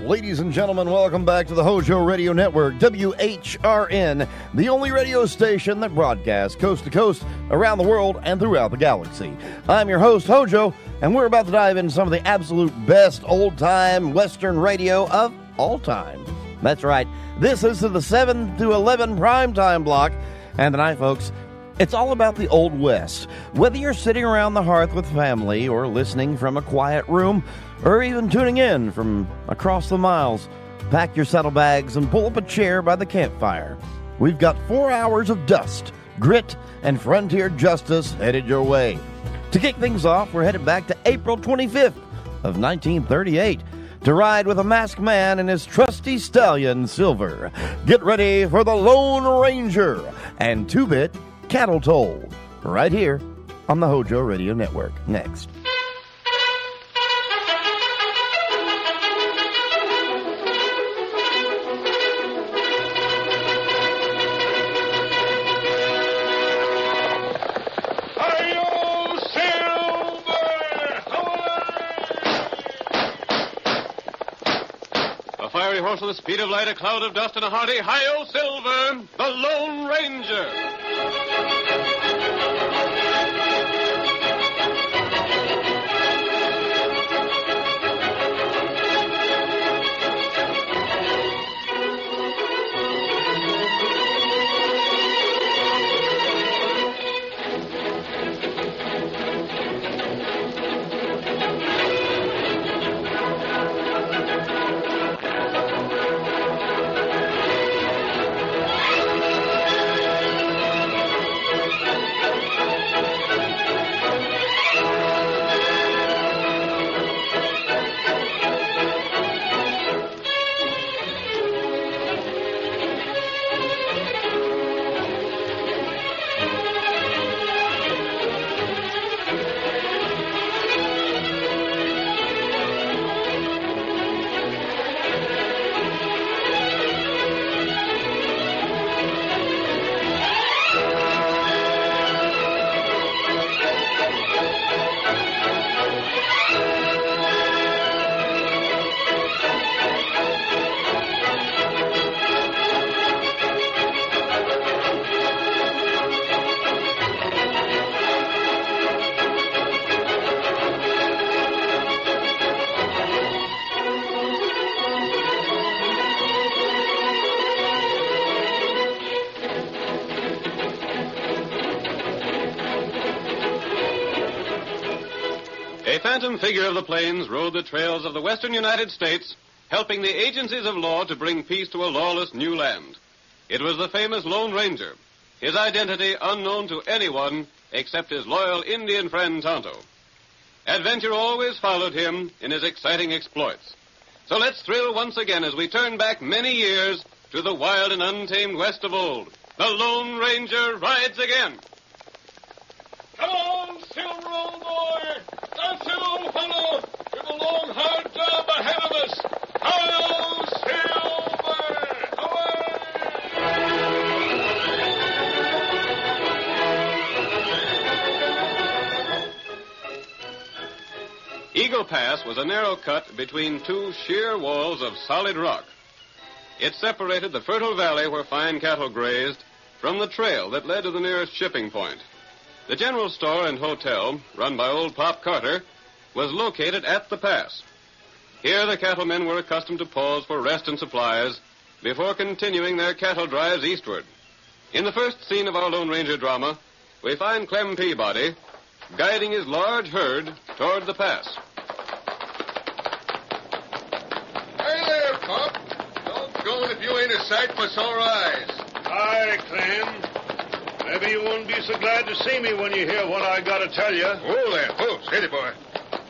Ladies and gentlemen, welcome back to the HOJO Radio Network, WHRN, the only radio station that broadcasts coast to coast around the world and throughout the galaxy. I'm your host, HOJO, and we're about to dive into some of the absolute best old-time Western radio of all time. That's right, this is the 7 to 11 primetime block, and tonight, folks, it's all about the Old West. Whether you're sitting around the hearth with family or listening from a quiet room, or even tuning in from across the miles, pack your saddlebags and pull up a chair by the campfire. We've got 4 hours of dust, grit, and frontier justice headed your way. To kick things off, we're headed back to April 25th of 1938 to ride with a masked man and his trusty stallion, Silver. Get ready for the Lone Ranger and 2-bit Cattle Toll, right here on the HOJO Radio Network. Next. Horse with the speed of light, a cloud of dust, and a hearty hi-yo Silver, the Lone Ranger. A phantom figure of the plains rode the trails of the western United States, helping the agencies of law to bring peace to a lawless new land. It was the famous Lone Ranger, his identity unknown to anyone except his loyal Indian friend Tonto. Adventure always followed him in his exciting exploits. So let's thrill once again as we turn back many years to the wild and untamed west of old. The Lone Ranger rides again. Come on, Silver, old boy! That's it, old fellow! We've a long, hard job ahead of us! Hi-yo, Silver! Away! Eagle Pass was a narrow cut between two sheer walls of solid rock. It separated the fertile valley where fine cattle grazed from the trail that led to the nearest shipping point. The general store and hotel, run by old Pop Carter, was located at the pass. Here the cattlemen were accustomed to pause for rest and supplies before continuing their cattle drives eastward. In the first scene of our Lone Ranger drama, we find Clem Peabody guiding his large herd toward the pass. Hey there, Pop. Doggone if you ain't a sight for sore eyes. Hi, Clem. Maybe you won't be so glad to see me when you hear what I got to tell you. Whoa there, whoa, steady, boy.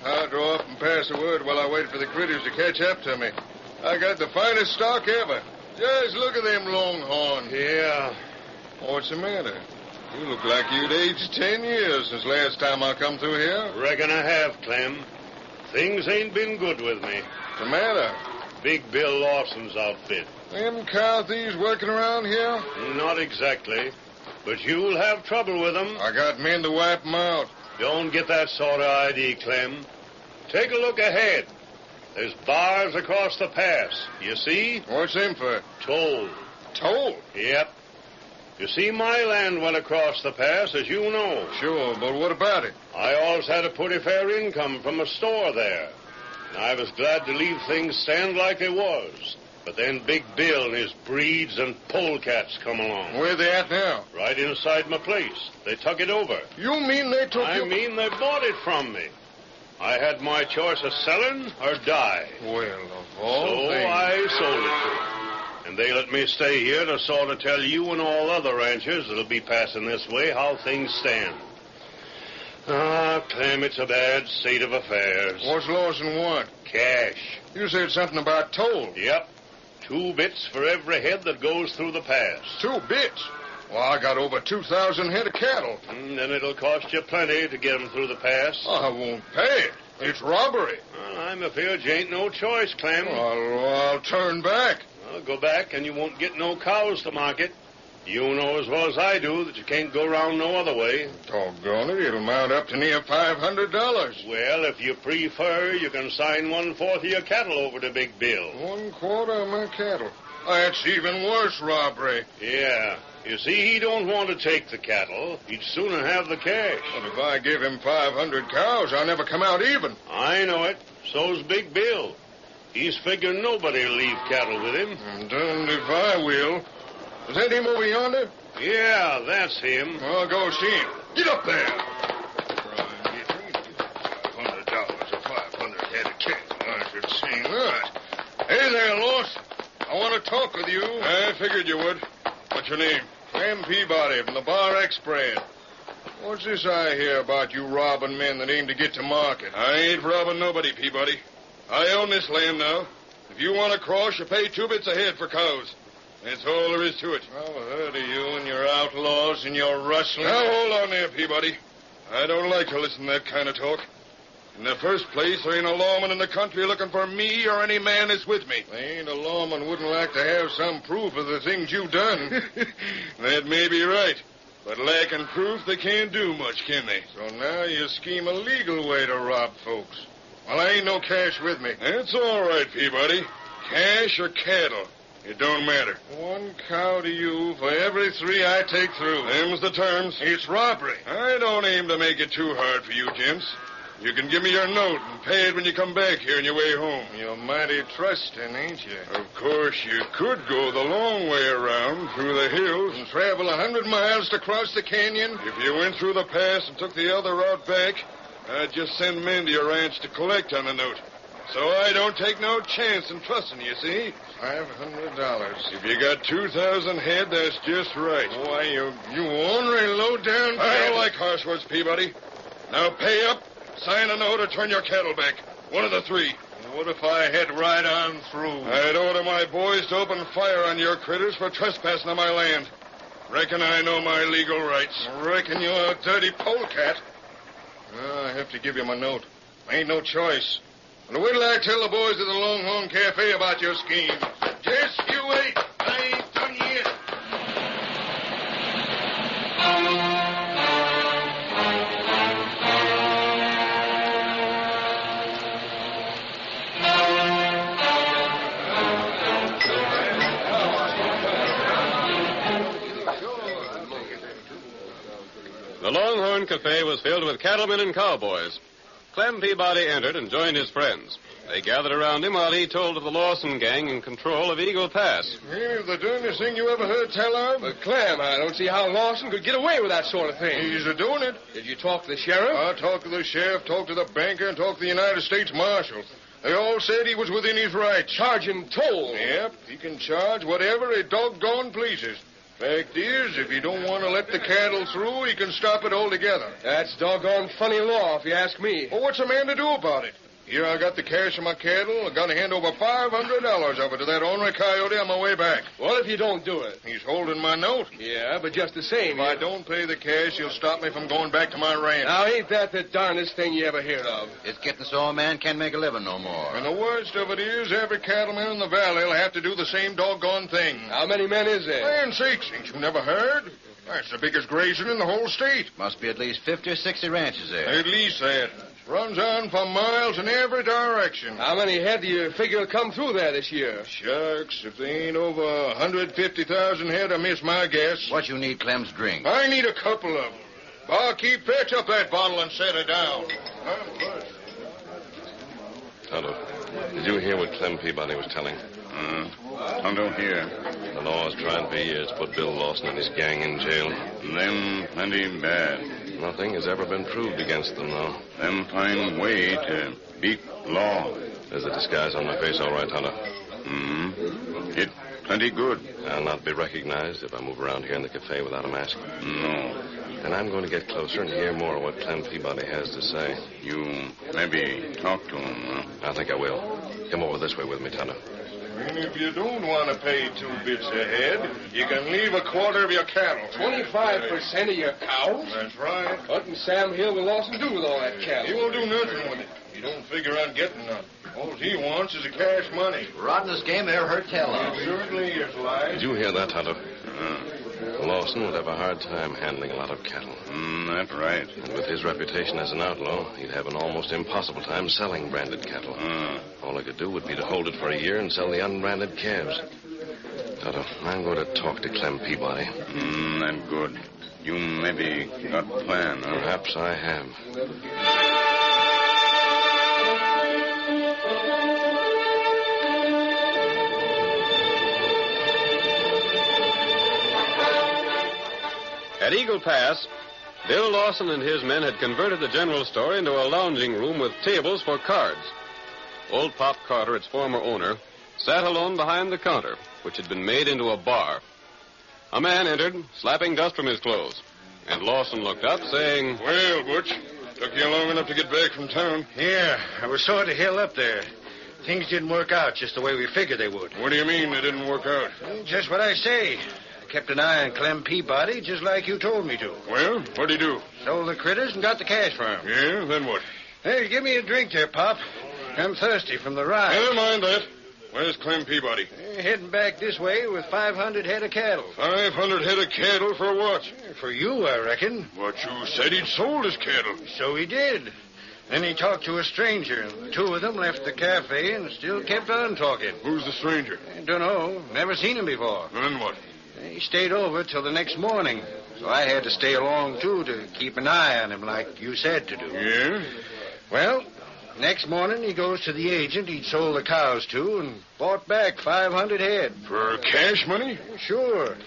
I'll draw up and pass the word while I wait for the critters to catch up to me. I got the finest stock ever. Just look at them longhorns. Yeah. What's the matter? You look like you'd aged 10 years since last time I come through here. Reckon I have, Clem. Things ain't been good with me. What's the matter? Big Bill Lawson's outfit. Them cow thieves working around here? Not exactly. But you'll have trouble with them. I got men to wipe them out. Don't get that sort of idea, Clem. Take a look ahead. There's bars across the pass. You see? What's them for? Toll. Toll? Yep. You see, my land went across the pass, as you know. Sure, but what about it? I always had a pretty fair income from a store there. And I was glad to leave things stand like they was. But then Big Bill and his breeds and polecats come along. Where they at now? Right inside my place. They took it over. You mean they took I mean they bought it from me. I had my choice of selling or die. Well, of all So things. I sold it to them. And they let me stay here to sort of tell you and all other ranchers that'll be passing this way how things stand. Ah, Clem, it's a bad state of affairs. What's Lawson want? Cash. You said something about toll. Yep. 2 bits for every head that goes through the pass. 2 bits? Well, I got over 2,000 head of cattle. And then it'll cost you plenty to get them through the pass. I won't pay it. It's robbery. Well, I'm afraid you ain't no choice, Clem. I'll turn back. Well, go back and you won't get no cows to market. You know as well as I do that you can't go round no other way. Doggone it, it'll mount up to near $500. Well, if you prefer, you can sign 1/4 of your cattle over to Big Bill. 1/4 of my cattle. That's even worse robbery. Yeah. You see, he don't want to take the cattle. He'd sooner have the cash. But if I give him 500 cows, I'll never come out even. I know it. So's Big Bill. He's figuring nobody'll leave cattle with him. I'm damned if I will. Is that him over yonder? Yeah, that's him. I'll go see him. Get up there. $500 or 500 head of cattle. I should see that. Hey there, Loss. I want to talk with you. I figured you would. What's your name? Clem Peabody from the Bar X-Brand. What's this I hear about you robbing men that aim to get to market? I ain't robbing nobody, Peabody. I own this land now. If you want to cross, you pay 2 bits a head for cows. That's all there is to it. I've heard of you and your outlaws and your rustling. Now, hold on there, Peabody. I don't like to listen to that kind of talk. In the first place, there ain't a lawman in the country looking for me or any man that's with me. There ain't a lawman wouldn't like to have some proof of the things you've done. That may be right. But lacking proof, they can't do much, can they? So now you scheme a legal way to rob folks. Well, I ain't no cash with me. That's all right, Peabody. Cash or cattle. It don't matter. 1 cow to you for every 3 I take through. Them's the terms. It's robbery. I don't aim to make it too hard for you, gents. You can give me your note and pay it when you come back here on your way home. You're mighty trusting, ain't you? Of course, you could go the long way around through the hills and travel 100 miles to cross the canyon. If you went through the pass and took the other route back, I'd just send men to your ranch to collect on the note. So I don't take no chance in trusting you, see? $500. If you got 2,000 head, that's just right. Why, you ornery low-down... I don't like harsh words, Peabody. Now pay up, sign a note, or turn your cattle back. One of the 3. What if I head right on through? I'd order my boys to open fire on your critters for trespassing on my land. Reckon I know my legal rights. Reckon you're a dirty polecat. I have to give you my note. Ain't no choice. And wait till I tell the boys at the Longhorn Cafe about your scheme. Just you wait. I ain't done yet. The Longhorn Cafe was filled with cattlemen and cowboys. Clem Peabody entered and joined his friends. They gathered around him while he told of the Lawson gang in control of Eagle Pass. He's the darndest thing you ever heard tell of. But, Clem, I don't see how Lawson could get away with that sort of thing. He's a-doing it. Did you talk to the sheriff? I talked to the sheriff, talked to the banker, and talked to the United States Marshal. They all said he was within his rights. Charging toll. Yep, he can charge whatever he doggone pleases. Fact is, if he don't want to let the cattle through, he can stop it altogether. That's doggone funny law, if you ask me. Well, what's a man to do about it? Here I got the cash of my cattle. I got to hand over $500 of it to that ornery coyote on my way back. Well, if you don't do it. He's holding my note. Yeah, but just the same. If I don't pay the cash, he'll stop me from going back to my ranch. Now, ain't that the darndest thing you ever heard of? It's getting so a man can't make a living no more. And the worst of it is, every cattleman in the valley will have to do the same doggone thing. How many men is there? Land's sakes, ain't you never heard? That's the biggest grazing in the whole state. Must be at least 50 or 60 ranches there. At least that. Runs on for miles in every direction. How many head do you figure will come through there this year? Shucks, if they ain't over 150,000 head, I miss my guess. What you need, Clem's drink. I need a couple of them. Barkeep, fetch up that bottle and set it down. Tonto, did you hear what Clem Peabody was telling? I don't hear. The law's tried for years to put Bill Lawson and his gang in jail. Them plenty bad. Nothing has ever been proved against them, though. Them fine way to beat law. There's a disguise on my face, all right, Tonto. It plenty good. I'll not be recognized if I move around here in the cafe without a mask. No. And I'm going to get closer and hear more of what Clem Peabody has to say. You maybe talk to him, huh? I think I will. Come over this way with me, Tonto. And if you don't want to pay 2 bits a head, you can leave a quarter of your cattle. 25% of your cows? That's right. What can Sam Hill with Lawson do with all that cattle? He won't do nothing with it. He don't figure on getting none. All he wants is a cash money. Rottenest game they ever heard tell of. It certainly is, Lige. Did you hear that, Tonto? Lawson would have a hard time handling a lot of cattle. That's right. And with his reputation as an outlaw, he'd have an almost impossible time selling branded cattle. All he could do would be to hold it for a year and sell the unbranded calves. Tonto, I'm going to talk to Clem Peabody. That good. You maybe got a plan, huh? Perhaps I have. At Eagle Pass, Bill Lawson and his men had converted the general store into a lounging room with tables for cards. Old Pop Carter, its former owner, sat alone behind the counter, which had been made into a bar. A man entered, slapping dust from his clothes, and Lawson looked up, saying, Well, Butch, took you long enough to get back from town. Yeah, I was sort of held up there. Things didn't work out just the way we figured they would. What do you mean they didn't work out? Just what I say. I kept an eye on Clem Peabody, just like you told me to. Well, what'd he do? Sold the critters and got the cash for him. Yeah, then what? Hey, give me a drink there, Pop. I'm thirsty from the ride. Never mind that. Where's Clem Peabody? Heading back this way with 500 head of cattle. 500 head of cattle for what? For you, I reckon. What you said he'd sold his cattle. So he did. Then he talked to a stranger, and the 2 of them left the cafe and still kept on talking. Who's the stranger? I don't know. Never seen him before. Then what? He stayed over till the next morning, so I had to stay along, too, to keep an eye on him like you said to do. Yeah? Well, next morning he goes to the agent he'd sold the cows to and bought back 500 head. For cash money? Sure.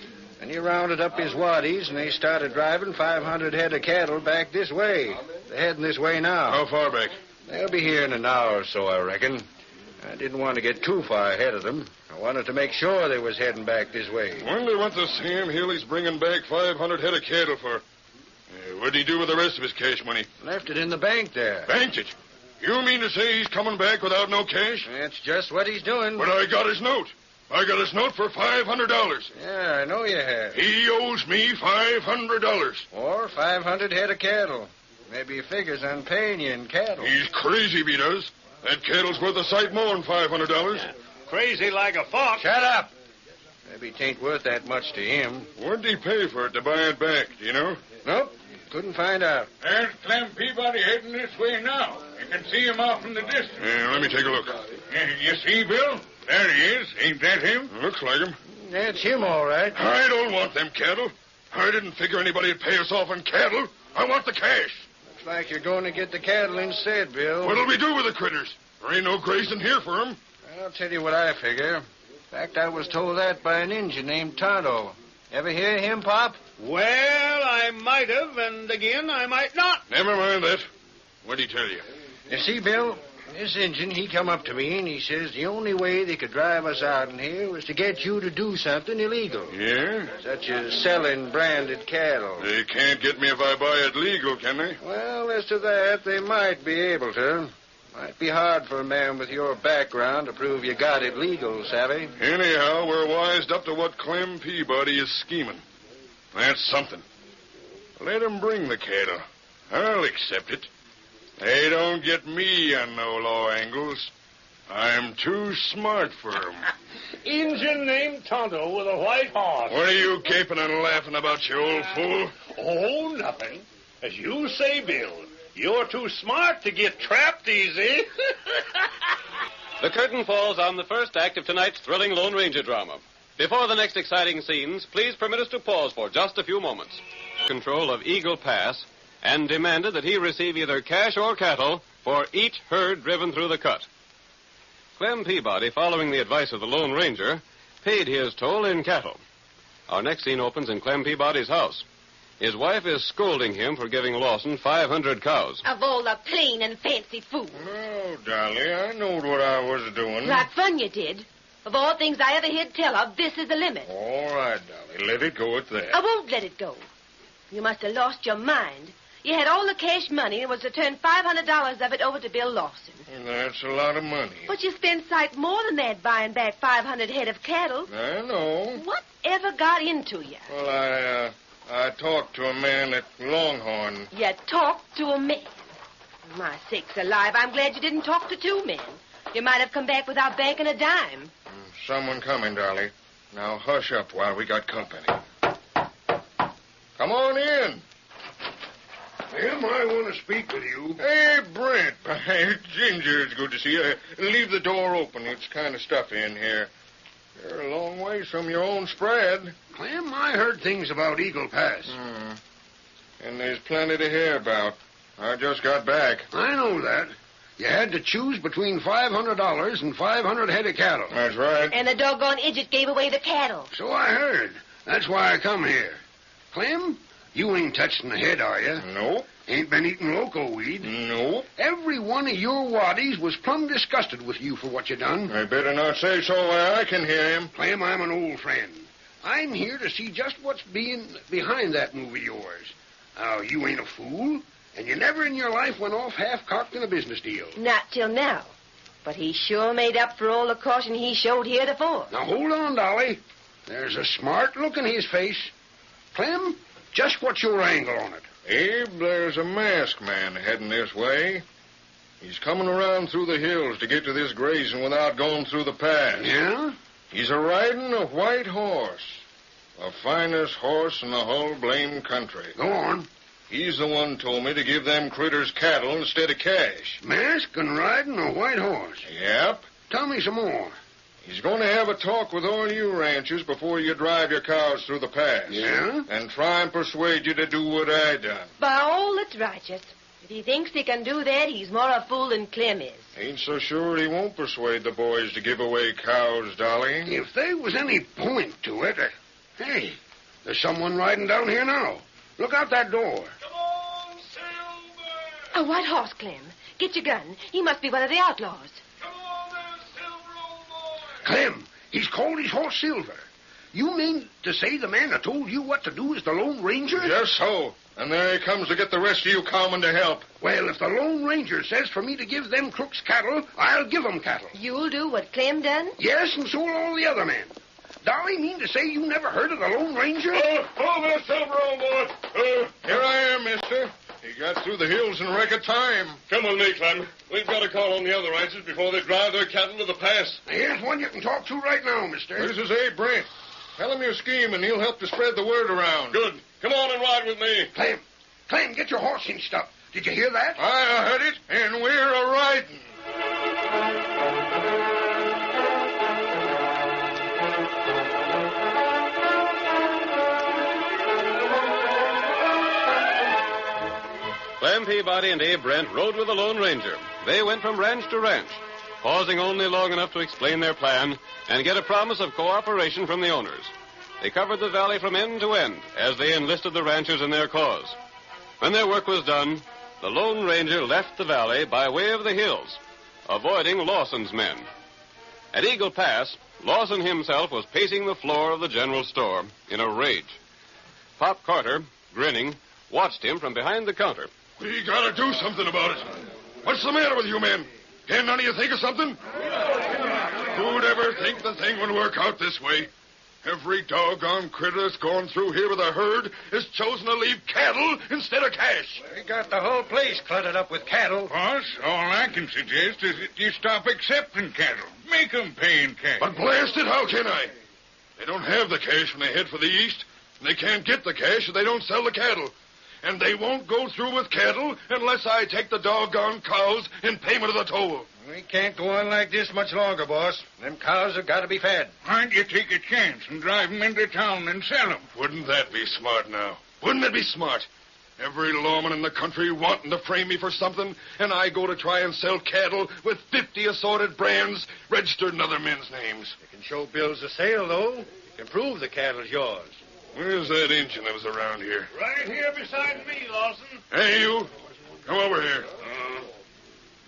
And he rounded up his waddies, and they started driving 500 head of cattle back this way. They're heading this way now. How far back? They'll be here in an hour or so, I reckon. I didn't want to get too far ahead of them. I wanted to make sure they was heading back this way. Wonder what the Sam Hill he's bringing back 500 head of cattle for. What'd he do with the rest of his cash money? Left it in the bank there. Banked it? You mean to say he's coming back without no cash? That's just what he's doing. But I got his note. I got his note for $500. Yeah, I know you have. He owes me $500. Or 500 head of cattle. Maybe he figures on paying you in cattle. He's crazy if he does. That cattle's worth a sight more than $500. Crazy like a fox. Shut up! Maybe it ain't worth that much to him. What'd he pay for it to buy it back, do you know? Nope. Couldn't find out. There's Clem Peabody heading this way now. You can see him off in the distance. Yeah, let me take a look. You see, Bill? There he is. Ain't that him? Looks like him. That's him, all right. I don't want them cattle. I didn't figure anybody'd pay us off in cattle. I want the cash. Looks like you're going to get the cattle instead, Bill. What'll we do with the critters? There ain't no grazing here for 'em. I'll tell you what I figure. In fact, I was told that by an Injun named Tonto. Ever hear him, Pop? Well, I might have, and again, I might not. Never mind that. What'd he tell you? You see, Bill, this Injun, he come up to me and he says the only way they could drive us out in here was to get you to do something illegal. Yeah? Such as selling branded cattle. They can't get me if I buy it legal, can they? Well, as to that, they might be able to. Might be hard for a man with your background to prove you got it legal, savvy? Anyhow, we're wised up to what Clem Peabody is scheming. That's something. Let 'em bring the cattle. I'll accept it. They don't get me on no law angles. I'm too smart for 'em. Injun named Tonto with a white horse. What are you gaping and laughing about, you old fool? Oh, nothing. As you say, Bill. You're too smart to get trapped easy. The curtain falls on the first act of tonight's thrilling Lone Ranger drama. Before the next exciting scenes, please permit us to pause for just a few moments. Control of Eagle Pass and demanded that he receive either cash or cattle for each herd driven through the cut. Clem Peabody, following the advice of the Lone Ranger, paid his toll in cattle. Our next scene opens in Clem Peabody's house. His wife is scolding him for giving Lawson 500 cows. Of all the plain and fancy food. Oh, Dolly, I knowed what I was doing. Like fun you did. Of all things I ever heard tell of, this is the limit. All right, Dolly, let it go at that. I won't let it go. You must have lost your mind. You had all the cash money and was to turn $500 of it over to Bill Lawson. Well, that's a lot of money. But you spent sight more than that buying back 500 head of cattle. I know. Whatever got into you? Well, I talked to a man at Longhorn. You talked to a man. My sakes alive, I'm glad you didn't talk to two men. You might have come back without banking a dime. Someone coming, Dolly. Now hush up while we got company. Come on in. Ma'am, I want to speak with you. Hey, Brent. Hey, Ginger, it's good to see you. Leave the door open. It's kind of stuffy in here. You're a long ways from your own spread. Clem, I heard things about Eagle Pass. And there's plenty to hear about. I just got back. I know that. You had to choose between $500 and 500 head of cattle. That's right. And the doggone idiot gave away the cattle. So I heard. That's why I come here. Clem, you ain't touching the head, are you? Nope. Ain't been eating loco weed? Nope. Every one of your waddies was plumb disgusted with you for what you done. I better not say so where I can hear him. Clem, I'm an old friend. I'm here to see just what's behind that move of yours. Now, you ain't a fool, and you never in your life went off half-cocked in a business deal. Not till now. But he sure made up for all the caution he showed heretofore. Now, hold on, Dolly. There's a smart look in his face. Clem, just what's your angle on it? Abe, there's a masked man heading this way. He's coming around through the hills to get to this grazing without going through the pass. Yeah? He's a-riding a white horse. The finest horse in the whole blame country. Go on. He's the one told me to give them critters cattle instead of cash. Masked and riding a white horse. Yep. Tell me some more. He's going to have a talk with all you ranchers before you drive your cows through the pass. Yeah? And try and persuade you to do what I done. By all that's righteous. If he thinks he can do that, he's more a fool than Clem is. Ain't so sure he won't persuade the boys to give away cows, Dolly. If there was any point to it... Hey, there's someone riding down here now. Look out that door. Come on, Silver! A white horse, Clem. Get your gun. He must be one of the outlaws. Come on there, Silver, old boy! Clem, he's called his horse Silver. You mean to say the man that told you what to do is the Lone Ranger? Just so. And there he comes to get the rest of you cowmen to help. Well, if the Lone Ranger says for me to give them crooks cattle, I'll give them cattle. You'll do what Clem done? Yes, and so will all the other men. Dolly, mean to say you never heard of the Lone Ranger? Oh, there, Silver, old boy. Here I am, mister. He got through the hills in record time. Come with me, Clem. We've got to call on the other ranchers before they drive their cattle to the pass. Here's one you can talk to right now, mister. This is Abe Brent. Tell him your scheme, and he'll help to spread the word around. Good. Come on and ride with me. Clem, get your horse cinched up. Did you hear that? I heard it, and we're a-riding. Clem Peabody and Abe Brent rode with the Lone Ranger. They went from ranch to ranch, pausing only long enough to explain their plan and get a promise of cooperation from the owners. They covered the valley from end to end as they enlisted the ranchers in their cause. When their work was done, the Lone Ranger left the valley by way of the hills, avoiding Lawson's men. At Eagle Pass, Lawson himself was pacing the floor of the general store in a rage. Pop Carter, grinning, watched him from behind the counter. We gotta do something about it. What's the matter with you men? Can't none of you think of something? Who'd ever think the thing would work out this way? Every doggone critter that's gone through here with a herd has chosen to leave cattle instead of cash. We got the whole place cluttered up with cattle. Boss, all I can suggest is that you stop accepting cattle. Make 'em pay in cash. But blast it, how can I? They don't have the cash when they head for the east, and they can't get the cash if they don't sell the cattle. and they won't go through with cattle unless I take the doggone cows in payment of the toll. We can't go on like this much longer, boss. Them cows have got to be fed. Why don't you take a chance and drive them into town and sell them? Wouldn't that be smart now? Wouldn't it be smart? Every lawman in the country wanting to frame me for something, and I go to try and sell cattle with 50 assorted brands registered in other men's names. You can show bills of sale, though. You can prove the cattle's yours. Where's that engine that was around here? Right here beside me, Lawson. Hey, you. Come over here.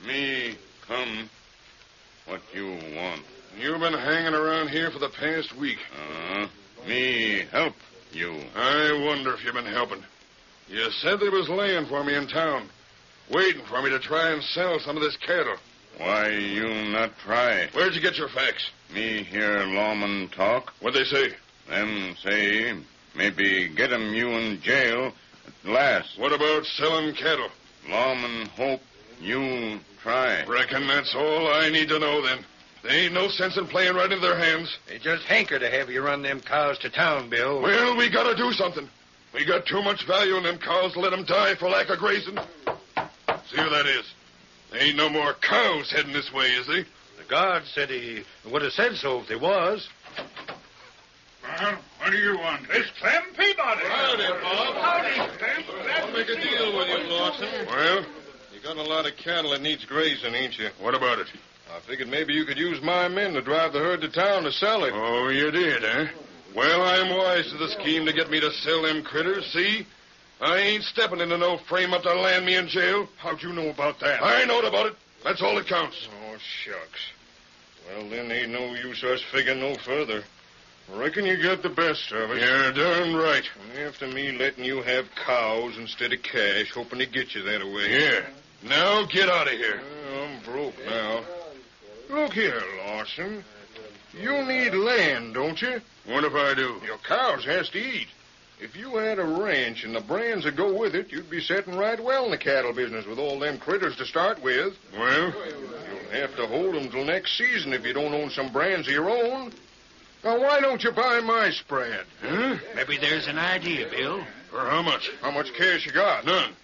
Me come. What you want? You've been hanging around here for the past week. Me help you. I wonder if you've been helping. You said there was land for me in town, waiting for me to try and sell some of this cattle. Why you not try? Where'd you get your facts? Me hear lawman talk. What'd they say? Them say maybe get 'em you in jail at last. What about selling cattle? Lawman hope you try. Reckon that's all I need to know, then. There ain't no sense in playing right into their hands. They just hanker to have you run them cows to town, Bill. Well, we gotta do something. We got too much value in them cows to let them die for lack of grazing. See who that is? There ain't no more cows heading this way, is they? The guard said he would have said so if there was. Well, what do you want? It's Clem Peabody. Howdy, Bob. Howdy, Clem. I'll make a deal with you, Lawson. Well? You got a lot of cattle that needs grazing, ain't you? What about it? I figured maybe you could use my men to drive the herd to town to sell it. Oh, you did, eh? Well, I'm wise to the scheme to get me to sell them critters, see? I ain't stepping into no frame up to land me in jail. How'd you know about that? I knowed about it. That's all that counts. Oh, shucks. Well, then ain't no use us figuring no further. Reckon you got the best of it. You're darn right. After me letting you have cows instead of cash, hoping to get you that way. Here. Now get out of here. Well, I'm broke now. Look here, Lawson. You need land, don't you? What if I do? Your cows has to eat. If you had a ranch and the brands that go with it, you'd be setting right well in the cattle business with all them critters to start with. Well? You'll have to hold 'em till next season if you don't own some brands of your own. Now, why don't you buy my spread? Huh? Maybe there's an idea, Bill. For how much? How much cash you got? None.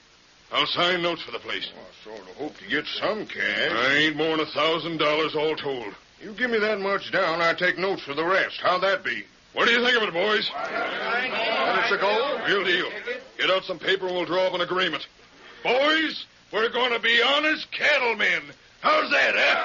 I'll sign notes for the place. I sort of hope to get some cash. I ain't more than $1,000 all told. You give me that much down, I take notes for the rest. How'd that be? What do you think of it, boys? And it's a go? Real deal. Get out some paper and we'll draw up an agreement. Boys, we're going to be honest cattlemen. How's that, eh?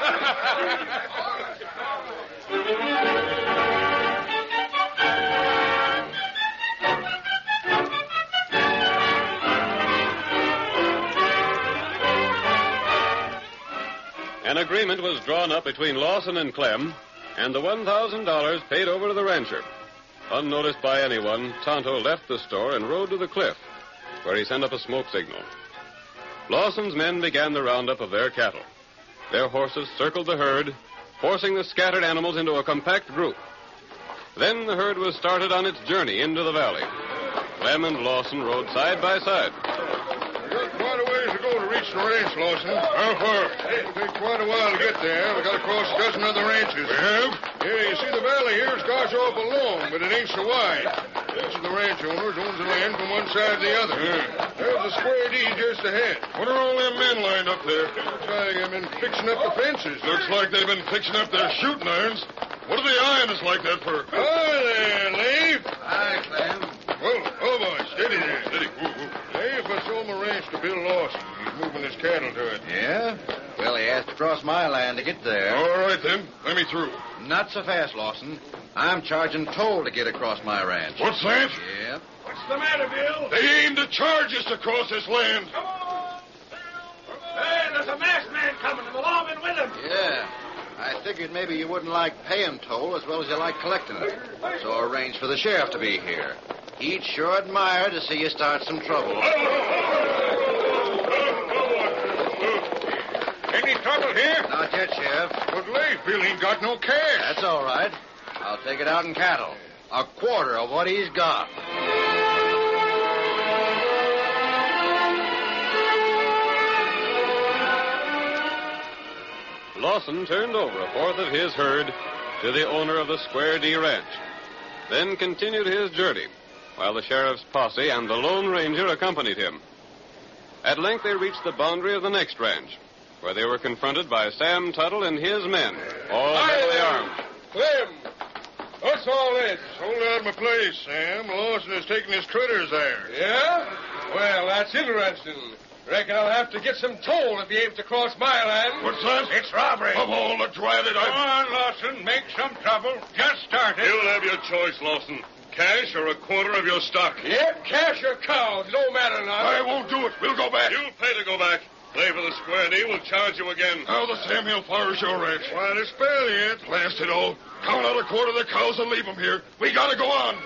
An agreement was drawn up between Lawson and Clem, and the $1,000 paid over to the rancher. Unnoticed by anyone, Tonto left the store and rode to the cliff, where he sent up a smoke signal. Lawson's men began the roundup of their cattle. Their horses circled the herd, forcing the scattered animals into a compact group. Then the herd was started on its journey into the valley. Clem and Lawson rode side by side. We've got quite a ways to go to reach the ranch, Lawson. How far? It'll take quite a while to get there. We got to cross a dozen other ranches. We have? Yeah, you see the valley here is gosh awful long, but it ain't so wide. Each of the ranch owners owns the land from one side to the other. Yeah. There's a square D just ahead. What are all them men lined up there? Looks like they've been fixing up the fences. Looks like they've been fixing up their shooting irons. What are they eyeing us like that for? Hi there, Leif. Hi, Clem. Whoa, boy, steady there. Steady. Whoa. Leif, I sold my ranch to Bill Lawson. He's moving his cattle to it. Yeah? Well, he has to cross my land to get there. All right, then. Let me through. Not so fast, Lawson. I'm charging toll to get across my ranch. What's that? Yeah. What's the matter, Bill? They aim to charge us to cross this land. Come on! Hey, there's a masked man coming, and the lawman with him. Yeah. I figured maybe you wouldn't like paying toll as well as you like collecting it. So I arranged for the sheriff to be here. He'd sure admire to see you start some trouble. Any trouble here? Not yet, Sheriff. But Leif, Bill ain't got no cash. That's all right. I'll take it out in cattle. A quarter of what he's got. Lawson turned over a fourth of his herd to the owner of the Square D Ranch, then continued his journey, while the sheriff's posse and the Lone Ranger accompanied him. At length they reached the boundary of the next ranch, where they were confronted by Sam Tuttle and his men, all heavily armed. Clem, what's all this? Sold out my place, Sam. Lawson is taking his critters there. Yeah? Well, that's interesting. Reckon I'll have to get some toll if he aims to cross my land. What's that? It's robbery. Of all the dratted, Come on, Lawson. Make some trouble. Just started. You'll have your choice, Lawson. Cash or a quarter of your stock. Yep, cash or cows. No matter now. I won't do it. We'll go back. You'll pay to go back. Play for the square deal. We'll charge you again. Now the Sam Hill Flower Show ranch. Quite a spell yet. Blast it all. Count out a quarter of the cows and leave them here. We gotta go on.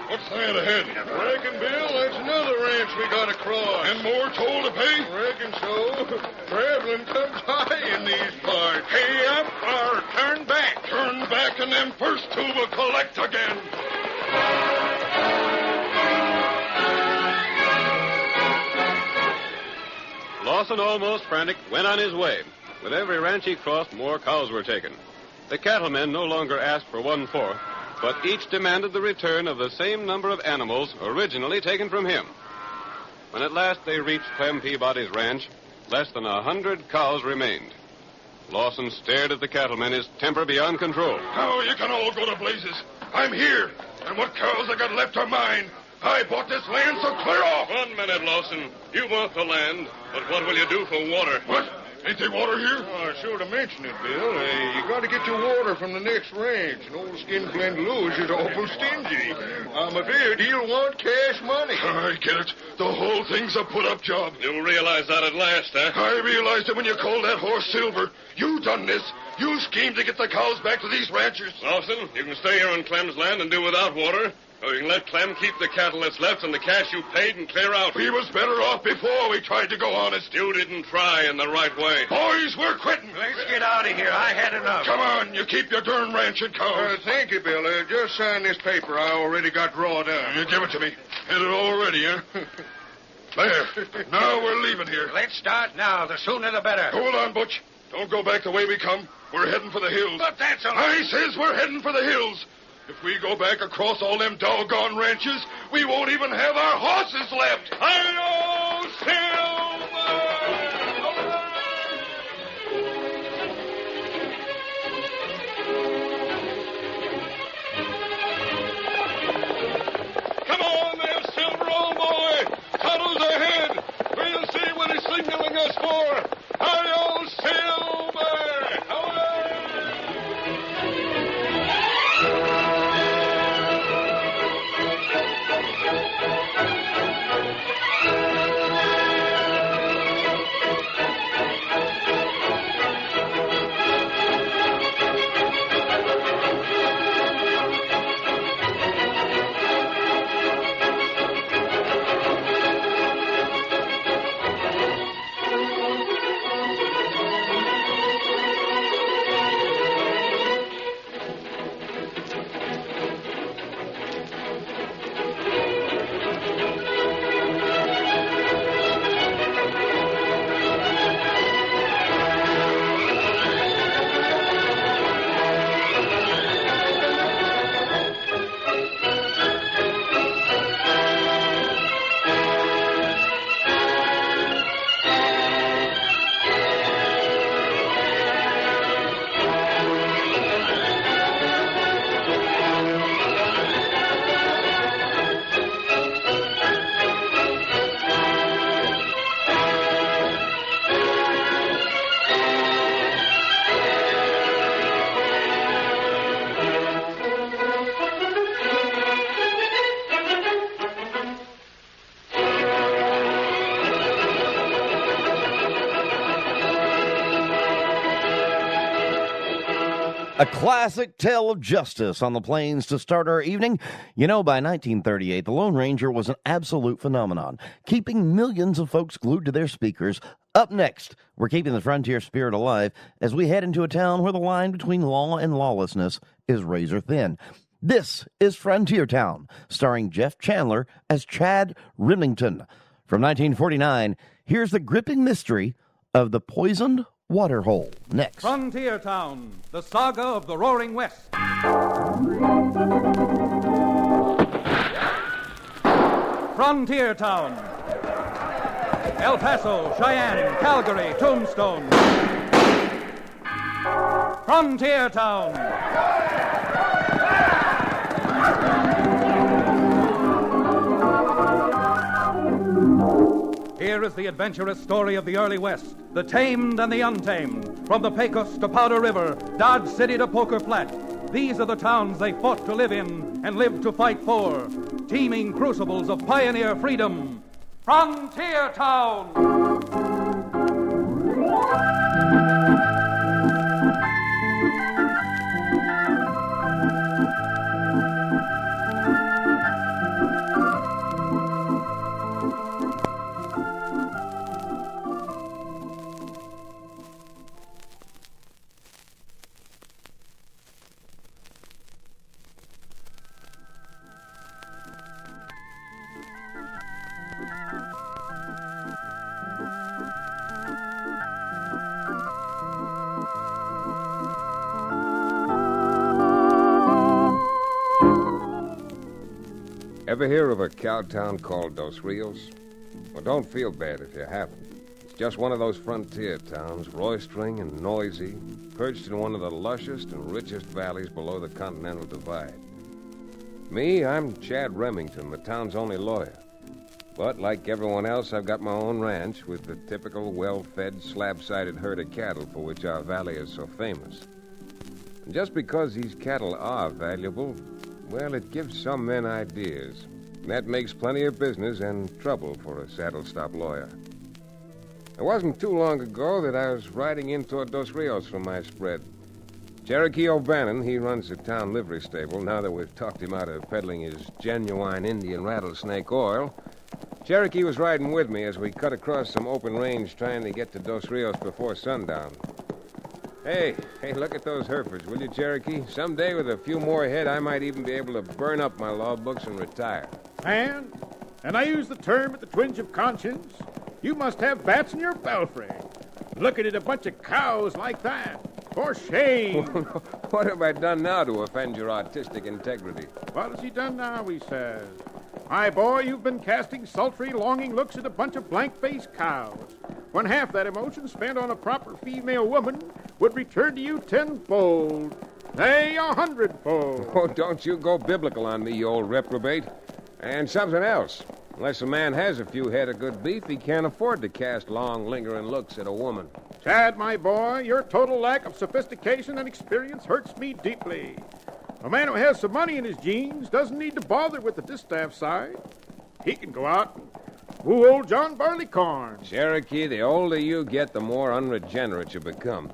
What's that ahead? Reckon, Bill, that's another ranch we gotta cross. And more toll to pay? Reckon so. Traveling comes high in these parts. Pay up or turn back. Turn back and them first two will collect again. Lawson, almost frantic, went on his way. With every ranch he crossed, more cows were taken. The cattlemen no longer asked for 1/4, but each demanded the return of the same number of animals originally taken from him. When at last they reached Clem Peabody's ranch, less than 100 cows remained. Lawson stared at the cattlemen, his temper beyond control. Now you can all go to blazes. I'm here, and what cows I got left are mine. I bought this land, so clear off. 1 minute, Lawson. You bought the land, but what will you do for water? What? Ain't there water here? Oh, sure to mention it, Bill. You got to get your water from the next ranch. And old Skinflint Lewis is awful stingy. I'm afraid he'll want cash money. I get it. The whole thing's a put-up job. You'll realize that at last, huh? I realized it when you called that horse Silver. You done this. You schemed to get the cows back to these ranchers. Lawson, you can stay here on Clem's land and do without water. Or you can let Clem keep the cattle that's left and the cash you paid and clear out. We was better off before we tried to go honest. You didn't try in the right way. Boys, we're quitting. Let's get out of here. I had enough. Come on, you keep your darn ranch and cows. Thank you, Bill. Just sign this paper I already got drawed down. You give it to me. Hit it already, huh? There. Now we're leaving here. Let's start now. The sooner the better. Hold on, Butch. Don't go back the way we come. We're heading for the hills. But that's a... I says we're heading for the hills. If we go back across all them doggone ranches, we won't even have our horses left. Hi-yo, Silver! Come on there, Silver, old boy. Tuttle's ahead. We'll see what he's signaling us for. Hi-yo, Silver! A classic tale of justice on the plains to start our evening. You know, by 1938, the Lone Ranger was an absolute phenomenon, keeping millions of folks glued to their speakers. Up next, we're keeping the frontier spirit alive as we head into a town where the line between law and lawlessness is razor thin. This is Frontier Town, starring Jeff Chandler as Chad Remington. From 1949, Here's the gripping mystery of the poisoned waterhole next. Frontier Town, the saga of the Roaring West. Frontier Town. El Paso, Cheyenne, Calgary, Tombstone. Frontier Town. Here is the adventurous story of the early West, the tamed and the untamed, from the Pecos to Powder River, Dodge City to Poker Flat. These are the towns they fought to live in and lived to fight for, teeming crucibles of pioneer freedom. Frontier Town! Ever hear of a cow town called Dos Rios? Well, don't feel bad if you haven't. It's just one of those frontier towns, roistering and noisy, perched in one of the lushest and richest valleys below the Continental Divide. Me, I'm Chad Remington, the town's only lawyer. But like everyone else, I've got my own ranch with the typical well-fed, slab-sided herd of cattle for which our valley is so famous. And just because these cattle are valuable, well, it gives some men ideas. And that makes plenty of business and trouble for a saddle-stop lawyer. It wasn't too long ago that I was riding in toward Dos Rios from my spread. Cherokee O'Bannon, he runs the town livery stable. Now that we've talked him out of peddling his genuine Indian rattlesnake oil, Cherokee was riding with me as we cut across some open range trying to get to Dos Rios before sundown. Hey, look at those Herefords, will you, Cherokee? Someday, with a few more head, I might even be able to burn up my law books and retire. And I use the term with the twinge of conscience, you must have bats in your belfry. Looking at a bunch of cows like that. For shame. What have I done now to offend your artistic integrity? What has he done now, he says? My boy, you've been casting sultry, longing looks at a bunch of blank-faced cows, when half that emotion spent on a proper female woman would return to you tenfold, nay, 100-fold. Oh, don't you go biblical on me, you old reprobate. And something else. Unless a man has a few head of good beef, he can't afford to cast long, lingering looks at a woman. Chad, my boy, your total lack of sophistication and experience hurts me deeply. A man who has some money in his jeans doesn't need to bother with the distaff side. He can go out and woo old John Barleycorn. Cherokee, the older you get, the more unregenerate you become.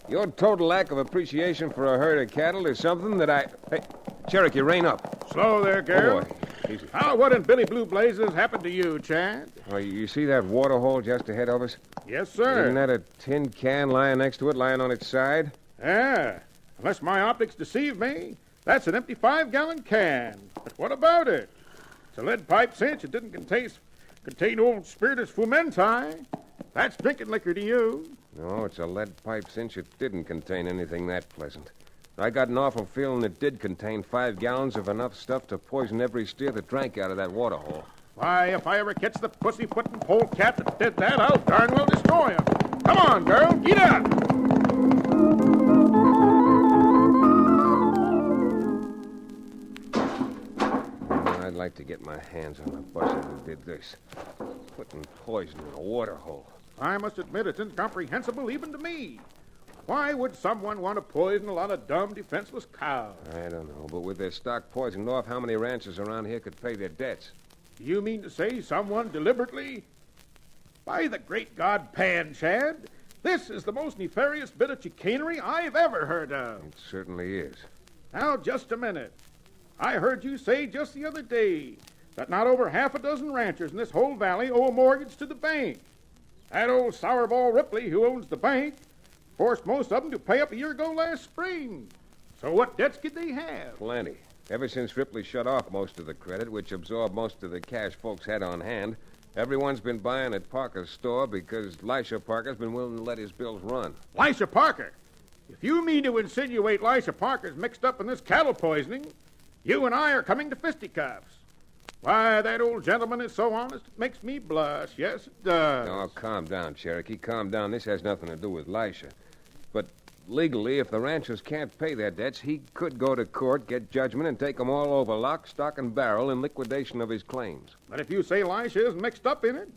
Your total lack of appreciation for a herd of cattle is something that I... Hey, Cherokee, rein up. Slow there, Garrett. Oh, boy. Easy. What in Billy Blue Blazes happened to you, Chad? Oh, you see that water hole just ahead of us? Yes, sir. Isn't that a tin can lying next to it, lying on its side? Yeah. Unless my optics deceive me, that's an empty 5-gallon can. But what about it? It's a lead pipe cinch. It didn't contain old spiritus fumenti. That's drinking liquor to you. No, it's a lead pipe cinch. It didn't contain anything that pleasant. I got an awful feeling it did contain 5 gallons of enough stuff to poison every steer that drank out of that water hole. Why, if I ever catch the pussyfooting polecat that did that, I'll darn well destroy him. Come on, girl, get up! I'd like to get my hands on the buster who did this. Putting poison in a water hole. I must admit it's incomprehensible even to me. Why would someone want to poison a lot of dumb, defenseless cows? I don't know, but with their stock poisoned off, how many ranchers around here could pay their debts? You mean to say someone deliberately? By the great God Pan, Chad, this is the most nefarious bit of chicanery I've ever heard of. It certainly is. Now, just a minute. I heard you say just the other day that not over half a dozen ranchers in this whole valley owe a mortgage to the bank. That old sourball Ripley who owns the bank forced most of them to pay up a year ago last spring. So what debts could they have? Plenty. Ever since Ripley shut off most of the credit, which absorbed most of the cash folks had on hand, Everyone's been buying at Parker's store because Lisha Parker's been willing to let his bills run. Lisha Parker? If you mean to insinuate Lisha Parker's mixed up in this cattle poisoning, you and I are coming to fisticuffs. Why, that old gentleman is so honest, it makes me blush. Yes, it does. Oh, calm down, Cherokee. Calm down. This has nothing to do with Lisha. But legally, if the ranchers can't pay their debts, he could go to court, get judgment, and take them all over lock, stock, and barrel in liquidation of his claims. But if you say Lisha is mixed up in it,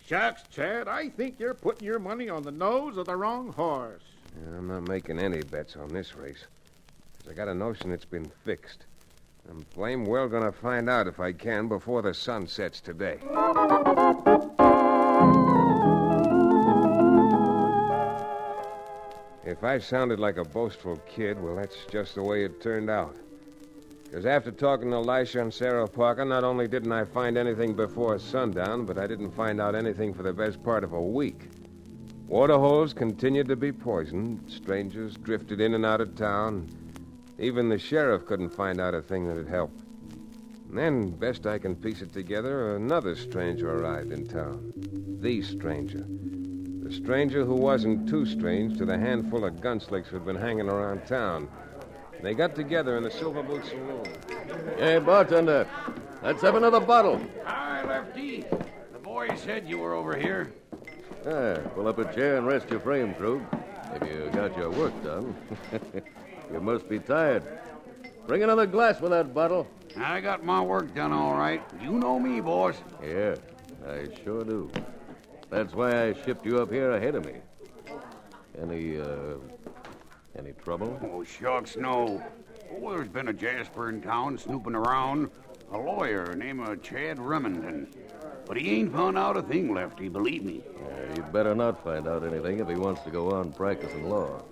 shucks, Chad, I think you're putting your money on the nose of the wrong horse. Yeah, I'm not making any bets on this race. 'Cause I got a notion it's been fixed. I'm blame well gonna find out if I can before the sun sets today. If I sounded like a boastful kid, well, that's just the way it turned out. Because after talking to Lisha and Sarah Parker, not only didn't I find anything before sundown, but I didn't find out anything for the best part of a week. Water holes continued to be poisoned. Strangers drifted in and out of town. Even the sheriff couldn't find out a thing that'd help. And then, best I can piece it together, another stranger arrived in town. The stranger. The stranger who wasn't too strange to the handful of gunslicks who'd been hanging around town. They got together in the Silver Boot Saloon. Hey, bartender, let's have another bottle. Hi, Lefty. The boy said you were over here. Pull up a chair and rest your frame, Krug. If you got your work done. You must be tired. Bring another glass with that bottle. I got my work done all right. You know me, boss. Yeah, I sure do. That's why I shipped you up here ahead of me. Any trouble? Oh, shucks, no. Oh, there's been a Jasper in town snooping around. A lawyer named Chad Remington. But he ain't found out a thing, Lefty, believe me. He'd better not find out anything if he wants to go on practicing law.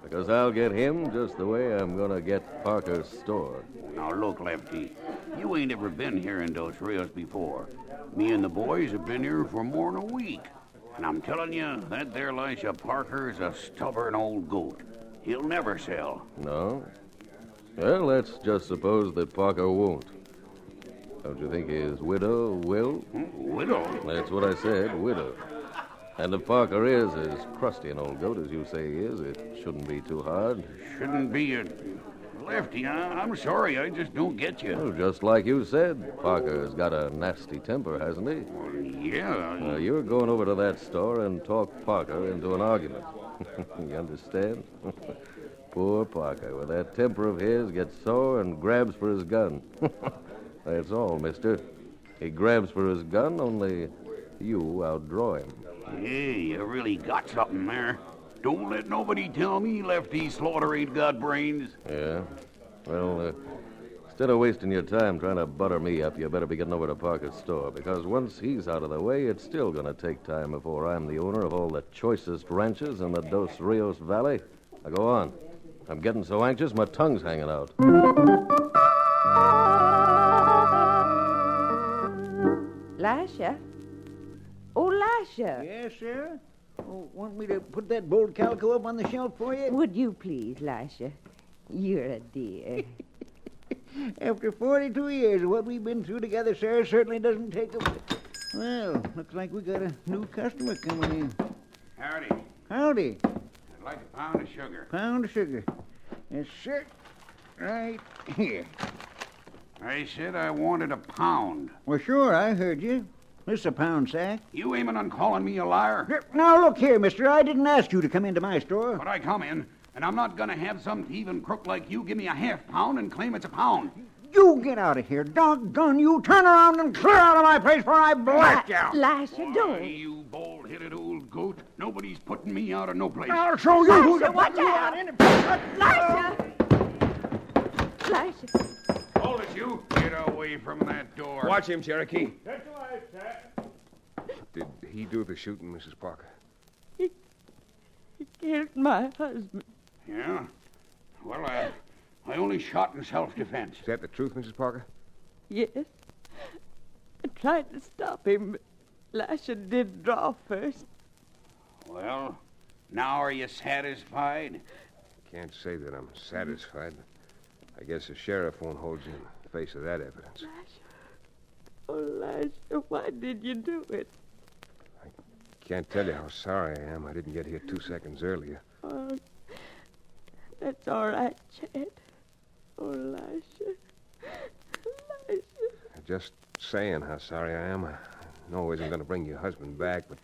Because I'll get him just the way I'm gonna get Parker's store. Now, look, Lefty, you ain't ever been here in Dos Rios before. Me and the boys have been here for more than a week. And I'm telling you, that there Lisha Parker is a stubborn old goat. He'll never sell. No? Well, let's just suppose that Parker won't. Don't you think his widow will? Widow? That's what I said, widow. And if Parker is as crusty an old goat as you say he is, it shouldn't be too hard. Shouldn't be a... Lefty, I'm sorry, I just don't get you. Well, just like you said, Parker's got a nasty temper, hasn't he? Well, yeah. You're going over to that store and talk Parker into an argument. You understand? Poor Parker, with that temper of his, gets sore and grabs for his gun. That's all, mister. He grabs for his gun, only you outdraw him. Hey, you really got something there. Don't let nobody tell me Lefty Slaughter ain't got brains. Yeah? Well, instead of wasting your time trying to butter me up, you better be getting over to Parker's store, because once he's out of the way, it's still going to take time before I'm the owner of all the choicest ranches in the Dos Rios Valley. Now, go on. I'm getting so anxious, my tongue's hanging out. Lisha? Oh, Lisha. Yes, sir? Oh, want me to put that bold calico up on the shelf for you? Would you please, Lisha? You're a dear. After 42 years of what we've been through together, sir, certainly doesn't take a... Well, looks like we got a new customer coming in. Howdy. Howdy. I'd like a pound of sugar. Pound of sugar. Yes, sir. Right here. I said I wanted a pound. Well, sure, I heard you. This is a pound sack. You aiming on calling me a liar? Now, look here, mister. I didn't ask you to come into my store. But I come in, and I'm not going to have some thieving crook like you give me a half pound and claim it's a pound. You get out of here. Doggone you. Turn around and clear out of my place before I blast you. Lisha, don't. Why, you bald-headed old goat. Nobody's putting me out of no place. I'll show you who... Lisha, watch out. Lisha! Lisha. Hold it, you. Get away from that door. Watch him, Cherokee. Get your eyes, Chad. Did he do the shooting, Mrs. Parker? He killed my husband. Yeah? Well, I only shot in self-defense. Is that the truth, Mrs. Parker? Yes. I tried to stop him, but Lisha did draw first. Well, now are you satisfied? Can't say that I'm satisfied. I guess the sheriff won't hold you in the face of that evidence. Oh, Lasher, why did you do it? Can't tell you how sorry I am I didn't get here 2 seconds earlier. Oh, that's all right, Chad. Oh, Lasher. Lasher. Just saying how sorry I am. I know isn't going to bring your husband back, but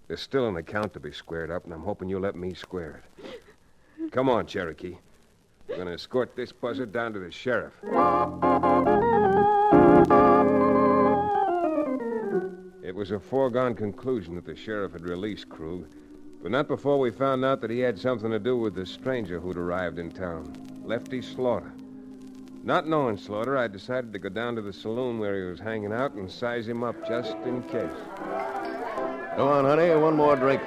there's still an account to be squared up, and I'm hoping you'll let me square it. Come on, Cherokee. We're going to escort this buzzard down to the sheriff. It was a foregone conclusion that the sheriff had released Krug, but not before we found out that he had something to do with the stranger who'd arrived in town, Lefty Slaughter. Not knowing Slaughter, I decided to go down to the saloon where he was hanging out and size him up just in case. Go on, honey, one more drink.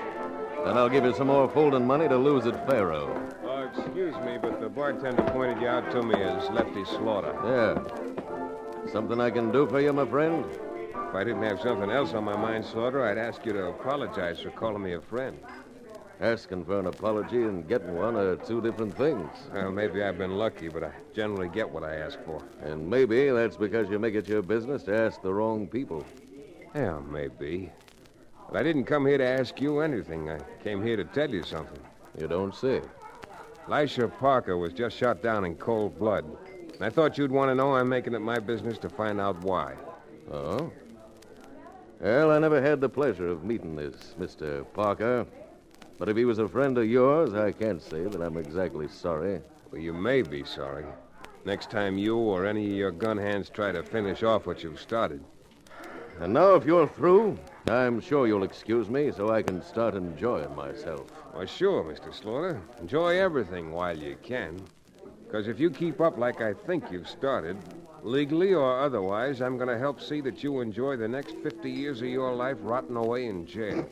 Then I'll give you some more folding money to lose at Faro. Oh, excuse me, but the bartender pointed you out to me as Lefty Slaughter. Yeah. Something I can do for you, my friend? If I didn't have something else on my mind, Slaughter, I'd ask you to apologize for calling me a friend. Asking for an apology and getting one are two different things. Well, maybe I've been lucky, but I generally get what I ask for. And maybe that's because you make it your business to ask the wrong people. Yeah, maybe. But I didn't come here to ask you anything. I came here to tell you something. You don't say. Elisha Parker was just shot down in cold blood. And I thought you'd want to know. I'm making it my business to find out why. Oh? Well, I never had the pleasure of meeting this Mr. Parker. But if he was a friend of yours, I can't say that I'm exactly sorry. Well, you may be sorry. Next time you or any of your gun hands try to finish off what you've started. And now, if you're through, I'm sure you'll excuse me so I can start enjoying myself. Well, sure, Mr. Slaughter. Enjoy everything while you can. Because if you keep up like I think you've started, legally or otherwise, I'm going to help see that you enjoy the next 50 years of your life rotting away in jail.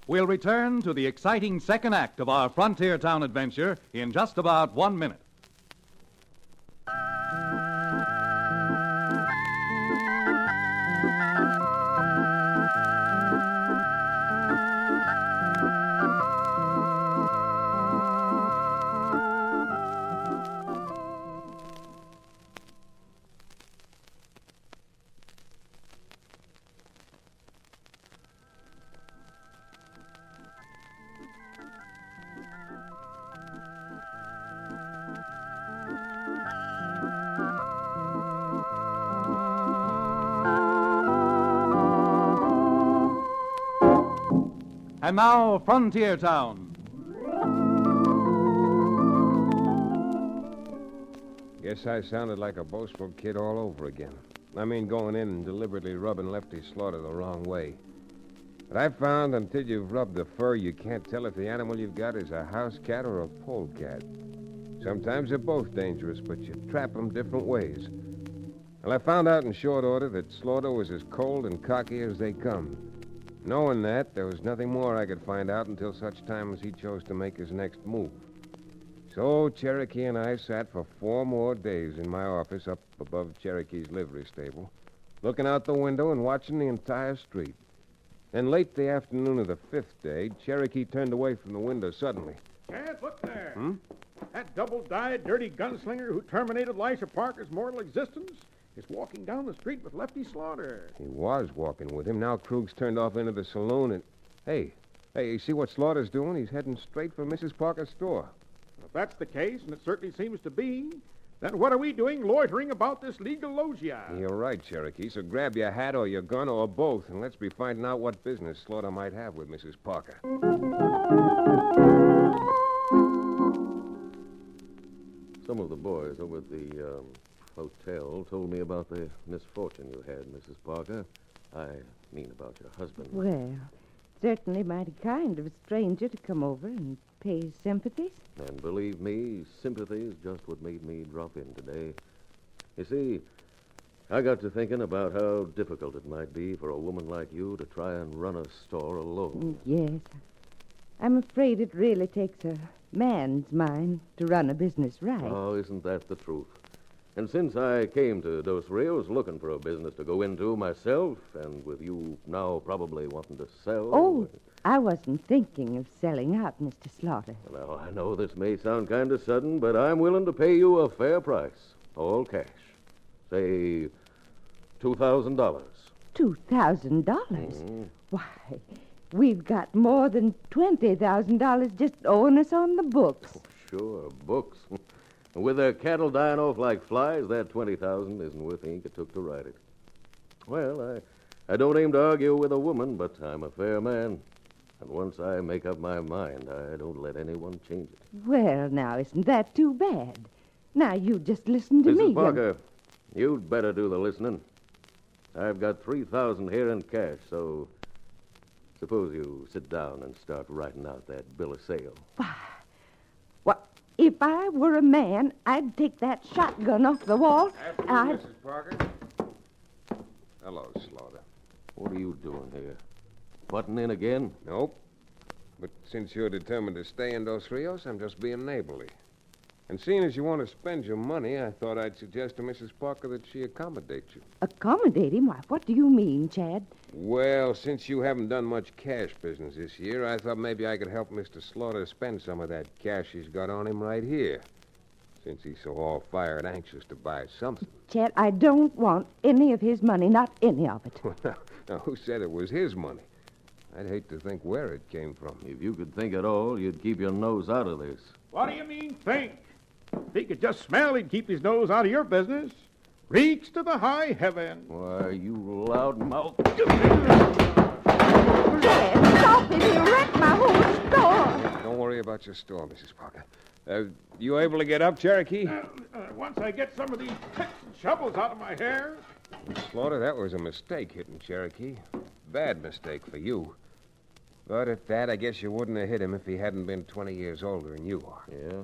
We'll return to the exciting second act of our frontier town adventure in just about 1 minute. And now, Frontier Town. Guess I sounded like a boastful kid all over again. I mean, going in and deliberately rubbing Lefty Slaughter the wrong way. But I found until you've rubbed the fur, you can't tell if the animal you've got is a house cat or a polecat. Sometimes they're both dangerous, but you trap them different ways. Well, I found out in short order that Slaughter was as cold and cocky as they come. Knowing that, there was nothing more I could find out until such time as he chose to make his next move. So Cherokee and I sat for 4 more days in my office up above Cherokee's livery stable, looking out the window and watching the entire street. Then late the afternoon of the 5th day, Cherokee turned away from the window suddenly. Chad, look there. That double-dyed, dirty gunslinger who terminated Elisha Parker's mortal existence is walking down the street with Lefty Slaughter. He was walking with him. Now Krug's turned off into the saloon and... Hey, you see what Slaughter's doing? He's heading straight for Mrs. Parker's store. If that's the case, and it certainly seems to be, then what are we doing loitering about this legal loggia? You're right, Cherokee. So grab your hat or your gun or both, and let's be finding out what business Slaughter might have with Mrs. Parker. Some of the boys over at the hotel told me about the misfortune you had, Mrs. Parker. I mean about your husband. Well, certainly mighty kind of a stranger to come over and pay his sympathies. And believe me, sympathy is just what made me drop in today. You see, I got to thinking about how difficult it might be for a woman like you to try and run a store alone. Yes. I'm afraid it really takes a man's mind to run a business right. Oh, isn't that the truth? And since I came to Dos Rios looking for a business to go into myself, and with you now probably wanting to sell... Oh, I wasn't thinking of selling out, Mr. Slaughter. Now, I know this may sound kind of sudden, but I'm willing to pay you a fair price. All cash. Say $2,000. $2,000? Why, we've got more than $20,000 just owing us on the books. Oh, sure, books. With their cattle dying off like flies, that $20,000 isn't worth the ink it took to write it. Well, I don't aim to argue with a woman, but I'm a fair man. And once I make up my mind, I don't let anyone change it. Well, now, isn't that too bad? Now, you just listen to me. Mrs. Parker, you'd better do the listening. I've got $3,000 here in cash, so suppose you sit down and start writing out that bill of sale. What? If I were a man, I'd take that shotgun off the wall. Afternoon, Mrs. Parker. Hello, Slaughter. What are you doing here? Butting in again? Nope. But since you're determined to stay in Dos Rios, I'm just being neighborly. And seeing as you want to spend your money, I thought I'd suggest to Mrs. Parker that she accommodate you. Accommodate him? Why, what do you mean, Chad? Well, since you haven't done much cash business this year, I thought maybe I could help Mr. Slaughter spend some of that cash he's got on him right here, since he's so all-fired anxious to buy something. Chad, I don't want any of his money, not any of it. Now, who said it was his money? I'd hate to think where it came from. If you could think at all, you'd keep your nose out of this. What do you mean, think? If he could just smell, he'd keep his nose out of your business. Reach to the high heaven. Why, you loudmouth. Chad, stop him. He'll wreck my whole store. Don't worry about your store, Mrs. Parker. You able to get up, Cherokee? Once I get some of these picks and shovels out of my hair. Slaughter, that was a mistake hitting Cherokee. Bad mistake for you. But at that, I guess you wouldn't have hit him if he hadn't been 20 years older than you are. Yeah?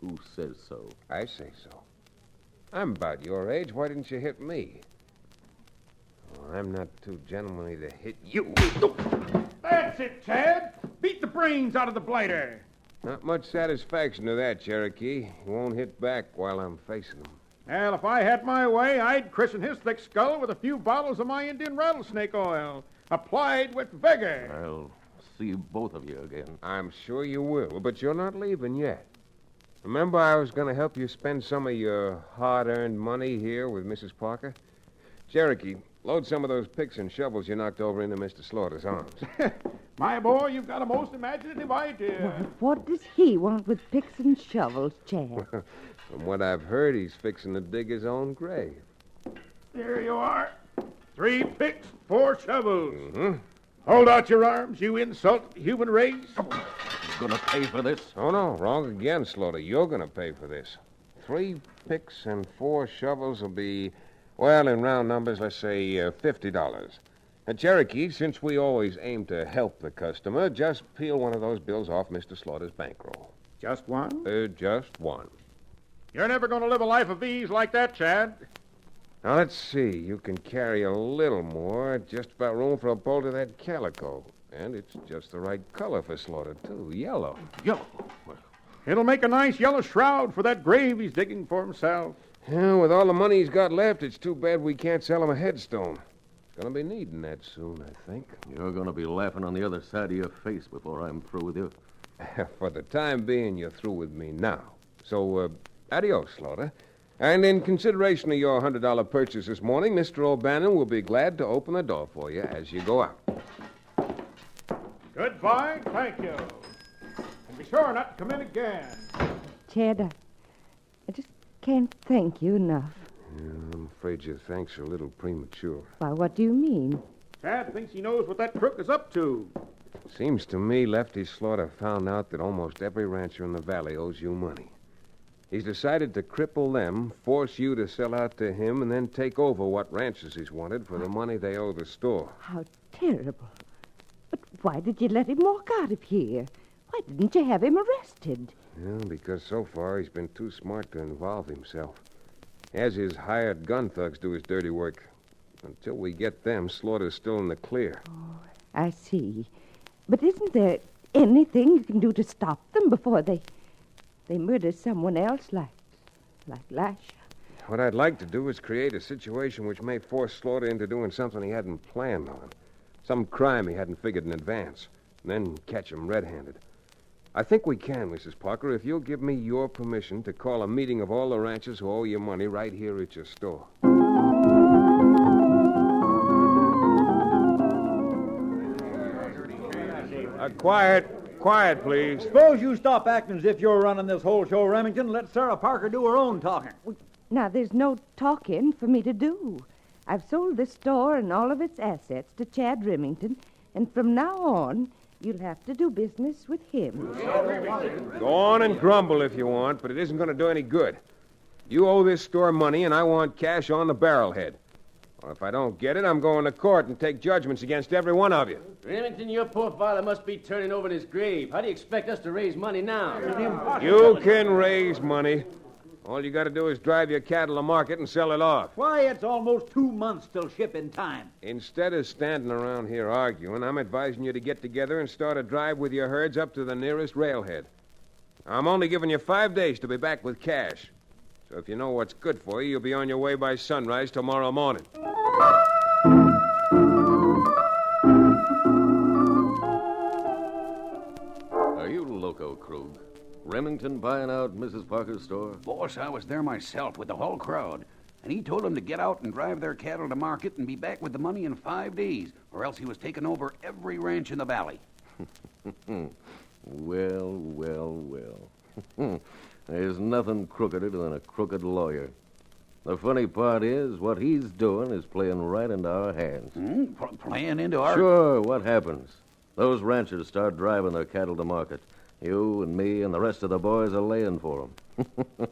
Who says so? I say so. I'm about your age. Why didn't you hit me? Oh, I'm not too gentlemanly to hit you. That's it, Chad. Beat the brains out of the blighter. Not much satisfaction to that, Cherokee. He won't hit back while I'm facing him. Well, if I had my way, I'd christen his thick skull with a few bottles of my Indian rattlesnake oil, applied with vigor. I'll see both of you again. I'm sure you will, but you're not leaving yet. Remember I was going to help you spend some of your hard-earned money here with Mrs. Parker? Cherokee, load some of those picks and shovels you knocked over into Mr. Slaughter's arms. My boy, you've got a most imaginative idea. Well, what does he want with picks and shovels, Chad? From what I've heard, he's fixing to dig his own grave. There you are. 3 picks, 4 shovels. Mm-hmm. Hold out your arms, you insult the human race. Gonna pay for this? Oh, no, wrong again, Slaughter. You're gonna pay for this. 3 picks and 4 shovels will be, well, in round numbers, let's say $50. Now, Cherokee, since we always aim to help the customer, just peel one of those bills off Mr. Slaughter's bankroll. Just one? Just one. You're never going to live a life of ease like that, Chad. Now, let's see. You can carry a little more. Just about room for a bolt of that calico. And it's just the right color for Slaughter, too. Yellow. Yellow? It'll make a nice yellow shroud for that grave he's digging for himself. Yeah, with all the money he's got left, it's too bad we can't sell him a headstone. Gonna be needing that soon, I think. You're gonna be laughing on the other side of your face before I'm through with you. For the time being, you're through with me now. So, adios, Slaughter. And in consideration of your $100 purchase this morning, Mr. O'Bannon will be glad to open the door for you as you go out. Goodbye, thank you. And be sure not to come in again. Chad, I just can't thank you enough. Yeah, I'm afraid your thanks are a little premature. Why, what do you mean? Chad thinks he knows what that crook is up to. Seems to me Lefty Slaughter found out that almost every rancher in the valley owes you money. He's decided to cripple them, force you to sell out to him, and then take over what ranches he's wanted for the money they owe the store. How terrible. But why did you let him walk out of here? Why didn't you have him arrested? Yeah, because so far he's been too smart to involve himself. As his hired gun thugs do his dirty work. Until we get them, Slaughter's still in the clear. Oh, I see. But isn't there anything you can do to stop them before they murder someone else like Lasher? What I'd like to do is create a situation which may force Slaughter into doing something he hadn't planned on. Some crime he hadn't figured in advance. And then catch him red-handed. I think we can, Mrs. Parker, if you'll give me your permission to call a meeting of all the ranchers who owe you money right here at your store. Quiet, please. Suppose you stop acting as if you're running this whole show, Remington, and let Sarah Parker do her own talking. Now, there's no talking for me to do. I've sold this store and all of its assets to Chad Remington, and from now on, you'll have to do business with him. Go on and grumble if you want, but it isn't going to do any good. You owe this store money, and I want cash on the barrelhead. Well, if I don't get it, I'm going to court and take judgments against every one of you. Remington, your poor father must be turning over in his grave. How do you expect us to raise money now? You can raise money. All you got to do is drive your cattle to market and sell it off. Why, it's almost 2 months till shipping time. Instead of standing around here arguing, I'm advising you to get together and start a drive with your herds up to the nearest railhead. I'm only giving you 5 days to be back with cash. So if you know what's good for you, you'll be on your way by sunrise tomorrow morning. Are you loco, Krug? Remington buying out Mrs. Parker's store? Boss, I was there myself with the whole crowd, and he told them to get out and drive their cattle to market and be back with the money in 5 days, or else he was taking over every ranch in the valley. Well. There's nothing crookeder than a crooked lawyer. The funny part is, what he's doing is playing right into our hands. Playing into our... Sure, what happens? Those ranchers start driving their cattle to market. You and me and the rest of the boys are laying for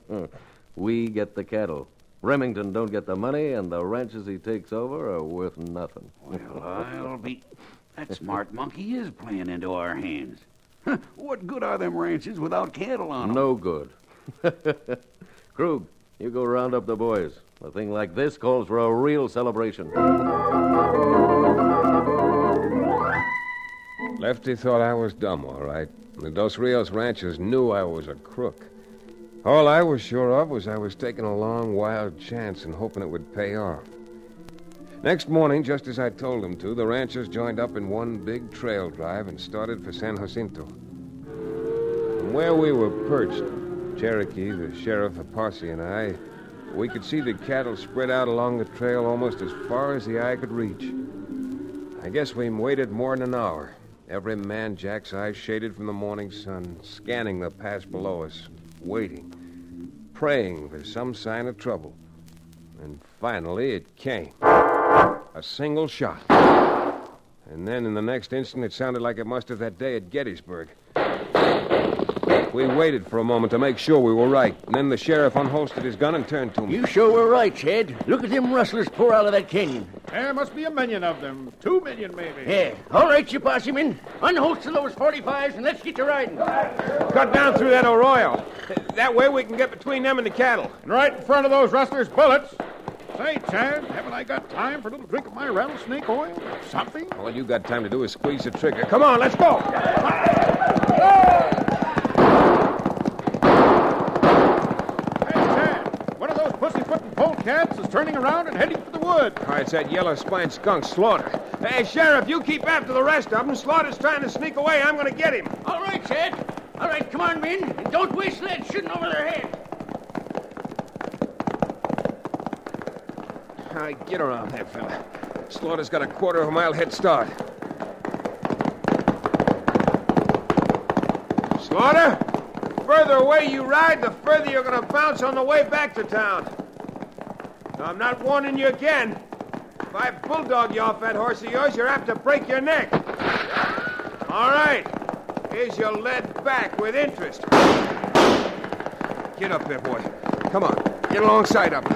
them. We get the cattle. Remington don't get the money, and the ranches he takes over are worth nothing. Well, I'll be... That smart monkey is playing into our hands. What good are them ranches without cattle on them? No good. Krug, you go round up the boys. A thing like this calls for a real celebration. Lefty thought I was dumb, all right. The Dos Rios ranchers knew I was a crook. All I was sure of was I was taking a long, wild chance and hoping it would pay off. Next morning, just as I told them to, the ranchers joined up in one big trail drive and started for San Jacinto. From where we were perched, Cherokee, the sheriff, the posse, and I, we could see the cattle spread out along the trail almost as far as the eye could reach. I guess we waited more than an hour. Every man Jack's eyes shaded from the morning sun, scanning the pass below us, waiting, praying for some sign of trouble. And finally it came. A single shot. And then in the next instant it sounded like it must have that day at Gettysburg. We waited for a moment to make sure we were right. And then the sheriff unholstered his gun and turned to me. You sure were right, Chad. Look at them rustlers pour out of that canyon. There must be 1 million of them. 2 million, maybe. Yeah. All right, you posse men. Unholster those 45s and let's get to riding. Cut down through that arroyo. That way we can get between them and the cattle. And right in front of those rustlers' bullets. Say, Chad, haven't I got time for a little drink of my rattlesnake oil or something? All you got time to do is squeeze the trigger. Come on, let's go. Polecats is turning around and heading for the wood. Oh, it's that yellow-spined skunk, Slaughter. Hey, Sheriff, you keep after the rest of them. Slaughter's trying to sneak away. I'm going to get him. All right, Chad. All right, come on, men. And don't waste lead shooting over their heads. All right, get around there, fella. Slaughter's got a quarter of a mile head start. Slaughter? The further away you ride, the further you're going to bounce on the way back to town. Now, I'm not warning you again. If I bulldog you off that horse of yours, you're apt to break your neck. All right. Here's your lead back with interest. Get up there, boy. Come on. Get alongside of me.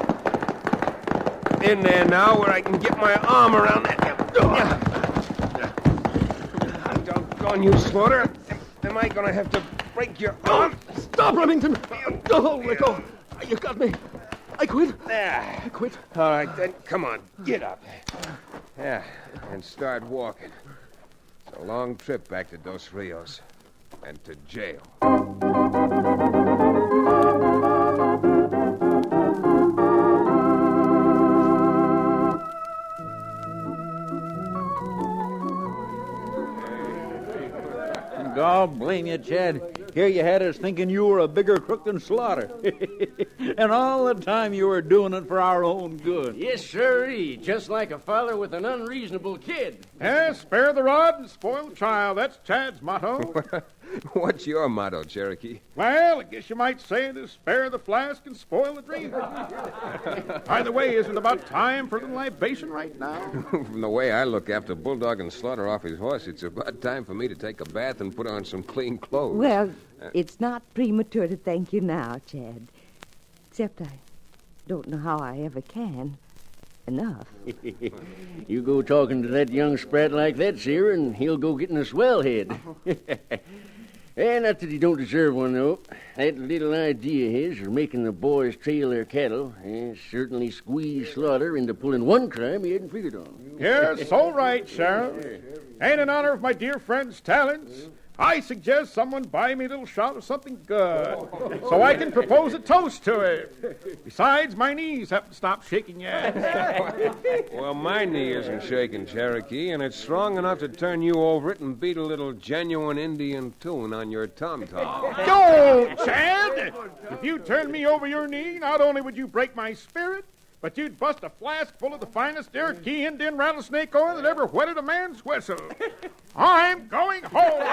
In there now where I can get my arm around that. Doggone you, Slaughter. Am I going to have to break your arm? Stop, Remington. Oh, let go. You got me. I quit. There. I quit. All right, then. Come on. Get up. Yeah, and start walking. It's a long trip back to Dos Rios and to jail. God blame you, Chad. Here you had us thinking you were a bigger crook than Slaughter. And all the time you were doing it for our own good. Yes, sirree. Just like a father with an unreasonable kid. Yes, spare the rod and spoil the child. That's Chad's motto. What's your motto, Cherokee? Well, I guess you might say it is spare the flask and spoil the drink. By the way, isn't it about time for a little libation right now? From the way I look after Bulldog and Slaughter off his horse, it's about time for me to take a bath and put on some clean clothes. Well, it's not premature to thank you now, Chad. Except I don't know how I ever can. Enough. You go talking to that young sprat like that, sir, and he'll go getting a swell head. Not that he don't deserve one, though. That little idea of his of making the boys trail their cattle certainly squeezed Slaughter into pulling one crime he hadn't figured on. Yes, all right, Sheriff. And in honor of my dear friend's talents, I suggest someone buy me a little shot of something good so I can propose a toast to it. Besides, my knees haven't stopped shaking yet. Well, my knee isn't shaking, Cherokee, and it's strong enough to turn you over it and beat a little genuine Indian tune on your tom-tom. Don't, Chad! If you turn me over your knee, not only would you break my spirit, but you'd bust a flask full of the finest Cherokee Indian rattlesnake oil that ever whetted a man's whistle. I'm going home.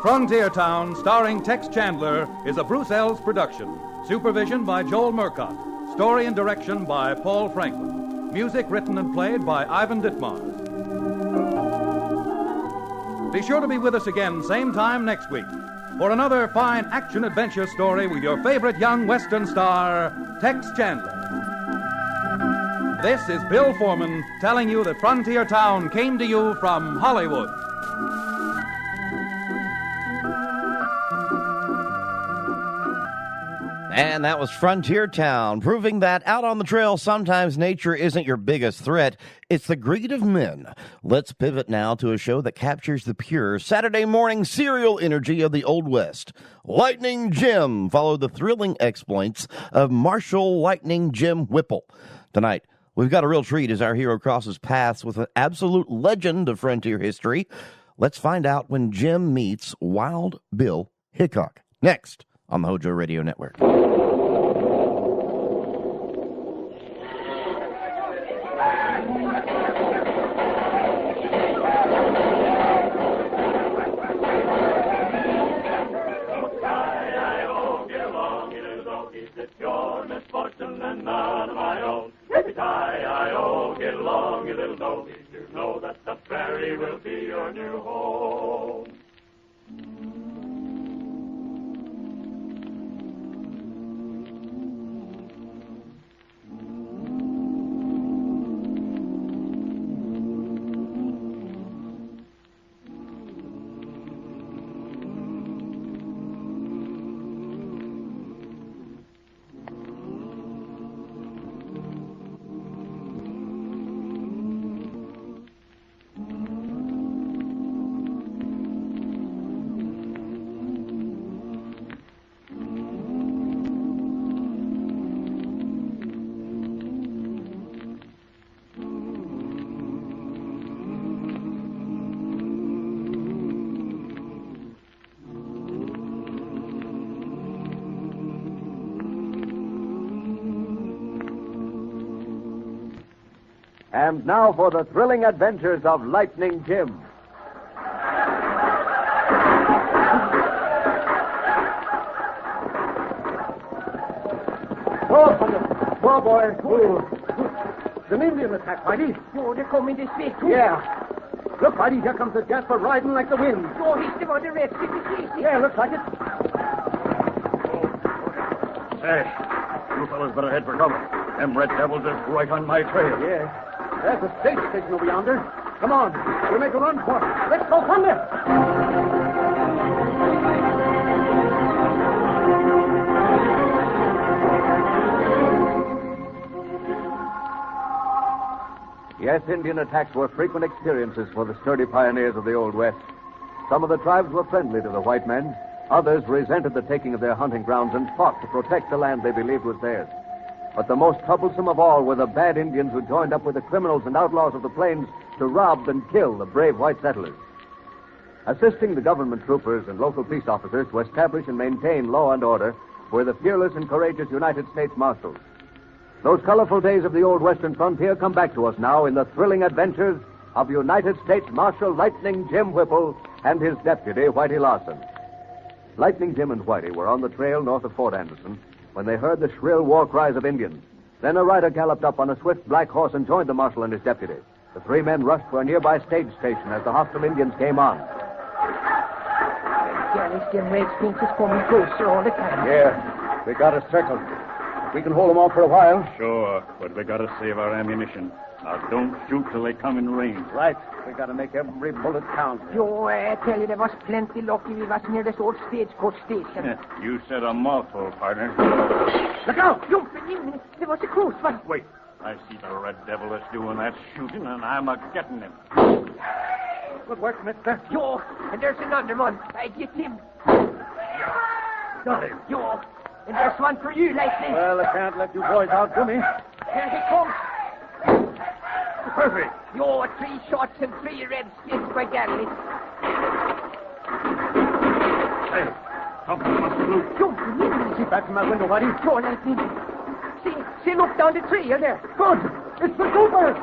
Frontier Town, starring Tex Chandler, is a Bruce Ells production. Supervision by Joel Murcott. Story and direction by Paul Franklin. Music written and played by Ivan Ditmars. Be sure to be with us again, same time next week, for another fine action-adventure story with your favorite young Western star, Tex Chandler. This is Bill Foreman telling you that Frontier Town came to you from Hollywood. And that was Frontier Town, proving that out on the trail, sometimes nature isn't your biggest threat. It's the greed of men. Let's pivot now to a show that captures the pure Saturday morning serial energy of the Old West. Lightning Jim followed the thrilling exploits of Marshal Lightning Jim Whipple. Tonight, we've got a real treat as our hero crosses paths with an absolute legend of frontier history. Let's find out when Jim meets Wild Bill Hickok. Next on the HOJO Radio Network. Know that the prairie will be your new home. And now for the thrilling adventures of Lightning Jim. Go, boy. Ooh. It's an Indian attack, Whitey. Oh, they're coming this way, too. Yeah. Look, Whitey, here comes the Jasper riding like the wind. Oh, he's the one the Redskins is chasing. Yeah, looks like it. Hey, you fellas better head for cover. Them red devils is right on my trail. Yeah. There's a stage station over yonder. Come on. We'll make a run for it. Let's go thunder. Yes, Indian attacks were frequent experiences for the sturdy pioneers of the Old West. Some of the tribes were friendly to the white men. Others resented the taking of their hunting grounds and fought to protect the land they believed was theirs. But the most troublesome of all were the bad Indians who joined up with the criminals and outlaws of the plains to rob and kill the brave white settlers. Assisting the government troopers and local peace officers to establish and maintain law and order were the fearless and courageous United States Marshals. Those colorful days of the old western frontier come back to us now in the thrilling adventures of United States Marshal Lightning Jim Whipple and his deputy, Whitey Larson. Lightning Jim and Whitey were on the trail north of Fort Anderson when they heard the shrill war cries of Indians. Then a rider galloped up on a swift black horse and joined the marshal and his deputy. The three men rushed for a nearby stage station as the hostile Indians came on. Galley, them Redskins is coming closer all the time. Yeah, they got us circled. We can hold them off for a while. Sure, but we gotta save our ammunition. Now, don't shoot till they come in range. Right. We gotta make every bullet count. Joe, I tell you, there was plenty lucky we was near this old stagecoach station. You said a mouthful, partner. Look out! You, there was a close one. Wait. I see the red devil that's doing that shooting, and I'm a-getting him. Good work, mister. Joe, and there's another one. I get him. Got him. Joe, and there's one for you, Lightning. Well, I can't let you boys outdo me. Here he comes. Perfect. Yo, 3 shots and 3 Redskins by Galley. Hey, something must be loose. Yo, keep back from my window, Whitey. Yo, Lightning. See, look down the trail there. Good. It's the troopers.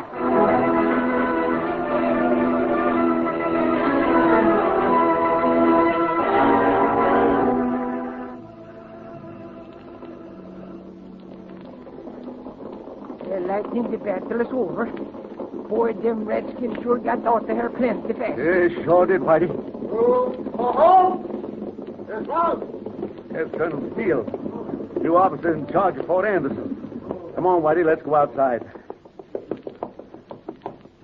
Lightning, the battle is over. Boy, them Redskins sure got out of here plenty fast. Yeah, sure did, Whitey. Yes, Bob. There's Colonel Steele, new officer in charge of Fort Anderson. Come on, Whitey, let's go outside.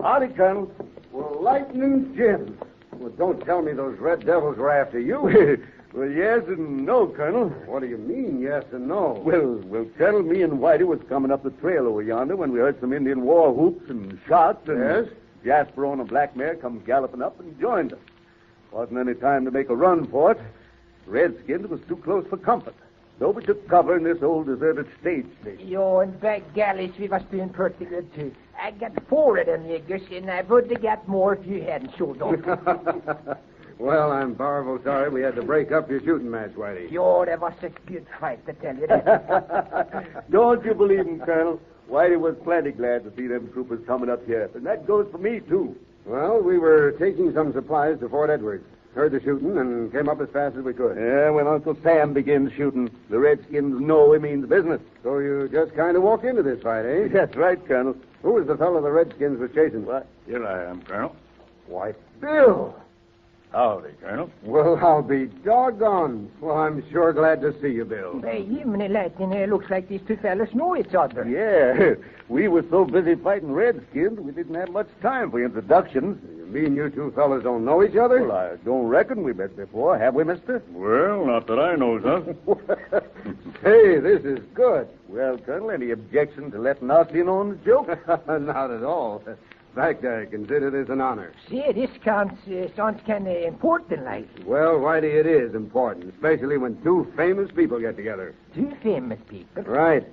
Howdy, Colonel. Well, Lightning Jim. Well, don't tell me those red devils were after you. Well, yes and no, Colonel. What do you mean, yes and no? Well, Colonel, me and Whitey was coming up the trail over yonder when we heard some Indian war whoops and shots. And yes? Jasper on a black mare come galloping up and joined us. Wasn't any time to make a run for it. Redskins was too close for comfort. So we took cover in this old deserted stage station. Yo, and by galleys, we was doing pretty good, too. I got 4 of them niggers, and I would have got more if you hadn't showed up. Well, I'm powerful sorry we had to break up your shooting match, Whitey. Yo, that was a good fight, to tell you that. Don't you believe him, Colonel? Whitey was plenty glad to see them troopers coming up here. And that goes for me, too. Well, we were taking some supplies to Fort Edward. Heard the shooting and came up as fast as we could. Yeah, when Uncle Sam begins shooting, the Redskins know he means business. So you just kind of walked into this fight, eh? That's right, Colonel. Who was the fellow the Redskins were chasing? What? Here I am, Colonel. Why, Bill! Howdy, Colonel. Well, I'll be doggone. Well, I'm sure glad to see you, Bill. Hey, even Lightning, it looks like these two fellas know each other. Yeah, we were so busy fighting Redskins, we didn't have much time for introductions. You mean you two fellas don't know each other? Well, I don't reckon we met before, have we, mister? Well, not that I knows of. Hey, this is good. Well, Colonel, any objection to letting us in on the joke? Not at all. In fact, I consider this an honor. See, this sounds kind of important, like. Well, Whitey, it is important, especially when 2 famous people get together. 2 famous people? Right.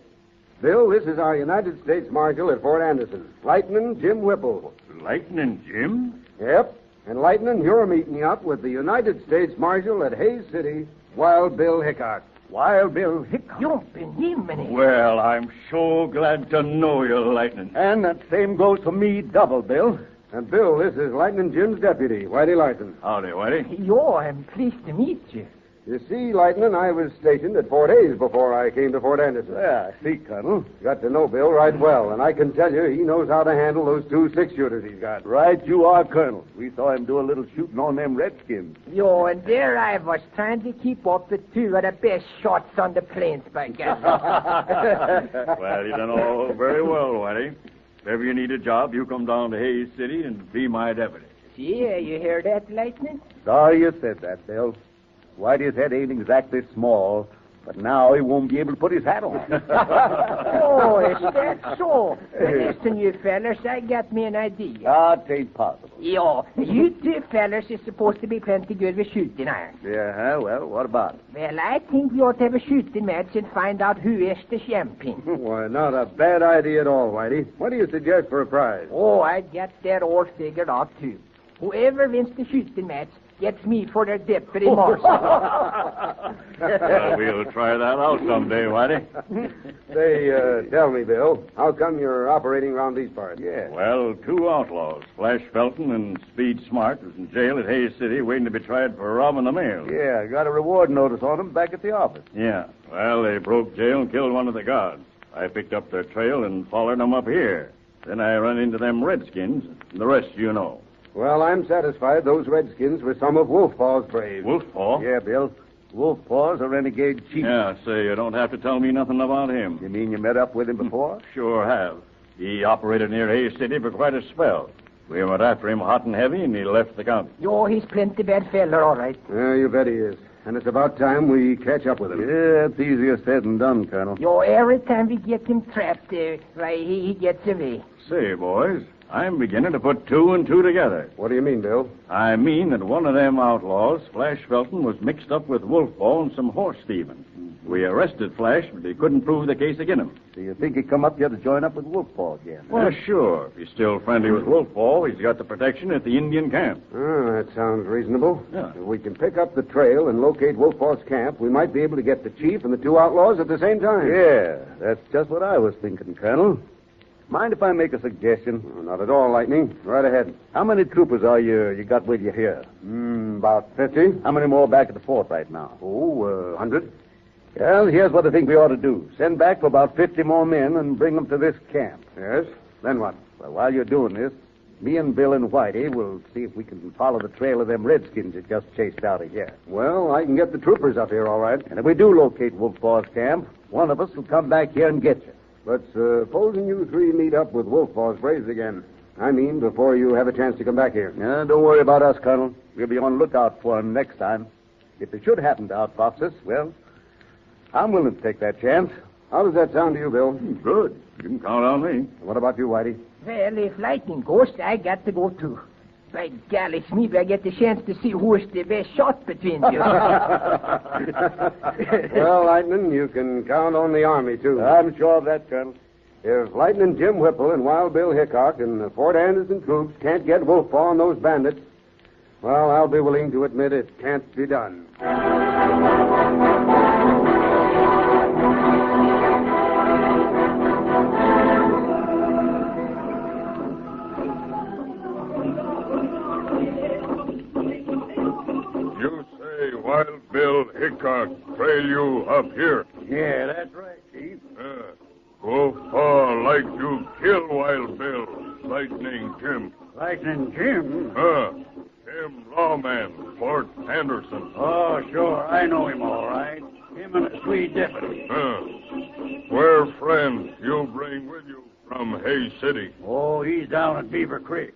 Bill, this is our United States Marshal at Fort Anderson, Lightning Jim Whipple. Lightning Jim? Yep. And Lightning, you're meeting up with the United States Marshal at Hays City, Wild Bill Hickok. Wild Bill Hickok? You've been him, man. Well, I'm so glad to know you, Lightning. And that same goes for me double, Bill. And, Bill, this is Lightning Jim's deputy, Whitey Larson. Howdy, Whitey. Yo, I'm pleased to meet you. You see, Lightning, I was stationed at Fort Hays before I came to Fort Anderson. Yeah, I see, Colonel. Got to know Bill right well, and I can tell you he knows how to handle those 2 6-shooters he's got. Right you are, Colonel. We saw him do a little shooting on them redskins. Yo, and there I was trying to keep up with 2 of the best shots on the plains, by God. Well, you done all very well, Whitey. If ever you need a job, you come down to Hays City and be my deputy. Yeah, you hear that, Lightning? Sorry you said that, Bill. Whitey's head ain't exactly small, but now he won't be able to put his hat on. Oh, is that so? Listen, you fellas, I got me an idea. It ain't possible. Yo, you 2 fellas is supposed to be plenty good with shooting irons. Yeah, well, what about it? Well, I think we ought to have a shooting match and find out who is the champion. Why, not a bad idea at all, Whitey. What do you suggest for a prize? Oh, I got that all figured out, too. Whoever wins the shooting match gets me for their deputy marshal. We'll try that out someday, Whitey. Say, tell me, Bill, how come you're operating around these parts? Yeah. Well, 2 outlaws, Flash Felton and Speed Smart, was in jail at Hays City waiting to be tried for robbing the mail. Yeah, I got a reward notice on them back at the office. Yeah. Well, they broke jail and killed one of the guards. I picked up their trail and followed them up here. Then I run into them redskins, and the rest you know. Well, I'm satisfied those redskins were some of Wolfpaw's braves. Wolfpaw? Yeah, Bill. Wolfpaw's a renegade chief. Yeah, say, you don't have to tell me nothing about him. You mean you met up with him before? Sure have. He operated near Hays City for quite a spell. We went after him hot and heavy, and he left the county. Yo, he's plenty bad feller, all right. Yeah, you bet he is. And it's about time we catch up with him. Yeah, it's easier said than done, Colonel. Yo, every time we get him trapped, why, he gets away. Say, boys, I'm beginning to put 2 and 2 together. What do you mean, Bill? I mean that one of them outlaws, Flash Felton, was mixed up with Wolfpaw and some horse thieving. We arrested Flash, but they couldn't prove the case against him. Do you think he'd come up here to join up with Wolfpaw again? Well, sure. If he's still friendly with Wolfpaw, he's got the protection at the Indian camp. Oh, that sounds reasonable. Yeah. If we can pick up the trail and locate Wolfpaw's camp, we might be able to get the chief and the 2 outlaws at the same time. Yeah, that's just what I was thinking, Colonel. Mind if I make a suggestion? Oh, not at all, Lightning. Right ahead. How many troopers are you got with you here? About 50. How many more back at the fort right now? 100. Well, here's what I think we ought to do. Send back for about 50 more men and bring them to this camp. Yes? Then what? Well, while you're doing this, me and Bill and Whitey will see if we can follow the trail of them redskins that just chased out of here. Well, I can get the troopers up here, all right. And if we do locate Wolfpaw's camp, one of us will come back here and get you. But supposing you 3 meet up with Wolfpaw's braves again. I mean, before you have a chance to come back here. Don't worry about us, Colonel. We'll be on lookout for him next time. If they should happen to outfox us, well, I'm willing to take that chance. How does that sound to you, Bill? Good. You can count on me. What about you, Whitey? Well, if Lightning goes, I got to go, too. By golly, maybe I get the chance to see who is the best shot between you. Well, Lightning, you can count on the Army, too. I'm sure of that, Colonel. If Lightning Jim Whipple and Wild Bill Hickok and the Fort Anderson troops can't get Wolfpaw and those bandits, well, I'll be willing to admit it can't be done. Wild Bill Hickok trail you up here. Yeah, that's right, Chief. Wolfpaw like you kill Wild Bill, Lightning Jim. Lightning Jim? Jim Lawman, Fort Anderson. Oh, sure. I know him all right. Him and a Swede deputy. We're friends you'll bring with you from Hays City. Oh, he's down at Beaver Creek.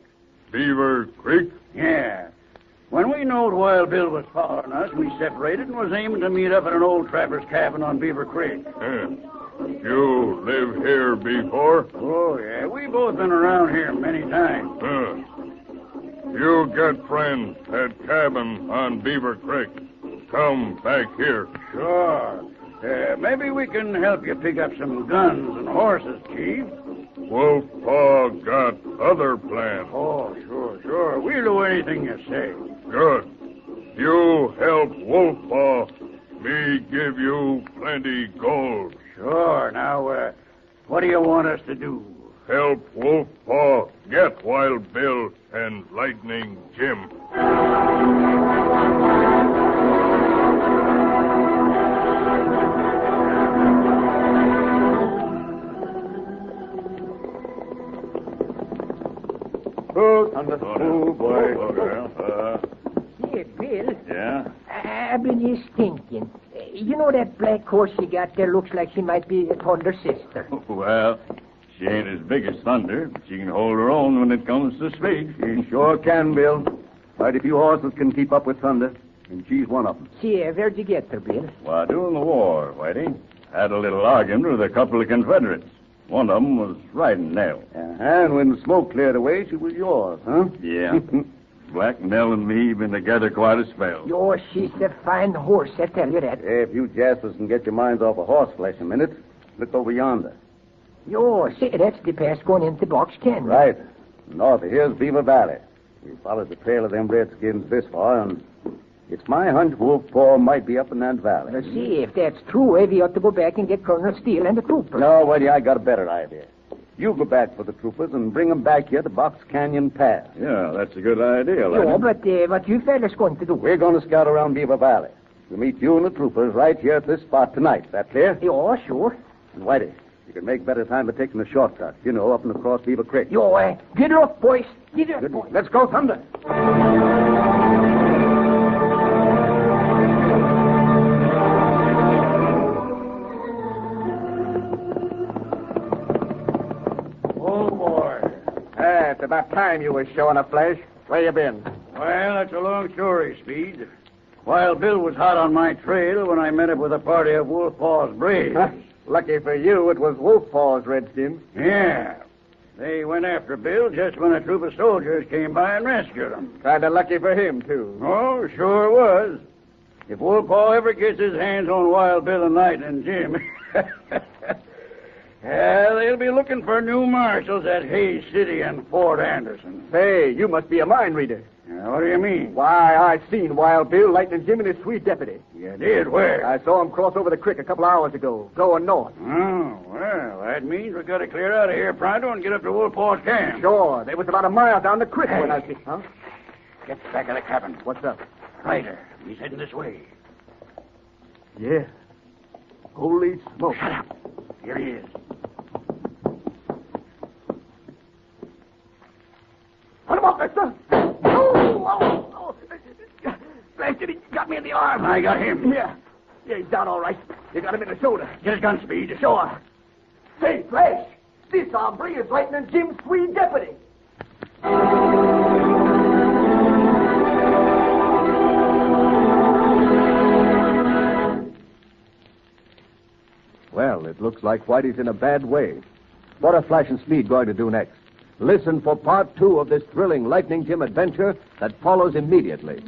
Beaver Creek? Yeah. When we knowed Wild Bill was following us, we separated and was aiming to meet up at an old trapper's cabin on Beaver Creek. You live here before? Oh, yeah. We both been around here many times. You get friends at cabin on Beaver Creek. Come back here. Sure. Maybe we can help you pick up some guns and horses, Chief. Wolfpaw got other plans. Oh, sure. We'll do anything you say. Good. You help Wolfpaw, me give you plenty gold. Sure. Now, what do you want us to do? Help Wolfpaw get Wild Bill and Lightning Jim. I've been just thinking. You know that black horse you got there looks like she might be Thunder's sister. Well, she ain't as big as Thunder, but she can hold her own when it comes to speed. She sure can, Bill. Quite a few horses can keep up with Thunder, and she's one of them. See, where'd you get her, Bill? While doing the war, Whitey, had a little argument with a couple of Confederates. One of them was riding Nell. And when the smoke cleared away, she was yours, huh? Yeah. Black Nell and me been together quite a spell. Oh, she's a fine horse, I tell you that. If you Jaspers can get your minds off of horse flesh a minute, look over yonder. Yo, see, that's the pass going into Box Canyon. Right. North of here's Beaver Valley. We followed the trail of them redskins this far, and it's my hunch Wolf Paw might be up in that valley. Now, see, if that's true, we ought to go back and get Colonel Steele and the troopers. No, Whitey, I got a better idea. You go back for the troopers and bring them back here to Box Canyon Pass. Yeah, that's a good idea, lad. No, but what you fellas going to do? We're going to scout around Beaver Valley. We'll meet you and the troopers right here at this spot tonight. Is that clear? Yeah, sure. And Whitey, you can make better time by taking the shortcut. You know, up and across Beaver Creek. Yo, get her up, boys. Get her up, boys. Let's go, Thunder. It's about time you was showing up, Flash. Where you been? Well, that's a long story, Speed. Wild Bill was hot on my trail when I met up with a party of Wolf Paw's braves. Lucky for you, it was Wolf Paw's redskins. Yeah. They went after Bill just when a troop of soldiers came by and rescued him. Kind of lucky for him, too. Oh, sure was. If Wolf Paw ever gets his hands on Wild Bill and Lightning Jim... they'll be looking for new marshals at Hays City and Fort Anderson. Hey, you must be a mind reader. What do you mean? Why, I seen Wild Bill, Lightning Jim, and his sweet deputy. You did? Where? I saw him cross over the creek a couple hours ago, going north. Oh, well, that means we got to clear out of here pronto and get up to Wolf Paw's camp. Sure. They was about a mile down the creek when I see... Huh? Get back of the cabin. What's up? Ryder. He's heading this way. Yeah. Holy smoke. Shut up. Here he is. Put him up, mister. Oh. Blasted, he got me in the arm. I got him. Yeah, he's down all right. You got him in the shoulder. Get his gun, Speed. Sure. Say, Flash, this hombre is Lightning Jim's sweet deputy. Well, it looks like Whitey's in a bad way. What are Flash and Speed going to do next? Listen for part 2 of this thrilling Lightning Jim adventure that follows immediately.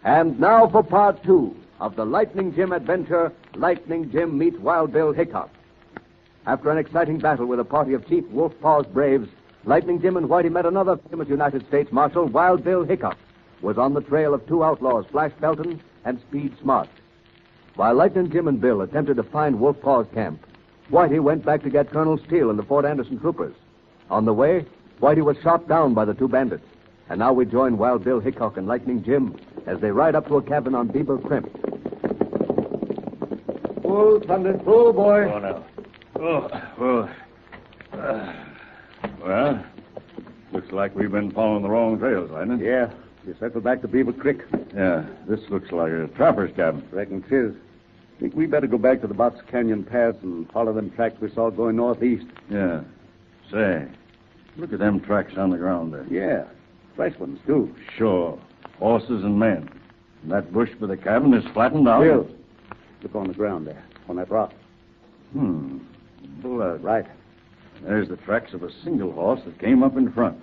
And now for part 2 of the Lightning Jim adventure, Lightning Jim Meets Wild Bill Hickok. After an exciting battle with a party of Chief Wolf Paw's braves, Lightning Jim and Whitey met another famous United States Marshal, Wild Bill Hickok, was on the trail of 2 outlaws, Flash Felton and Speed Smart. While Lightning Jim and Bill attempted to find Wolf Paw's camp, Whitey went back to get Colonel Steele and the Fort Anderson troopers. On the way, Whitey was shot down by the 2 bandits. And now we join Wild Bill Hickok and Lightning Jim as they ride up to a cabin on Beaver Creek. Oh, Thunder. Oh, boy. Oh, now. Well, looks like we've been following the wrong trails, Lightning. Yeah, you circled back to Beaver Creek. Yeah, this looks like a trapper's cabin. Reckon 'tis. Think we better go back to the Box Canyon Pass and follow them tracks we saw going northeast. Yeah. Say, look at them tracks on the ground there. Yeah, fresh ones, too. Sure. Horses and men. And that bush by the cabin is flattened out. Bill, look on the ground there, on that rock. Blood. Right. There's the tracks of a single horse that came up in front.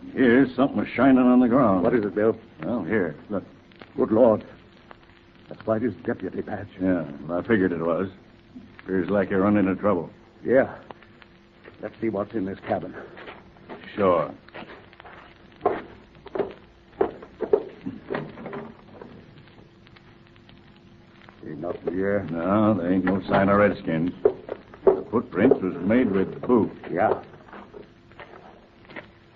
And here's something shining on the ground. What is it, Bill? Well, here, look. Good Lord. That's Whitey's deputy badge. Yeah, I figured it was. Appears like you're running into trouble. Yeah. Let's see what's in this cabin. Sure. Ain't nothing here. No, there ain't no sign of redskins. The footprints was made with boots. Yeah.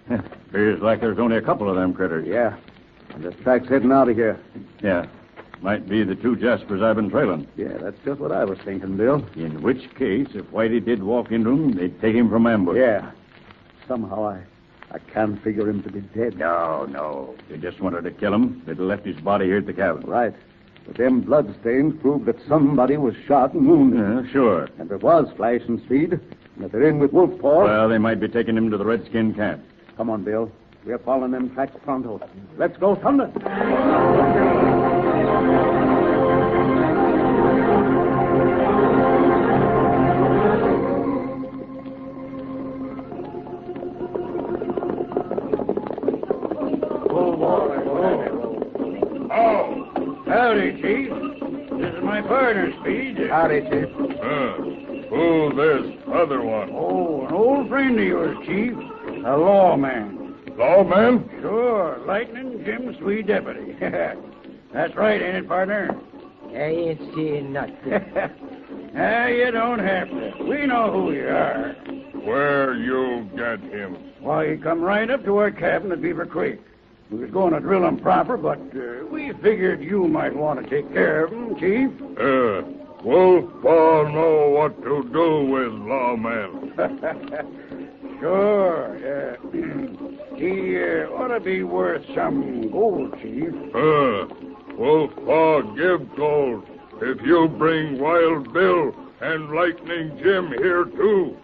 Appears like there's only a couple of them critters. Yeah. And this track's heading out of here. Yeah. Might be the two Jaspers I've been trailing. Yeah, that's just what I was thinking, Bill. In which case, if Whitey did walk into them, they'd take him from ambush. Yeah. Somehow I can't figure him to be dead. No. They just wanted to kill him. They'd left his body here at the cabin. Right. But them bloodstains prove that somebody was shot and wounded. Yeah, sure. And there was flash and speed. And if they're in with wolf paws... Well, they might be taking him to the redskin camp. Come on, Bill. We're following them tracks pronto. Let's go, Thunder. Howdy, Chief. This is my partner, Speed. Howdy, Chief. Who's this other one? Oh, an old friend of yours, Chief. A lawman. Lawman? Sure, Lightning Jim Swede deputy. That's right, ain't it, partner? I ain't seeing nothing. You don't have to. We know who you are. Where you get him? Why, he come right up to our cabin at Beaver Creek. We was going to drill him proper, but we figured you might want to take care of him, Chief. Wolfpaw know what to do with lawmen. Sure. He ought to be worth some gold, Chief. Wolfpaw give gold if you bring Wild Bill and Lightning Jim here, too.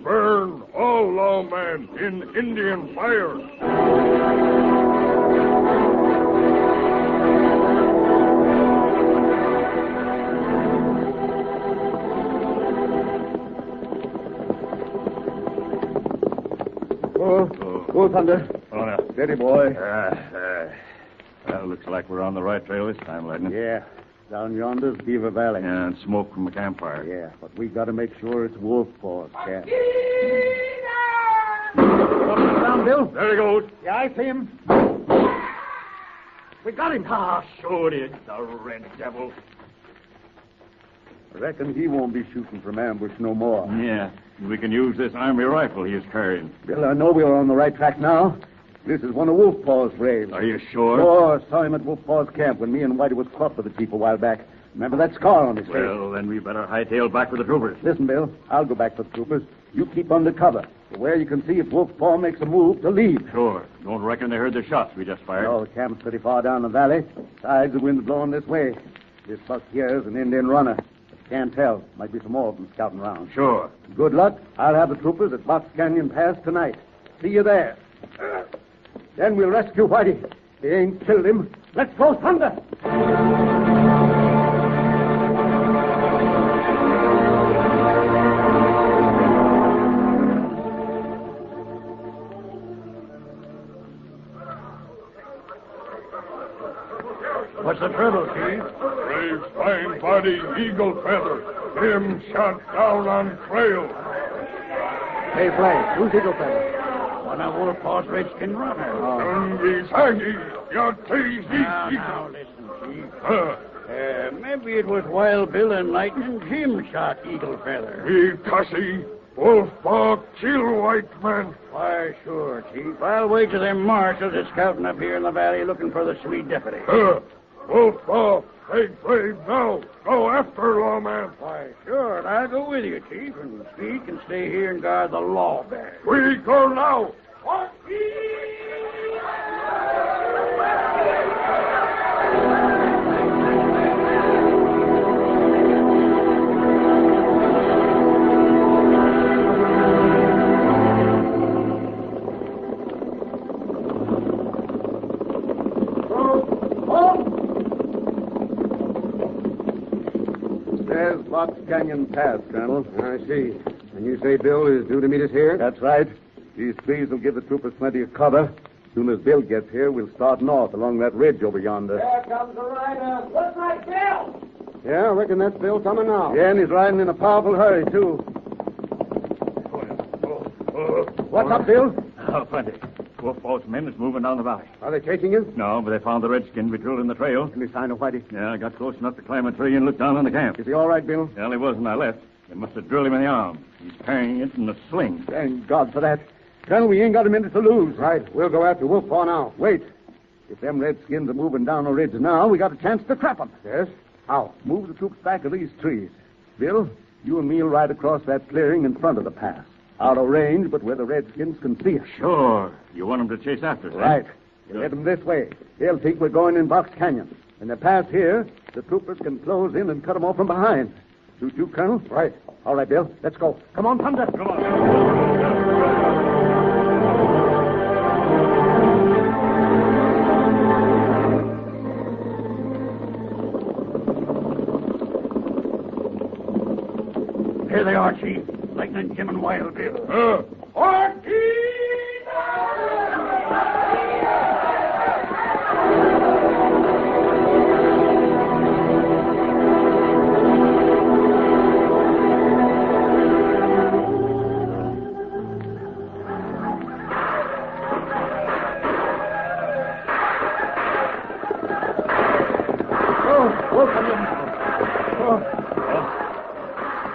Burn all lawmen in Indian fire. Go, Thunder. Oh, now. Steady, boy. Well, looks like we're on the right trail this time, Lightning. Yeah. Down yonder's Beaver Valley. Yeah, and smoke from a campfire. Yeah, but we got to make sure it's wolf paws, Cap. Down, Bill. There he goes. Yeah, I see him. We got him. Sure it is, the red devil. I reckon he won't be shooting from ambush no more. Yeah, we can use this army rifle he's carrying. Bill, I know we're on the right track now. This is one of Wolfpaw's braves. Are you sure? Sure, saw him at Wolfpaw's camp when me and Whitey was caught with the chief a while back. Remember that scar on his face? Well, then we better hightail back with the troopers. Listen, Bill, I'll go back for the troopers. You keep under cover, to where you can see if Wolfpaw makes a move to leave. Sure. Don't reckon they heard the shots we just fired. No, the camp's pretty far down the valley. Besides, the wind's blowing this way. This buck here is an Indian runner. Can't tell. Might be some more of them scouting around. Sure. Good luck. I'll have the troopers at Box Canyon Pass tonight. See you there. Then we'll rescue Whitey. He ain't killed him. Let's go, Thunder! What's the trouble, Chief? Braves fine body, Eagle Feather. Him shot down on trail. Hey, Flag, who's Eagle Feather? One of Wolfpaw's redskin runners. Tungi Sangi, your tease. Now, listen, Chief. Maybe it was Wild Bill and Lightning Jim shot Eagle Feather. He cussy. Wolfpaw kill white man. Why, sure, Chief. I'll wait till them marshals are scouting up here in the valley looking for the Swede deputy. Wolfpaw, take brave now. Go after lawman. Why, sure, and I'll go with you, Chief, and Speed can stay here and guard the law bag. We go now. There's Box Canyon Canyon Pass, Colonel. I see. And you say Bill is due to meet us here? That's right. These trees will give the troopers plenty of cover. As soon as Bill gets here, we'll start north along that ridge over yonder. There comes a rider. Looks like Bill. Yeah, I reckon that's Bill coming now. Yeah, and he's riding in a powerful hurry, too. What's up, Bill? Oh, plenty. Wolf Paul's men is moving down the valley. Are they chasing you? No, but they found the redskins we drilled in the trail. Any sign of Whitey? Yeah, I got close enough to climb a tree and look down on the camp. Is he all right, Bill? Well, he was when I left. They must have drilled him in the arm. He's carrying it in a sling. Thank God for that. Colonel, we ain't got a minute to lose. Right. We'll go after Wolf Paw now. Wait. If them redskins are moving down the ridge now, we got a chance to trap them. Yes? How? Move the troops back of these trees. Bill, you and me'll ride across that clearing in front of the pass. Out of range, but where the redskins can see us. Sure. You want them to chase after us, eh? Right. You head them this way. They'll think we're going in Box Canyon. When they pass here, the troopers can close in and cut them off from behind. Suit you, Colonel? Right. All right, Bill. Let's go. Come on, Thunder. Come on. Here they are, Chief. Lightning Jim and Wild Bill.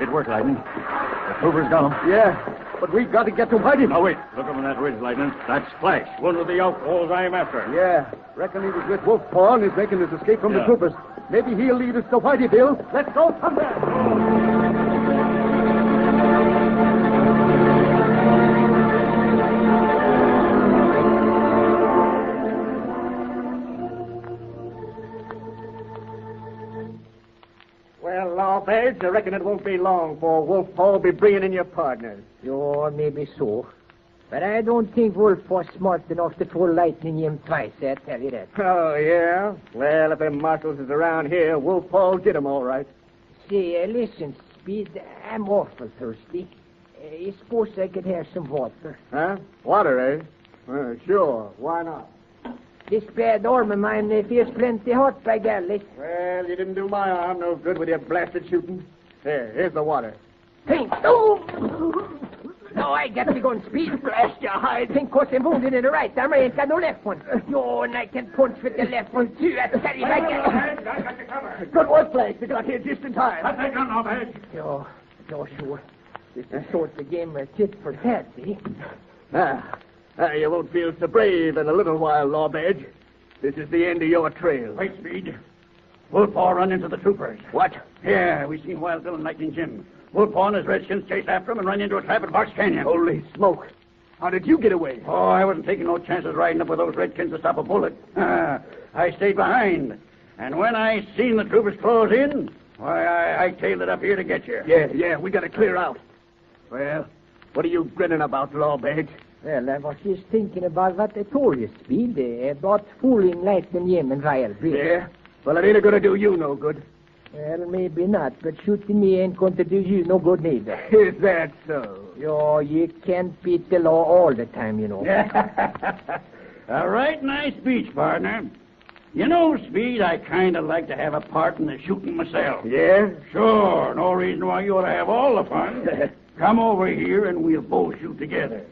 It worked, Lightning. The troopers got him. Yeah, but we've got to get to Whitey. Now, wait. Look up on that ridge, Lightning. That's Flash, one of the outposts I'm after. Yeah, reckon he was with Wolf Paw and he's making his escape from the troopers. Maybe he'll lead us to Whitey, Bill. Let's go, Thunder! Well, Lawbeds, I reckon it won't be long for Wolf Paw will be bringing in your partners. Oh, maybe so. But I don't think Wolf was smart enough to fool Lightning him twice, I tell you that. Oh, yeah? Well, if them marshals is around here, Wolf Paw will get 'em all right. Say, listen, Speed, I'm awful thirsty. You suppose I could have some water? Huh? Water, eh? Sure. Why not? This bad arm of mine feels plenty hot, by golly. Well, you didn't do my arm no good with your blasted shooting. Here's the water. Hey, no! No, I got to go on Speed. Blast your hide. Think 'cause I'm wounded in the right arm, I ain't got no left one. Oh, and I can punch with the left one, too. I tell you, I can. I got you covered. Good work, Blake. You got here just in time. I'll take on, Lawbeds. Oh, sure. This is sort of game of tit for tat, see? You won't feel so brave in a little while, Lawbeds. This is the end of your trail. Wait, Speed. Wolf Paw run into the troopers. What? Yeah, we seen Wild Bill and Lightning Jim. Wolf Paw and his redskins chased after him and ran into a trap at Box Canyon. Holy smoke. How did you get away? Oh, I wasn't taking no chances riding up with those redskins to stop a bullet. I stayed behind. And when I seen the troopers close in, why, I tailed it up here to get you. Yeah, we got to clear out. Well, what are you grinning about, Lawbeds? Well, I was just thinking about what I told you, Speed, about fooling Lightning Jim and Wild Bill. Yeah? Well, it ain't going to do you no good. Well, maybe not, but shooting me ain't going to do you no good neither. Is that so? You can't beat the law all the time, you know. A right nice speech, partner. You know, Speed, I kind of like to have a part in the shooting myself. Yeah? Sure. No reason why you ought to have all the fun. Come over here and we'll both shoot together.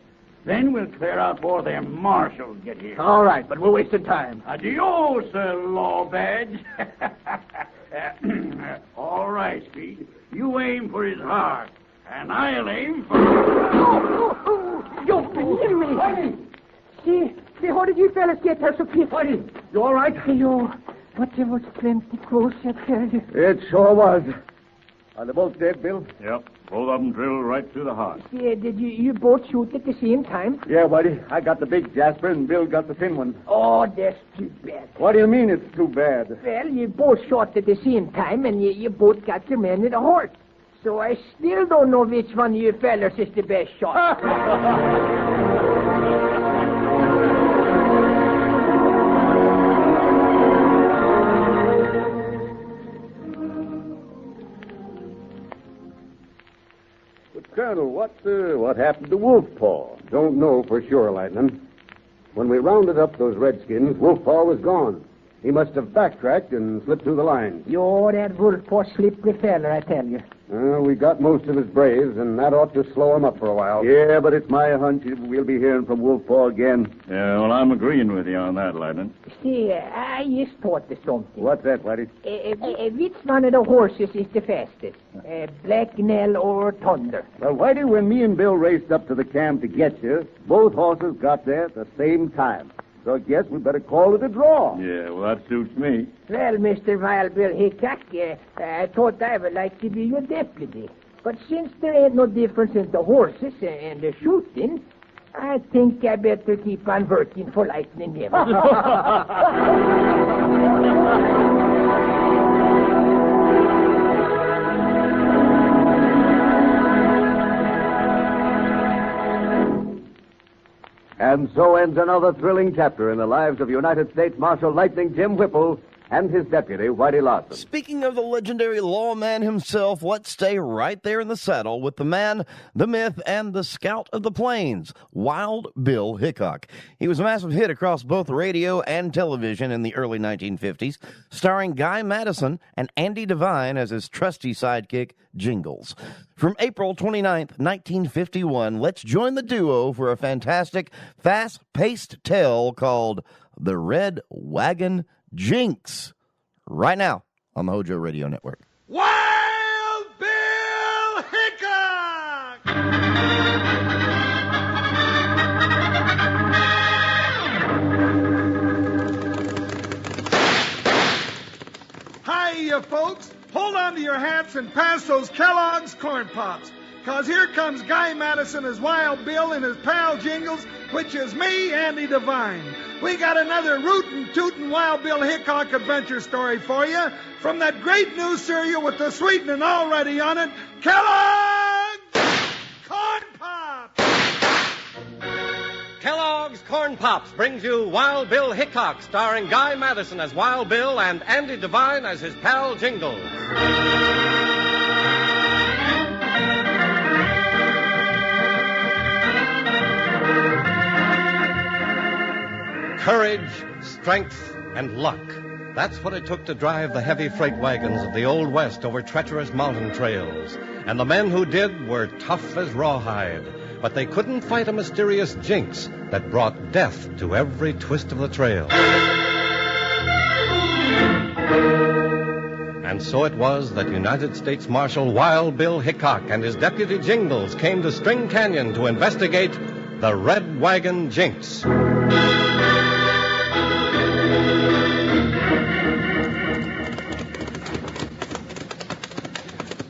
Then we'll clear out before them marshals get here. All right, but we're wasting time. Adios, Lawbeds. All right, Speed. You aim for his heart, and I'll aim for... You kidding me? See, how did you fellas get there so quickly? You all right? But it was plenty close, I tell you. It sure was. Are they both dead, Bill? Yep. Both of them drilled right through the heart. Yeah, did you both shoot at the same time? Yeah, buddy. I got the big Jasper and Bill got the thin one. Oh, that's too bad. What do you mean it's too bad? Well, you both shot at the same time, and you both got your men in the heart. So I still don't know which one of you fellas is the best shot. But, Colonel, what happened to Wolfpaw? Don't know for sure, Lightning. When we rounded up those redskins, Wolfpaw was gone. He must have backtracked and slipped through the lines. You're that Wolfpaw slippery feller, I tell you. We got most of his braves, and that ought to slow him up for a while. Yeah, but it's my hunch we'll be hearing from Wolfpaw again. Yeah, well, I'm agreeing with you on that, Lightning. See, I just thought of something. What's that, Whitey? Which one of the horses is the fastest? Black Nell or Thunder? Well, Whitey, when me and Bill raced up to the camp to get you, both horses got there at the same time. So I guess we better call it a draw. Yeah, well, that suits me. Well, Mr. Wild Bill Hickok, I thought I would like to be your deputy. But since there ain't no difference in the horses and the shooting, I think I better keep on working for Lightning Jim. And so ends another thrilling chapter in the lives of United States Marshal Lightning Jim Whipple and his deputy, Whitey Larson. Speaking of the legendary lawman himself, let's stay right there in the saddle with the man, the myth, and the scout of the plains, Wild Bill Hickok. He was a massive hit across both radio and television in the early 1950s, starring Guy Madison and Andy Devine as his trusty sidekick, Jingles. From April 29th, 1951, let's join the duo for a fantastic, fast-paced tale called The Red Wagon Jinx, right now on the HOJO Radio Network. Wild Bill Hickok! Hiya, folks. Hold on to your hats and pass those Kellogg's Corn Pops. Because here comes Guy Madison as Wild Bill and his pal Jingles, which is me, Andy Devine. We got another rootin' tootin' Wild Bill Hickok adventure story for you from that great new cereal with the sweetening already on it, Kellogg's Corn Pops! Kellogg's Corn Pops brings you Wild Bill Hickok, starring Guy Madison as Wild Bill and Andy Devine as his pal Jingles. Courage, strength, and luck. That's what it took to drive the heavy freight wagons of the Old West over treacherous mountain trails. And the men who did were tough as rawhide. But they couldn't fight a mysterious jinx that brought death to every twist of the trail. And so it was that United States Marshal Wild Bill Hickok and his deputy Jingles came to String Canyon to investigate the Red Wagon Jinx.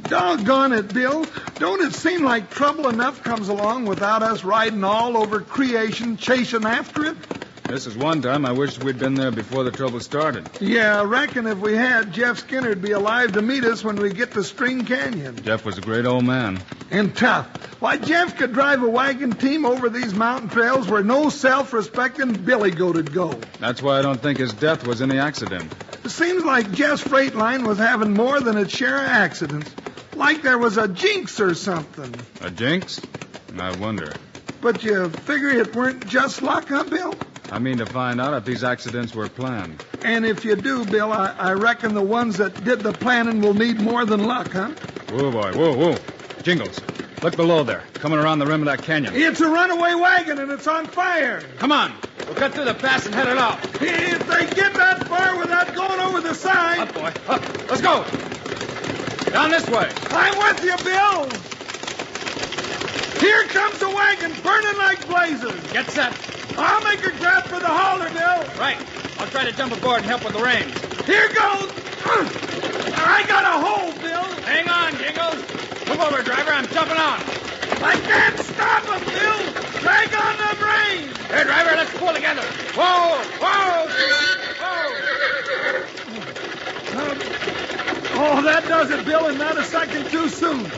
Doggone it, Bill. Don't it seem like trouble enough comes along without us riding all over creation, chasing after it? This is one time I wish we'd been there before the trouble started. Yeah, I reckon if we had, Jeff Skinner'd be alive to meet us when we get to String Canyon. Jeff was a great old man. And tough. Why, Jeff could drive a wagon team over these mountain trails where no self-respecting billy goat'd go. That's why I don't think his death was any accident. It seems like Jeff's freight line was having more than its share of accidents. Like there was a jinx or something. A jinx? I wonder. But you figure it weren't just luck, huh, Bill? I mean to find out if these accidents were planned. And if you do, Bill, I reckon the ones that did the planning will need more than luck, huh? Whoa, boy, whoa. Jingles, look below there, coming around the rim of that canyon. It's a runaway wagon and it's on fire. Come on, we'll cut through the pass and head it off. If they get that far without going over the side. Up, boy, up. Let's go. Down this way. I'm with you, Bill. Here comes the wagon, burning like blazes. Get set. I'll make a grab for the hauler, Bill. Right. I'll try to jump aboard and help with the reins. Here goes. I got a hold, Bill. Hang on, Jingles. Move over, driver. I'm jumping on. I can't stop him, Bill. Drag on the reins. Here, driver, let's pull together. Whoa. Oh, that does it, Bill, and not a second too soon.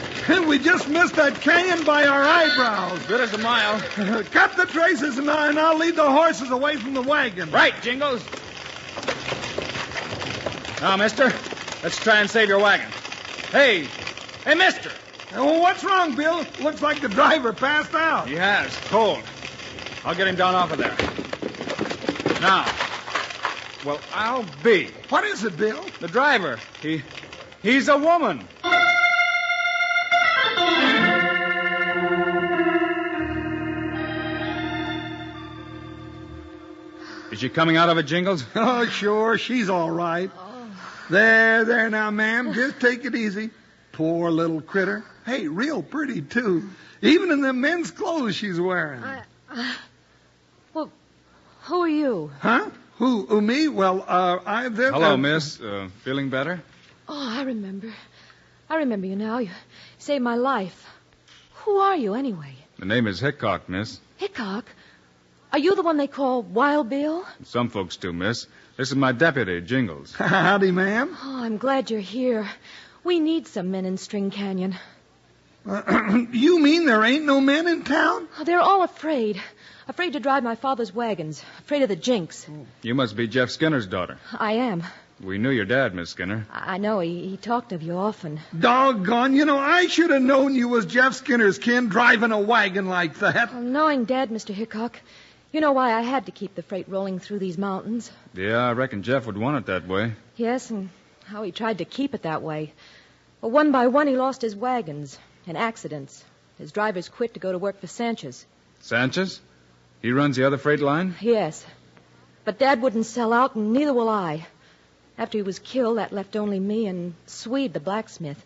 We just missed that canyon by our eyebrows. Good as a mile. Cut the traces, and I'll lead the horses away from the wagon. Right, Jingles. Now, mister, let's try and save your wagon. Hey, mister, Oh, what's wrong, Bill? Looks like the driver passed out. He has. Cold. I'll get him down off of there. Now. Well, I'll be. What is it, Bill? The driver. He's a woman. Is she coming out of it, Jingles? Oh, sure. She's all right. There now, ma'am. Just take it easy. Poor little critter. Hey, real pretty, too. Even in the men's clothes she's wearing. Well, who are you? Huh? Who, me? Well, I've... Hello, miss. Feeling better? Oh, I remember. I remember you now. You saved my life. Who are you, anyway? The name is Hickok, miss. Hickok? Are you the one they call Wild Bill? Some folks do, miss. This is my deputy, Jingles. Howdy, ma'am. Oh, I'm glad you're here. We need some men in String Canyon. You mean there ain't no men in town? Oh, they're all afraid. Afraid to drive my father's wagons. Afraid of the jinx. You must be Jeff Skinner's daughter. I am. We knew your dad, Miss Skinner. I know. He talked of you often. Doggone. You know, I should have known you was Jeff Skinner's kin driving a wagon like that. Well, knowing Dad, Mr. Hickok, you know why I had to keep the freight rolling through these mountains. Yeah, I reckon Jeff would want it that way. Yes, and how he tried to keep it that way. Well, one by one, he lost his wagons in accidents. His drivers quit to go to work for Sanchez. Sanchez? He runs the other freight line? Yes. But Dad wouldn't sell out, and neither will I. After he was killed, that left only me and Swede, the blacksmith.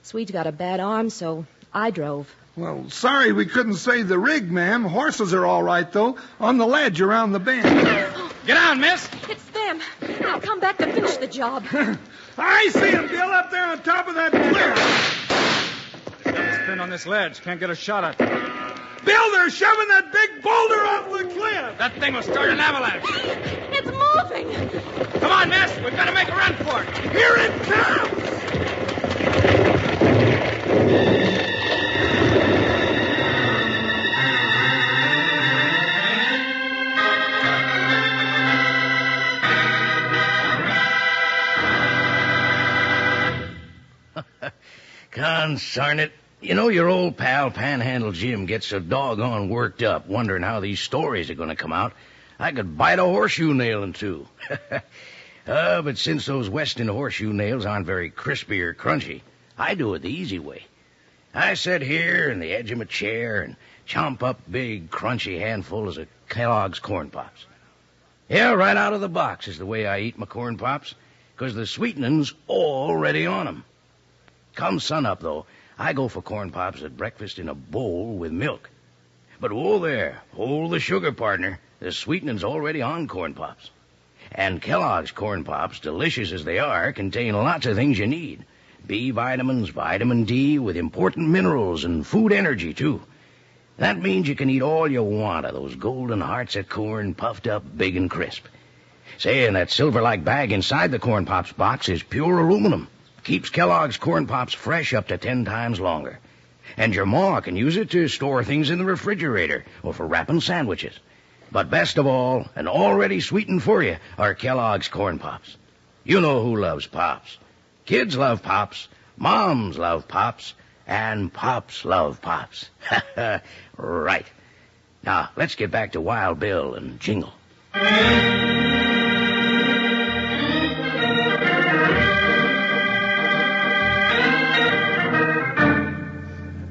Swede's got a bad arm, so I drove. Well, sorry we couldn't save the rig, ma'am. Horses are all right, though, on the ledge around the bend. Get down, miss! It's them. I'll come back to finish the job. I see him, Bill, up there on top of that cliff. They've got us pinned on this ledge. Can't get a shot at them. Bill, they're shoving that big boulder off the cliff. That thing will start an avalanche. It's moving. Come on, miss. We've got to make a run for it. Here it comes. Consarn it. You know, your old pal, Panhandle Jim, gets so doggone worked up, wondering how these stories are going to come out. I could bite a horseshoe nail in two. But since those Weston horseshoe nails aren't very crispy or crunchy, I do it the easy way. I sit here in the edge of my chair and chomp up big, crunchy handfuls of Kellogg's Corn Pops. Yeah, right out of the box is the way I eat my Corn Pops, 'cause the sweetening's already on 'em. Come sunup, though, I go for Corn Pops at breakfast in a bowl with milk. But whoa there, hold the sugar, partner. The sweetening's already on Corn Pops. And Kellogg's Corn Pops, delicious as they are, contain lots of things you need. B vitamins, vitamin D, with important minerals and food energy, too. That means you can eat all you want of those golden hearts of corn puffed up big and crisp. Say, and that silver-like bag inside the Corn Pops box is pure aluminum. Keeps Kellogg's Corn Pops fresh up to 10 times longer. And your ma can use it to store things in the refrigerator or for wrapping sandwiches. But best of all, and already sweetened for you, are Kellogg's Corn Pops. You know who loves Pops. Kids love Pops, moms love Pops, and Pops love Pops. Right. Now, let's get back to Wild Bill and Jingle.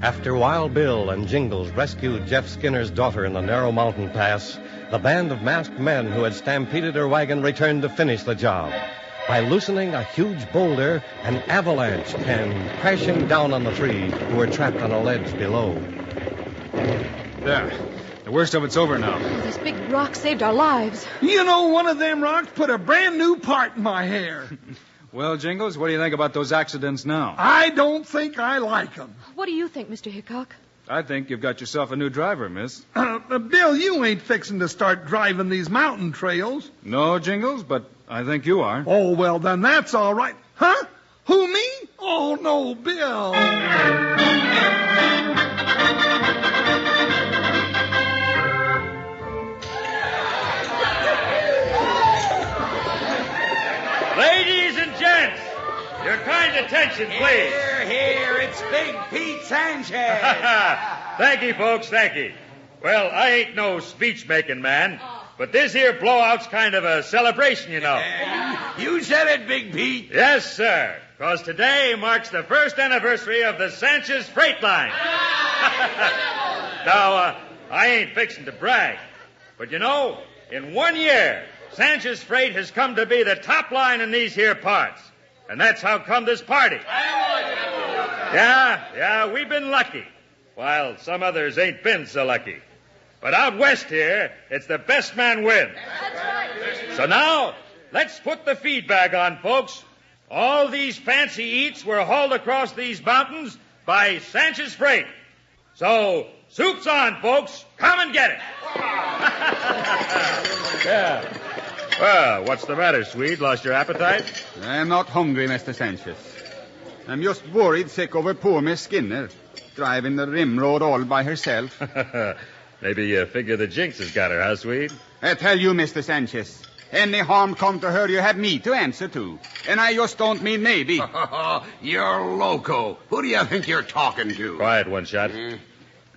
After Wild Bill and Jingles rescued Jeff Skinner's daughter in the narrow mountain pass, the band of masked men who had stampeded her wagon returned to finish the job. By loosening a huge boulder, an avalanche came crashing down on the three who were trapped on a ledge below. There. The worst of it's over now. Oh, this big rock saved our lives. You know, one of them rocks put a brand new part in my hair. Well, Jingles, what do you think about those accidents now? I don't think I like them. What do you think, Mr. Hickok? I think you've got yourself a new driver, miss. Bill, you ain't fixing to start driving these mountain trails. No, Jingles, but I think you are. Oh, well, then that's all right. Huh? Who, me? Oh, no, Bill. Ladies and gents, your kind attention, please. Here, it's Big Pete Sanchez. Thank you, folks, thank you. Well, I ain't no speech-making man, but this here blowout's kind of a celebration, you know. You said it, Big Pete. Yes, sir, because today marks the first anniversary of the Sanchez Freight Line. Now, I ain't fixing to brag, but you know, in 1 year, Sanchez Freight has come to be the top line in these here parts. And that's how come this party. Yeah, we've been lucky, while some others ain't been so lucky. But out west here, it's the best man wins. So now, let's put the feedback on, folks. All these fancy eats were hauled across these mountains by Sanchez Freight. So, soup's on, folks. Come and get it. Yeah. Well, what's the matter, Swede? Lost your appetite? I'm not hungry, Mr. Sanchez. I'm just worried sick over poor Miss Skinner, driving the rim road all by herself. Maybe you figure the jinx has got her, huh, Swede? I tell you, Mr. Sanchez, any harm come to her, you have me to answer to. And I just don't mean maybe. You're loco. Who do you think you're talking to? Quiet, one shot.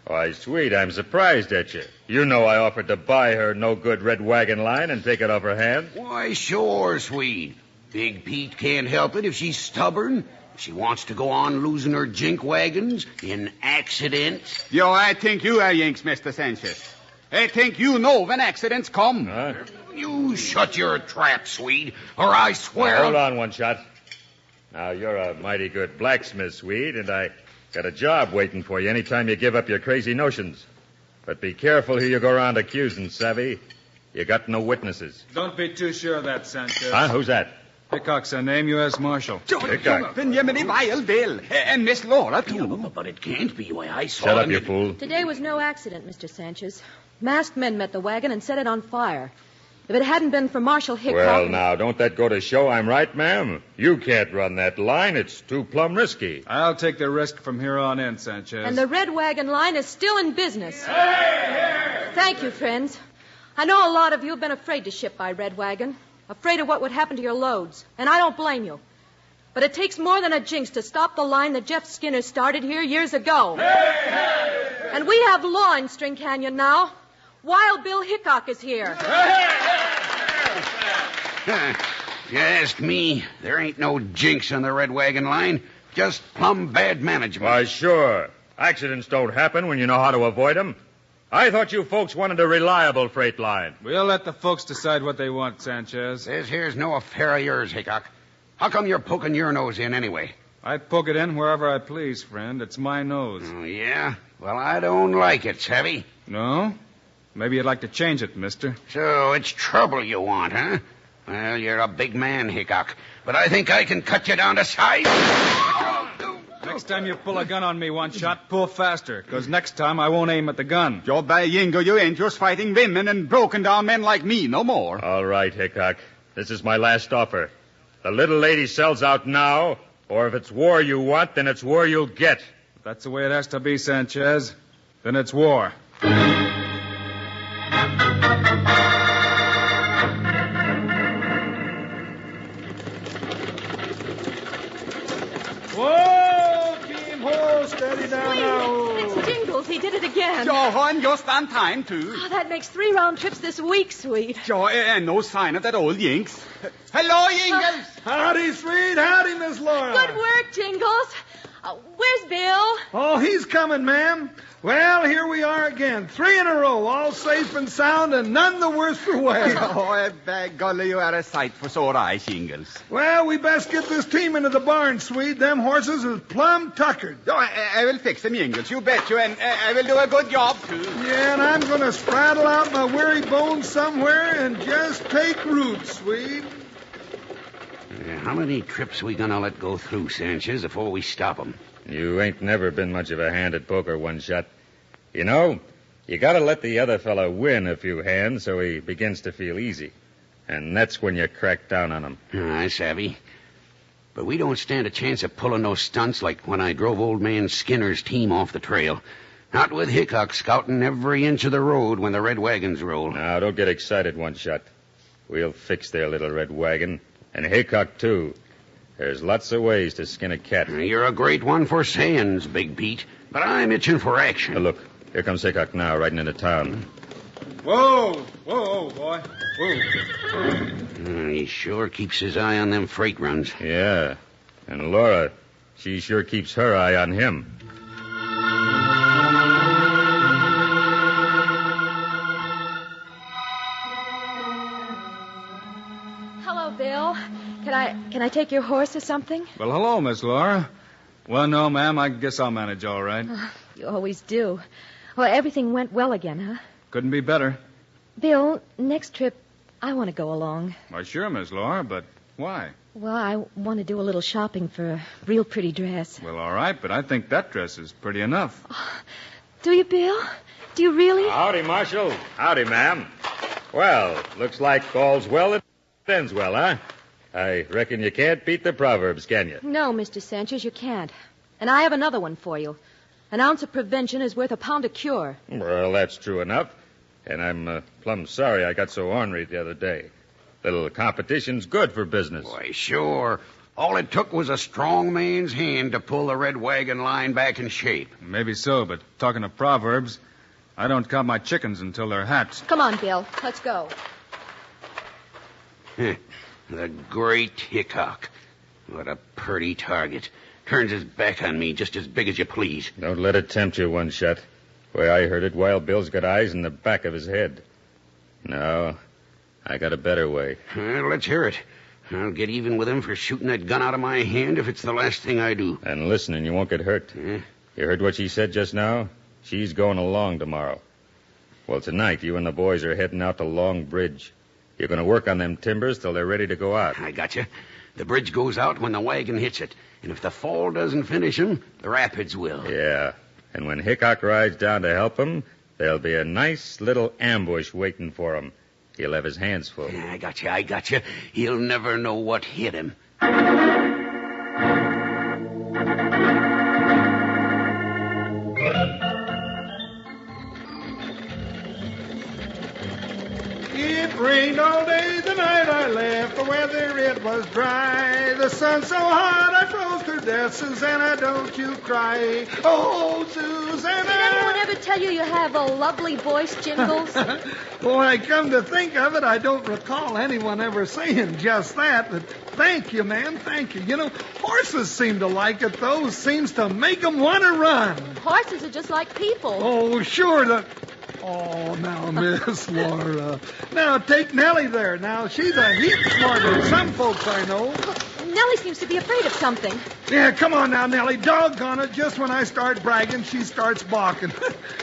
Why, Swede, I'm surprised at you. You know I offered to buy her no-good red wagon line and take it off her hand. Why, sure, Swede. Big Pete can't help it if she's stubborn. If she wants to go on losing her jink wagons in accidents. Yo, I think you are Yanks, Mr. Sanchez. I think you know when accidents come. You shut your trap, Swede, or I swear... Now, hold on, one shot. Now, you're a mighty good blacksmith, Swede, and I got a job waiting for you anytime you give up your crazy notions. But be careful who you go around accusing, savvy. You got no witnesses. Don't be too sure of that, Sanchez. Huh? Who's that? Hickok's a name, U.S. Marshal. Hickok. Benjamin Wild Bill. And Miss Laura, too. But it can't be. Why, I saw Shut up, him. you fool. Today was no accident, Mr. Sanchez. Masked men met the wagon and set it on fire. If it hadn't been for Marshal Hickok... Well, now, don't that go to show I'm right, ma'am? You can't run that line. It's too plumb risky. I'll take the risk from here on in, Sanchez. And the red wagon line is still in business. Thank you, friends. I know a lot of you have been afraid to ship by red wagon, afraid of what would happen to your loads, and I don't blame you. But it takes more than a jinx to stop the line that Jeff Skinner started here years ago. And we have law in String Canyon now. Wild Bill Hickok is here. You ask me, there ain't no jinx on the red wagon line. Just plumb bad management. Why, sure. Accidents don't happen when you know how to avoid them. I thought you folks wanted a reliable freight line. We'll let the folks decide what they want, Sanchez. This here's no affair of yours, Hickok. How come you're poking your nose in anyway? I poke it in wherever I please, friend. It's my nose. Oh, yeah? Well, I don't like it, savvy? No? Maybe you'd like to change it, mister. So it's trouble you want, huh? Well, you're a big man, Hickok. But I think I can cut you down to size. Next time you pull a gun on me, one shot, pull faster, because next time I won't aim at the gun. Joe by Yingo, you ain't just fighting women and broken down men like me no more. All right, Hickok. This is my last offer. The little lady sells out now, or if it's war you want, then it's war you'll get. If that's the way it has to be, Sanchez, then it's war. Whoa, Team Ho, steady down now. It's Jingles. He did it again. Joe, and just on time, too. Oh, that makes 3 round trips this week, Sweet. Joe, and no sign of that old Yinks. Hello, Yingles. Howdy, Sweet. Howdy, Miss Laura. Good work, Jingles. Where's Bill? Oh, he's coming, ma'am. Well, here we are again. 3 in a row, all safe and sound, and none the worse for wear. Oh, by golly, you are a sight for sore eyes, Yingles. Well, we best get this team into the barn, Swede. Them horses is plumb tuckered. Oh, I will fix them, Yingles, you bet you, and I will do a good job, too. Yeah, and I'm going to spraddle out my weary bones somewhere and just take root, Swede. How many trips we gonna let go through, Sanchez, before we stop them? You ain't never been much of a hand at poker, one shot. You know, you gotta let the other fella win a few hands so he begins to feel easy. And that's when you crack down on him. I savvy. But we don't stand a chance of pulling those stunts like when I drove old man Skinner's team off the trail. Not with Hickok scouting every inch of the road when the red wagons roll. Now, don't get excited, one shot. We'll fix their little red wagon. And Hickok, too. There's lots of ways to skin a cat. You're a great one for sayings, Big Pete, but I'm itching for action. Look, here comes Hickok now, riding into town. Whoa, boy. Whoa. He sure keeps his eye on them freight runs. Yeah, and Laura, she sure keeps her eye on him. Hello, Bill. Can I take your horse or something? Well, hello, Miss Laura. Well, no, ma'am, I guess I'll manage all right. You always do. Well, everything went well again, huh? Couldn't be better. Bill, next trip, I want to go along. Why, sure, Miss Laura, but why? Well, I want to do a little shopping for a real pretty dress. Well, all right, but I think that dress is pretty enough. Do you, Bill? Do you really? Howdy, Marshal. Howdy, ma'am. Well, looks like all's well that ends well, huh? I reckon you can't beat the Proverbs, can you? No, Mr. Sanchez, you can't. And I have another one for you. An ounce of prevention is worth a pound of cure. Well, that's true enough. And I'm plumb sorry I got so ornery the other day. Little competition's good for business. Why, sure. All it took was a strong man's hand to pull the red wagon line back in shape. Maybe so, but talking of Proverbs, I don't count my chickens until they're hatched. Come on, Bill. Let's go. The great Hickok. What a pretty target. Turns his back on me just as big as you please. Don't let it tempt you, One Shot. Way I heard it, Wild Bill's got eyes in the back of his head. No, I got a better way. Well, let's hear it. I'll get even with him for shooting that gun out of my hand if it's the last thing I do. And listen, and you won't get hurt. You heard what she said just now? She's going along tomorrow. Well, tonight, you and the boys are heading out to Long Bridge. You're going to work on them timbers till they're ready to go out. I got you. The bridge goes out when the wagon hits it. And if the fall doesn't finish him, the rapids will. Yeah. And when Hickok rides down to help him, there'll be a nice little ambush waiting for him. He'll have his hands full. I got you. He'll never know what hit him. It rained all day the night I left. The weather, it was dry. The sun so hot I froze to death. Susanna, don't you cry. Oh, Susanna. Did anyone ever tell you you have a lovely voice, Jingles? Well, I come to think of it, I don't recall anyone ever saying just that. But thank you, man. Thank you. You know, horses seem to like it, though. Seems to make them want to run. Horses are just like people. Oh, sure. Oh, now, Miss Laura. Now, take Nellie there. Now, she's a heap smarter than some folks I know. Nellie seems to be afraid of something. Yeah, come on now, Nellie. Doggone it. Just when I start bragging, she starts balking.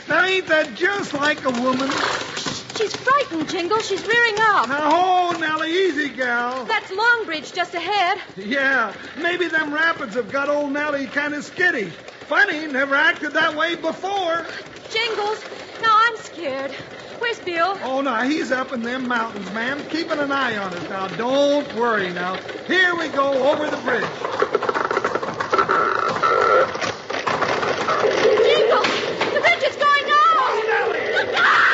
Now, ain't that just like a woman? She's frightened, Jingle. She's rearing up. Now, oh, Nellie, easy, gal. That's Longbridge just ahead. Yeah, maybe them rapids have got old Nellie kind of skitty. Funny, never acted that way before. Jingles, now I'm scared. Where's Bill? Oh, no, he's up in them mountains, ma'am, keeping an eye on us. Now, don't worry now. Here we go over the bridge. Jingle, the bridge is going down. Oh, Nellie! Look out!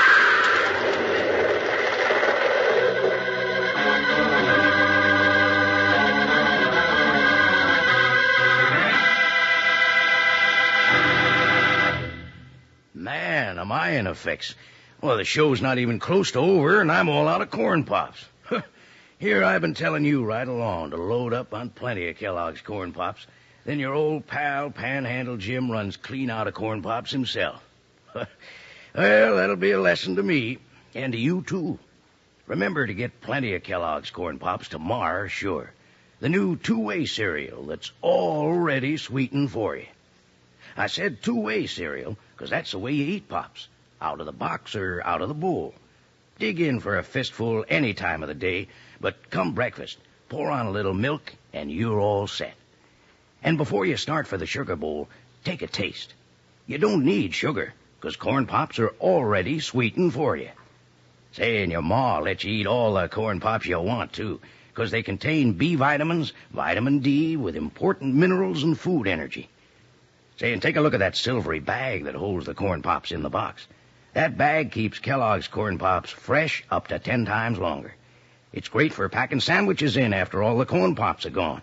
Man, am I in a fix. Well, the show's not even close to over, and I'm all out of corn pops. Here I've been telling you right along to load up on plenty of Kellogg's corn pops. Then your old pal, Panhandle Jim, runs clean out of corn pops himself. Well, that'll be a lesson to me, and to you, too. Remember to get plenty of Kellogg's corn pops tomorrow, sure. The new two-way cereal that's already sweetened for you. I said two-way cereal because that's the way you eat pops. Out of the box or out of the bowl. Dig in for a fistful any time of the day, but come breakfast, pour on a little milk, and you're all set. And before you start for the sugar bowl, take a taste. You don't need sugar, because corn pops are already sweetened for you. Say, and your ma lets you eat all the corn pops you want, too, because they contain B vitamins, vitamin D, with important minerals and food energy. Say, and take a look at that silvery bag that holds the corn pops in the box. That bag keeps Kellogg's corn pops fresh up to 10 times longer. It's great for packing sandwiches in after all the corn pops are gone.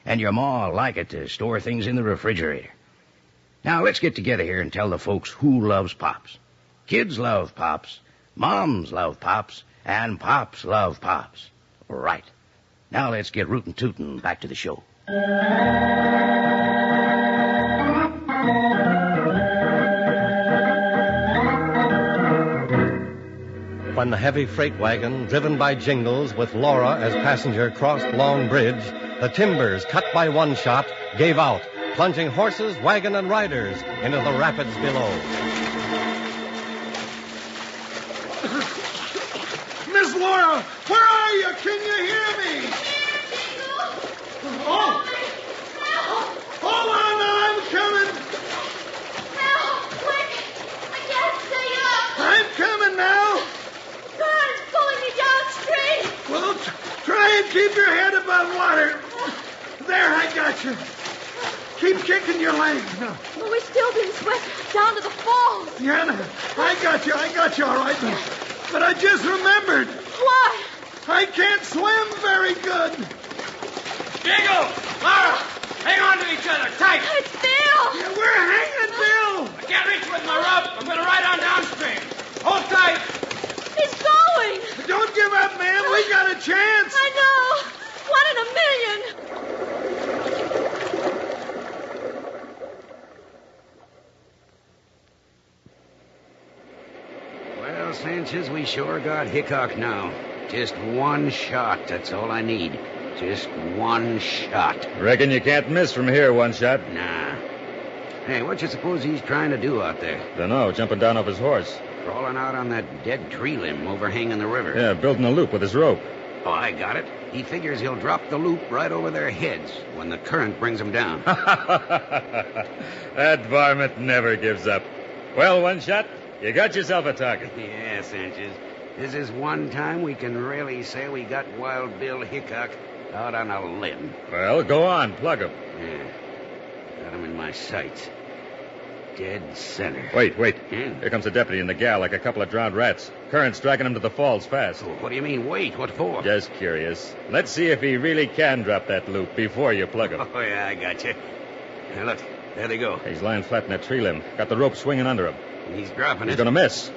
And your ma'll like it to store things in the refrigerator. Now, let's get together here and tell the folks who loves Pops. Kids love Pops, moms love Pops, and Pops love Pops. Right. Now let's get rootin' tootin' back to the show. When the heavy freight wagon, driven by Jingles with Laura as passenger, crossed Long Bridge, the timbers, cut by one shot, gave out, plunging horses, wagon, and riders into the rapids below. Miss Laura, where are you? Can you hear me? Oh! Hold on, I'm coming. Help! Quick! I can't stay up. I'm coming now. God's pulling me downstream. Well, try and keep your head above water. There, I got you. Keep kicking your legs. No. Well, we're still being swept down to the falls. Yeah, no, I got you all right. But I just remembered. What? I can't swim very good. Jingle! Laura! Hang on to each other, tight! It's Bill! Yeah, we're hanging, Bill! I can't reach with my rope. I'm going to ride on downstream. Hold tight! He's going! Don't give up, man. We got a chance. I know! 1 in a million! Well, Sanchez, we sure got Hickok now. Just one shot, that's all I need. Just one shot. Reckon you can't miss from here, one shot. Nah. Hey, what you suppose he's trying to do out there? Dunno, jumping down off his horse. Crawling out on that dead tree limb overhanging the river. Yeah, building a loop with his rope. Oh, I got it. He figures he'll drop the loop right over their heads when the current brings them down. That varmint never gives up. Well, one shot, you got yourself a target. Yeah, Sanchez. This is one time we can really say we got Wild Bill Hickok out on a limb. Well, go on, plug him. Yeah. Got him in my sights. Dead center. Wait. Here comes a deputy and the gal like a couple of drowned rats. Current's dragging him to the falls fast. Oh, what do you mean, wait? What for? Just curious. Let's see if he really can drop that loop before you plug him. Oh, yeah, I got you. Now, look, there they go. He's lying flat in that tree limb. Got the rope swinging under him. He's dropping it. He's going to miss.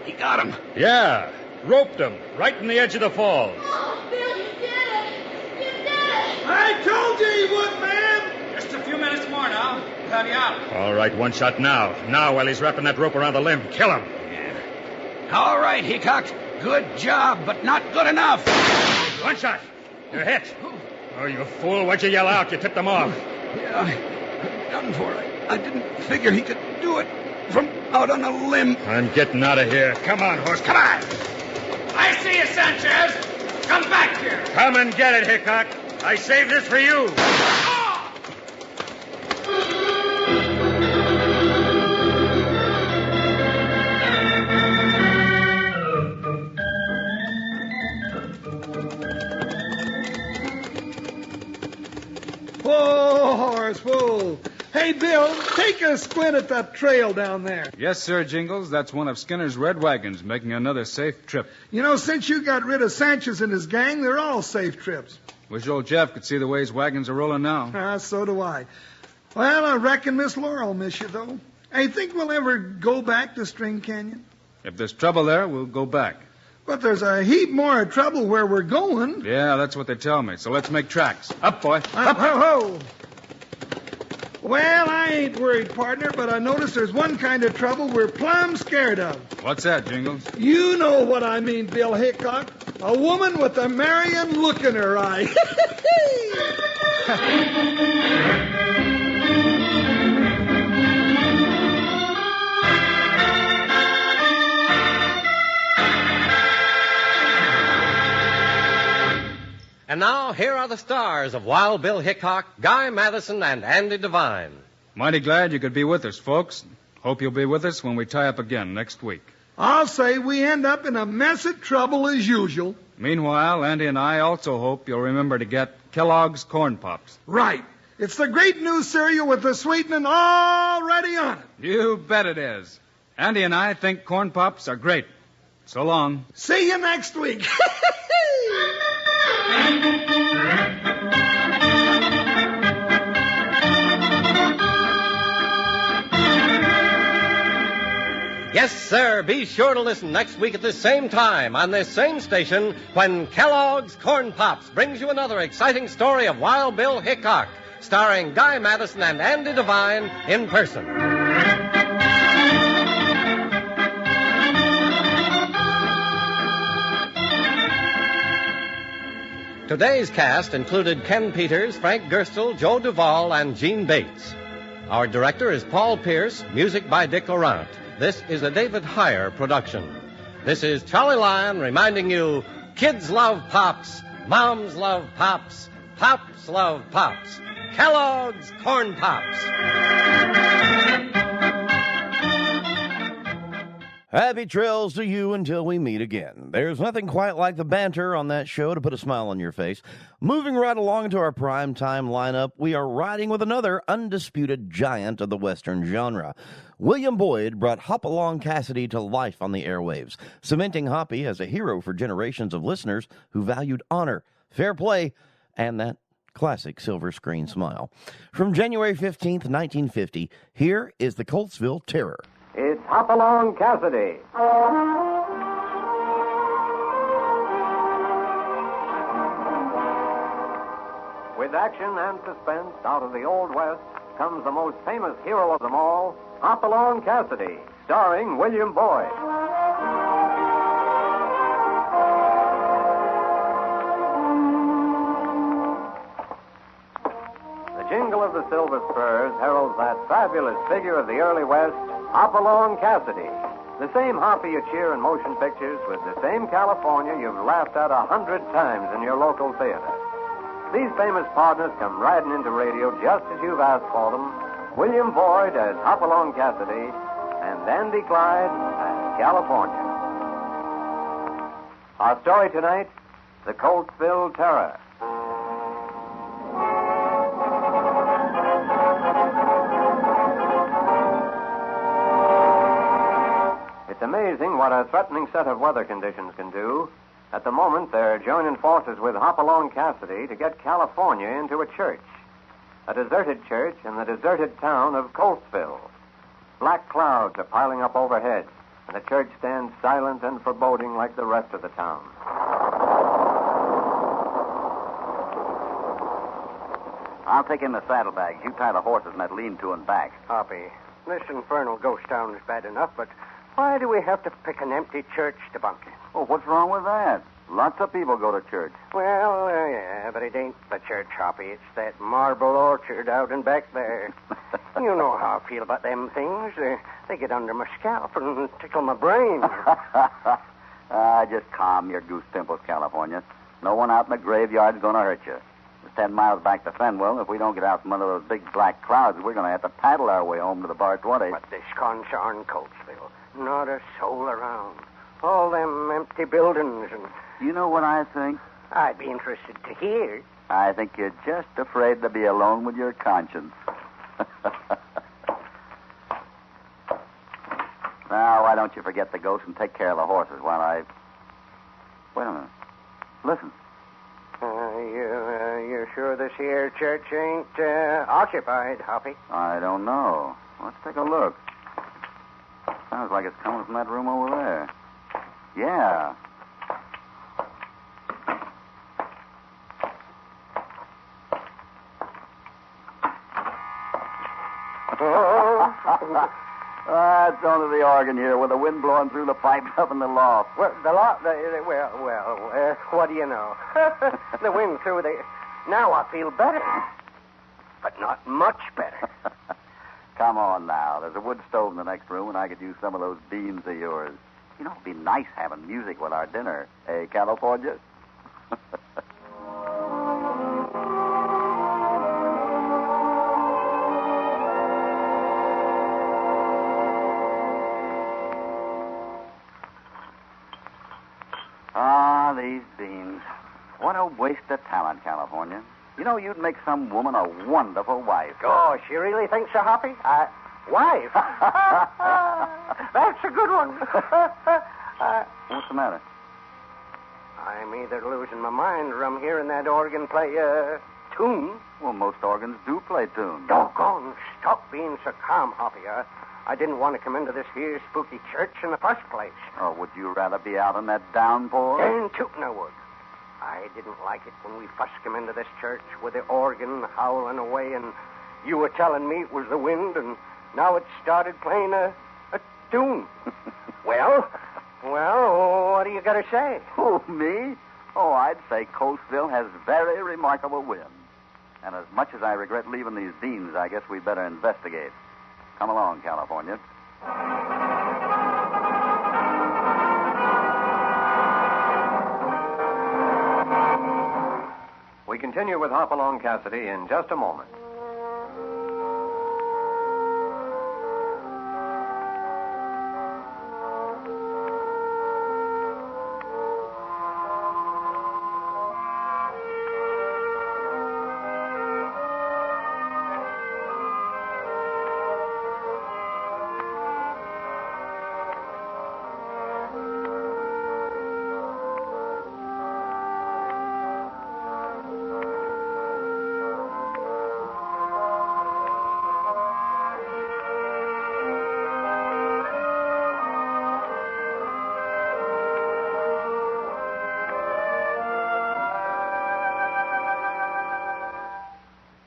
He got him. Yeah. Roped him right in the edge of the falls. Oh, Bill, you did it. You did it. I told you he would, man. Just a few minutes more now. We'll have you out. All right, one shot now. Now, while he's wrapping that rope around the limb, kill him. Yeah. All right, Hickok. Good job, but not good enough. One shot. You're hit. Oh, you fool. Why'd you yell out? You tipped him off. Yeah, I'm done for. I didn't figure he could do it from out on a limb. I'm getting out of here. Come on, horse. Come on. I see you, Sanchez. Come back here. Come and get it, Hickok. I saved this for you. Whoa, horse, whoa. Hey, Bill, take a squint at that trail down there. Yes, sir, Jingles. That's one of Skinner's red wagons making another safe trip. You know, since you got rid of Sanchez and his gang, they're all safe trips. Wish old Jeff could see the way his wagons are rolling now. So do I. Well, I reckon Miss Laura will miss you, though. I think we'll ever go back to String Canyon. If there's trouble there, we'll go back. But there's a heap more trouble where we're going. Yeah, that's what they tell me. So let's make tracks. Up, boy. Up. Ho. Well, I ain't worried, partner, but I notice there's one kind of trouble we're plumb scared of. What's that, Jingles? You know what I mean, Bill Hickok. A woman with a Marion look in her eye. And now, here are the stars of Wild Bill Hickok, Guy Madison, and Andy Devine. Mighty glad you could be with us, folks. Hope you'll be with us when we tie up again next week. I'll say we end up in a mess of trouble as usual. Meanwhile, Andy and I also hope you'll remember to get Kellogg's Corn Pops. Right. It's the great new cereal with the sweetening already on it. You bet it is. Andy and I think Corn Pops are great. So long. See you next week. Yes, sir. Be sure to listen next week at the same time on this same station when Kellogg's Corn Pops brings you another exciting story of Wild Bill Hickok, starring Guy Madison and Andy Devine in person. Today's cast included Ken Peters, Frank Gerstle, Joe Duvall, and Gene Bates. Our director is Paul Pierce, music by Dick Laurent. This is a David Heyer production. This is Charlie Lyon reminding you, kids love Pops, moms love Pops, Pops love Pops. Kellogg's Corn Pops. Happy trails to you until we meet again. There's nothing quite like the banter on that show to put a smile on your face. Moving right along to our primetime lineup, we are riding with another undisputed giant of the Western genre. William Boyd brought Hopalong Cassidy to life on the airwaves, cementing Hoppy as a hero for generations of listeners who valued honor, fair play, and that classic silver screen smile. From January 15th, 1950, here is the Coltsville Terror. It's Hopalong Cassidy. With action and suspense out of the Old West comes the most famous hero of them all, Hopalong Cassidy, starring William Boyd. The jingle of the silver spurs heralds that fabulous figure of the early West, Hopalong Cassidy. The same Hoppy you cheer in motion pictures with the same California you've laughed at 100 times in your local theater. These famous partners come riding into radio just as you've asked for them. William Boyd as Hopalong Cassidy and Andy Clyde as California. Our story tonight, the Coltsville Terror. It's amazing what a threatening set of weather conditions can do. At the moment, they're joining forces with Hopalong Cassidy to get California into a church. A deserted church in the deserted town of Coltsville. Black clouds are piling up overhead, and the church stands silent and foreboding like the rest of the town. I'll take in the saddlebags. You tie the horses in that lean-to and back. Hoppy, this infernal ghost town is bad enough, but why do we have to pick an empty church to bunk in? Oh, what's wrong with that? Lots of people go to church. Well, yeah, but it ain't the church, Hoppy. It's that marble orchard out and back there. You know how I feel about them things. They get under my scalp and tickle my brain. Just calm your goose pimples, California. No one out in the graveyard's going to hurt you. It's 10 miles back to Fenwell. If we don't get out from under those big black clouds, we're going to have to paddle our way home to the Bar 20. But this concern Coltsville, not a soul around. All them empty buildings and... You know what I think? I'd be interested to hear. I think you're just afraid to be alone with your conscience. Now, why don't you forget the ghost and take care of the horses while I... Wait a minute. Listen. You're sure this here church ain't occupied, Hoppy? I don't know. Let's take a look. Sounds like it's coming from that room over there. Yeah. It's only the organ here with the wind blowing through the pipes up in the loft. Well, the loft... what do you know? The wind through the... Now I feel better. But not much better. Come on now. There's a wood stove in the next room, and I could use some of those beans of yours. You know, it'd be nice having music with our dinner. Hey, California? These beans. What a waste of talent, California. You know, you'd make some woman a wonderful wife. Gosh, you really think so, Hoppy? Wife? That's a good one. What's the matter? I'm either losing my mind or I'm hearing that organ play a tune. Well, most organs do play tunes. Doggone, stop being so calm, Hoppy. I didn't want to come into this here spooky church in the first place. Or would you rather be out in that downpour? And tootin' I would. I didn't like it when we first come into this church with the organ howling away and you were telling me it was the wind and now it started playing a tune. Well, what do you got to say? Who, me? Oh, I'd say Coatesville has very remarkable wind. And as much as I regret leaving these beans, I guess we'd better investigate. Come along, California. We continue with Hopalong Cassidy in just a moment.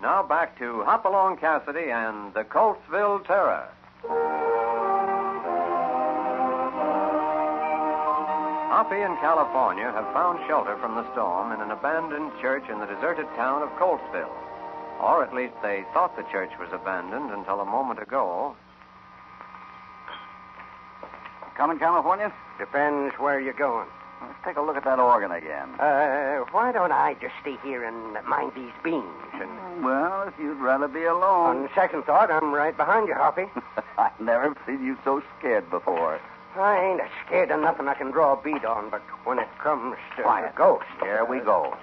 Now back to Hopalong Cassidy and the Coatesville Terror. Hoppy and California have found shelter from the storm in an abandoned church in the deserted town of Coatesville. Or at least they thought the church was abandoned until a moment ago. Coming, California? Depends where you're going. Let's take a look at that organ again. Why don't I just stay here and mind these beans? Well, if you'd rather be alone. On second thought, I'm right behind you, Hoppy. I've never seen you so scared before. I ain't scared of nothing I can draw a bead on, but when it comes to Quiet. ghosts... Here we go.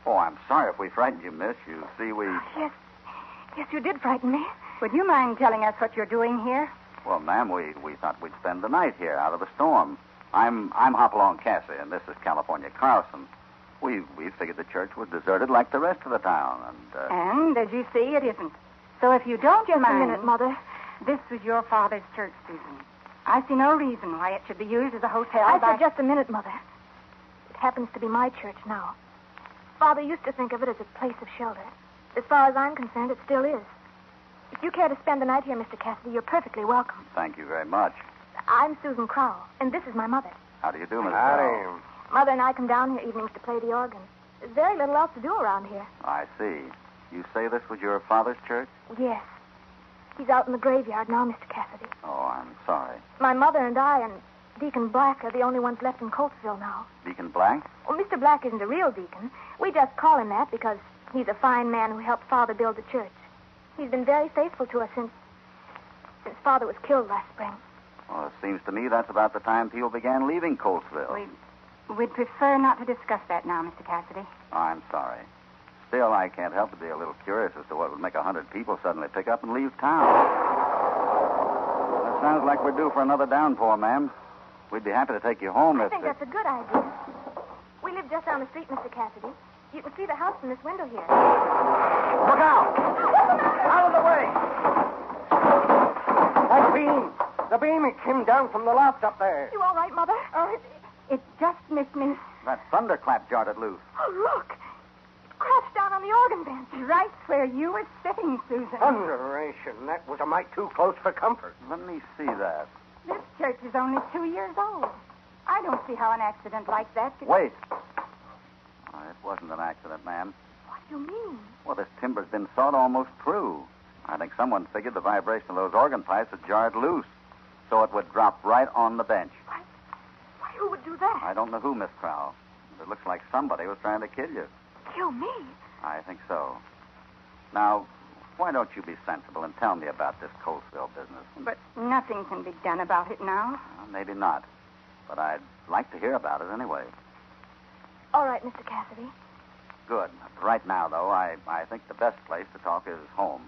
Oh, I'm sorry if we frightened you, miss. You see, we... Yes, you did frighten me. Would you mind telling us what you're doing here? Well, ma'am, we thought we'd spend the night here out of the storm. I'm Hopalong Cassidy, and this is California Carlson. We figured the church was deserted like the rest of the town, And, as you see, it isn't. So if you don't Just mind... a minute, Mother. This was your father's church, Susan. I see no reason why it should be used as a hotel. I said just a minute, Mother. It happens to be my church now. Father used to think of it as a place of shelter. As far as I'm concerned, it still is. If you care to spend the night here, Mr. Cassidy, you're perfectly welcome. Thank you very much. I'm Susan Crowell, and this is my mother. How do you do, Miss Howdy. Crowell? Mother and I come down here evenings to play the organ. There's very little else to do around here. I see. You say this was your father's church? Yes. He's out in the graveyard now, Mr. Cassidy. Oh, I'm sorry. My mother and I and Deacon Black are the only ones left in Coatesville now. Deacon Black? Well, Mr. Black isn't a real deacon. We just call him that because he's a fine man who helped Father build the church. He's been very faithful to us since Father was killed last spring. Well, it seems to me that's about the time people began leaving Coatesville. We'd prefer not to discuss that now, Mr. Cassidy. Oh, I'm sorry. Still, I can't help but be a little curious as to what would make 100 people suddenly pick up and leave town. It sounds like we're due for another downpour, ma'am. We'd be happy to take you home I if... think that's a good idea. We live just down the street, Mr. Cassidy. You can see the house from this window here. Look out! Out of the way! That beam! The beam, it came down from the loft up there. You all right, Mother? Oh, it just missed me. That thunderclap jarred it loose. Oh, look. It crashed down on the organ bench. Right where you were sitting, Susan. Thunderation. That was a mite too close for comfort. Let me see that. This church is only 2 years old. I don't see how an accident like that could... Wait. Oh, it wasn't an accident, ma'am. What do you mean? Well, this timber's been sawed almost through. I think someone figured the vibration of those organ pipes had jarred loose, so it would drop right on the bench. Why, who would do that? I don't know who, Miss Crowell. It looks like somebody was trying to kill you. Kill me? I think so. Now, why don't you be sensible and tell me about this Coatesville business? But nothing can be done about it now. Well, maybe not. But I'd like to hear about it anyway. All right, Mr. Cassidy. Good. Right now, though, I think the best place to talk is home.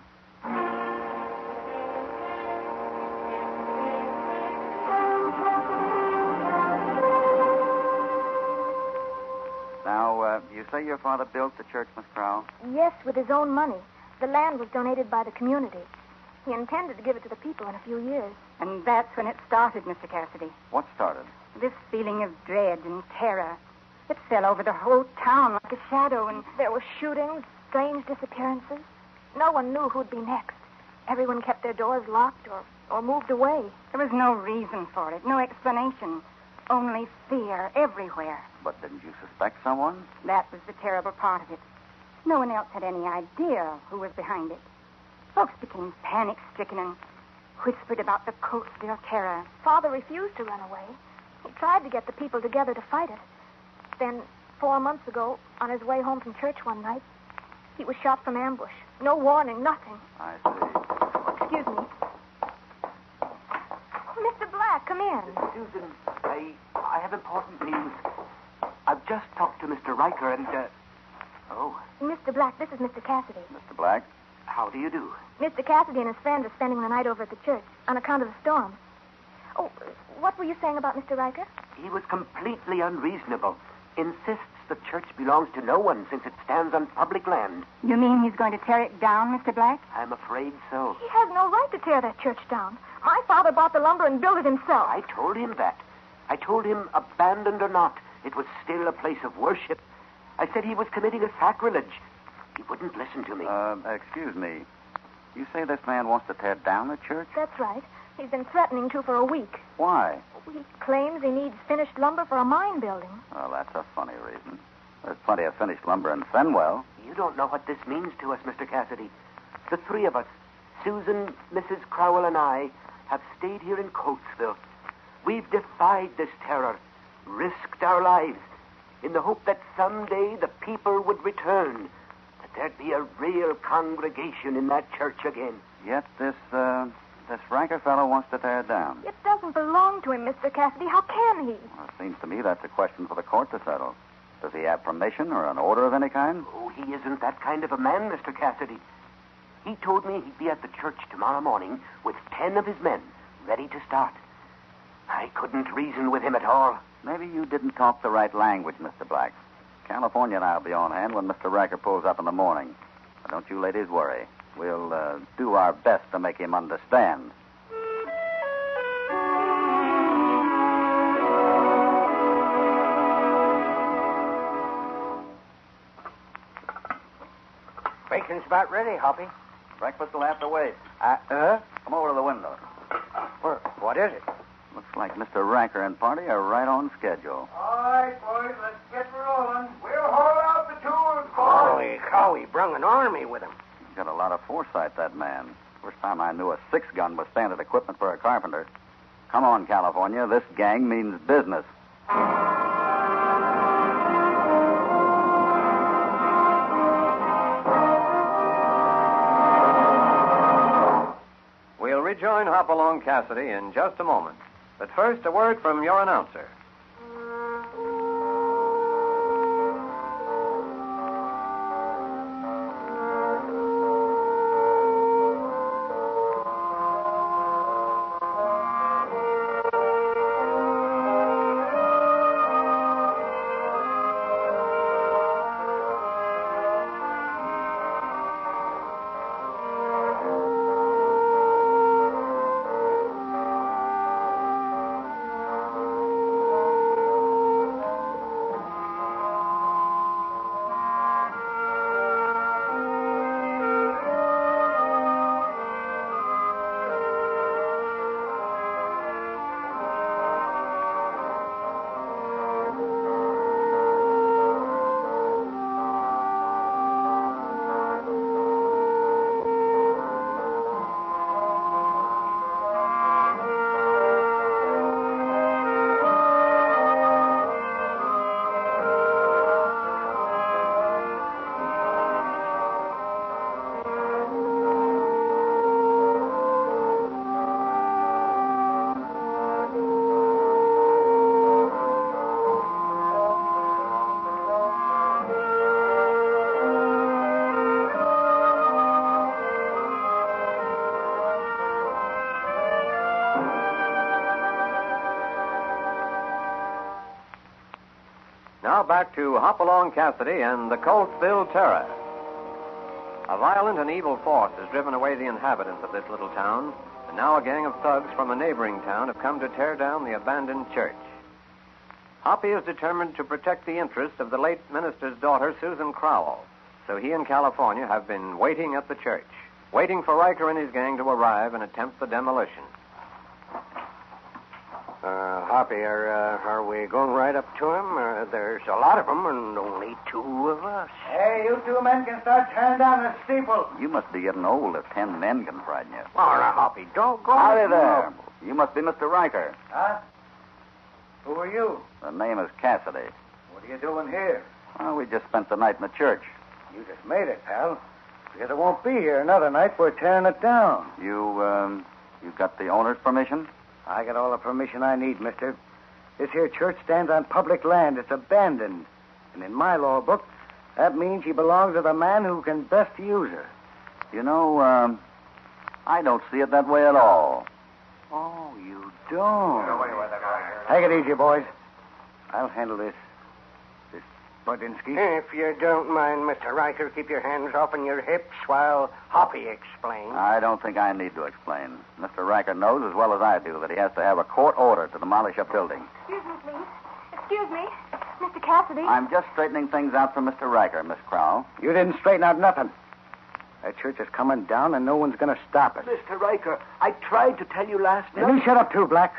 Now, you say your father built the church, Miss Crowell? Yes, with his own money. The land was donated by the community. He intended to give it to the people in a few years. And that's when it started, Mr. Cassidy. What started? This feeling of dread and terror. It fell over the whole town like a shadow, and There were shootings, strange disappearances. No one knew who'd be next. Everyone kept their doors locked or moved away. there was no reason for it, no explanation. Only fear everywhere. But didn't you suspect someone? That was the terrible part of it. No one else had any idea who was behind it. Folks became panic-stricken and whispered about the Coatesville terror. Father refused to run away. He tried to get the people together to fight it. Then, 4 months ago, on his way home from church one night, he was shot from ambush. No warning, nothing. I see. Excuse me. Mr. Black, come in. Susan, I have important news. I've just talked to Mr. Riker and, Oh, Mr. Black, this is Mr. Cassidy. Mr. Black? how do you do? Mr. Cassidy and his friend are spending the night over at the church on account of the storm. Oh, what were you saying about Mr. Riker? He was completely unreasonable. Insists the church belongs to no one since it stands on public land. You mean he's going to tear it down, Mr. Black? I'm afraid so. He has no right to tear that church down. My father bought the lumber and built it himself. I told him that. I told him, abandoned or not, it was still a place of worship. I said he was committing a sacrilege. He wouldn't listen to me. Excuse me. You say this man wants to tear down the church? That's right. He's been threatening to for a week. Why? He claims he needs finished lumber for a mine building. Well, that's a funny reason. There's plenty of finished lumber in Fenwell. You don't know what this means to us, Mr. Cassidy. The three of us, Susan, Mrs. Crowell, and I, have stayed here in Coatesville. We've defied this terror, risked our lives, in the hope that someday the people would return, that there'd be a real congregation in that church again. Yet this Riker fellow wants to tear it down. It doesn't belong to him, Mr. Cassidy. How can he? Well, it seems to me that's a question for the court to settle. Does he have permission or an order of any kind? Oh, he isn't that kind of a man, Mr. Cassidy. He told me he'd be at the church tomorrow morning with 10 of his men, ready to start. I couldn't reason with him at all. Maybe you didn't talk the right language, Mr. Black. California and I'll be on hand when Mr. Riker pulls up in the morning. Now, don't you ladies worry. We'll do our best to make him understand. Bacon's about ready, Hoppy. Breakfast will have to wait. Come over to the window. What is it? Looks like Mr. Riker and party are right on schedule. All right, boys, let's get rolling. We'll haul out the tools, Holy cow, he brung an army with him. He's got a lot of foresight, that man. First time I knew a 6-gun was standard equipment for a carpenter. Come on, California. This gang means business. We'll rejoin Hopalong Cassidy in just a moment. But first, a word from your announcer. Now back to Hopalong Cassidy and the Coatesville Terror. A violent and evil force has driven away the inhabitants of this little town, and now a gang of thugs from a neighboring town have come to tear down the abandoned church. Hoppy is determined to protect the interests of the late minister's daughter, Susan Crowell, so he and California have been waiting at the church, waiting for Riker and his gang to arrive and attempt the demolition. Hoppy, are we going right up to him? There's a lot of them and only two of us. Hey, you two men can start tearing down the steeple. You must be getting old if 10 men can frighten you. Oh, now, Hoppy, doggone. Howdy there. You must be Mr. Riker. Huh? Who are you? The name is Cassidy. What are you doing here? Well, we just spent the night in the church. You just made it, pal. Because it won't be here another night. We're tearing it down. You got the owner's permission? I got all the permission I need, mister. This here church stands on public land. It's abandoned. And in my law book, that means she belongs to the man who can best use her. You know, I don't see it that way at all. Oh, you don't? Take it easy, boys. I'll handle this. Budinsky. If you don't mind, Mr. Riker, keep your hands off on your hips while Hoppy explains. I don't think I need to explain. Mr. Riker knows as well as I do that he has to have a court order to demolish a building. Excuse me, please. Excuse me. Mr. Cassidy. I'm just straightening things out for Mr. Riker, Miss Crowell. You didn't straighten out nothing. That church is coming down, and no one's going to stop it. Mr. Riker, I tried to tell you last night. You shut up, too, Black.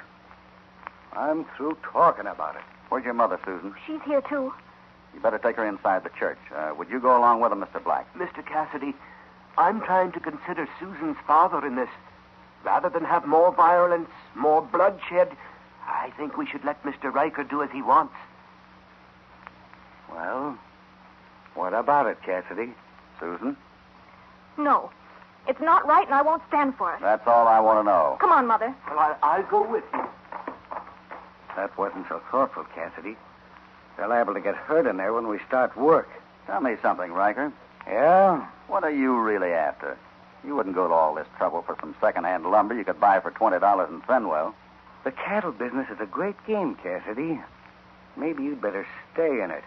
I'm through talking about it. Where's your mother, Susan? She's here, too. You better take her inside the church. Would you go along with him, Mr. Black? Mr. Cassidy, I'm trying to consider Susan's father in this. Rather than have more violence, more bloodshed, I think we should let Mr. Riker do as he wants. Well, what about it, Cassidy? Susan? No. It's not right, and I won't stand for it. That's all I want to know. Come on, Mother. Well, I'll go with you. That wasn't so thoughtful, Cassidy. They're liable to get hurt in there when we start work. Tell me something, Riker. Yeah? What are you really after? You wouldn't go to all this trouble for some second-hand lumber you could buy for $20 in Fenwell. The cattle business is a great game, Cassidy. Maybe you'd better stay in it.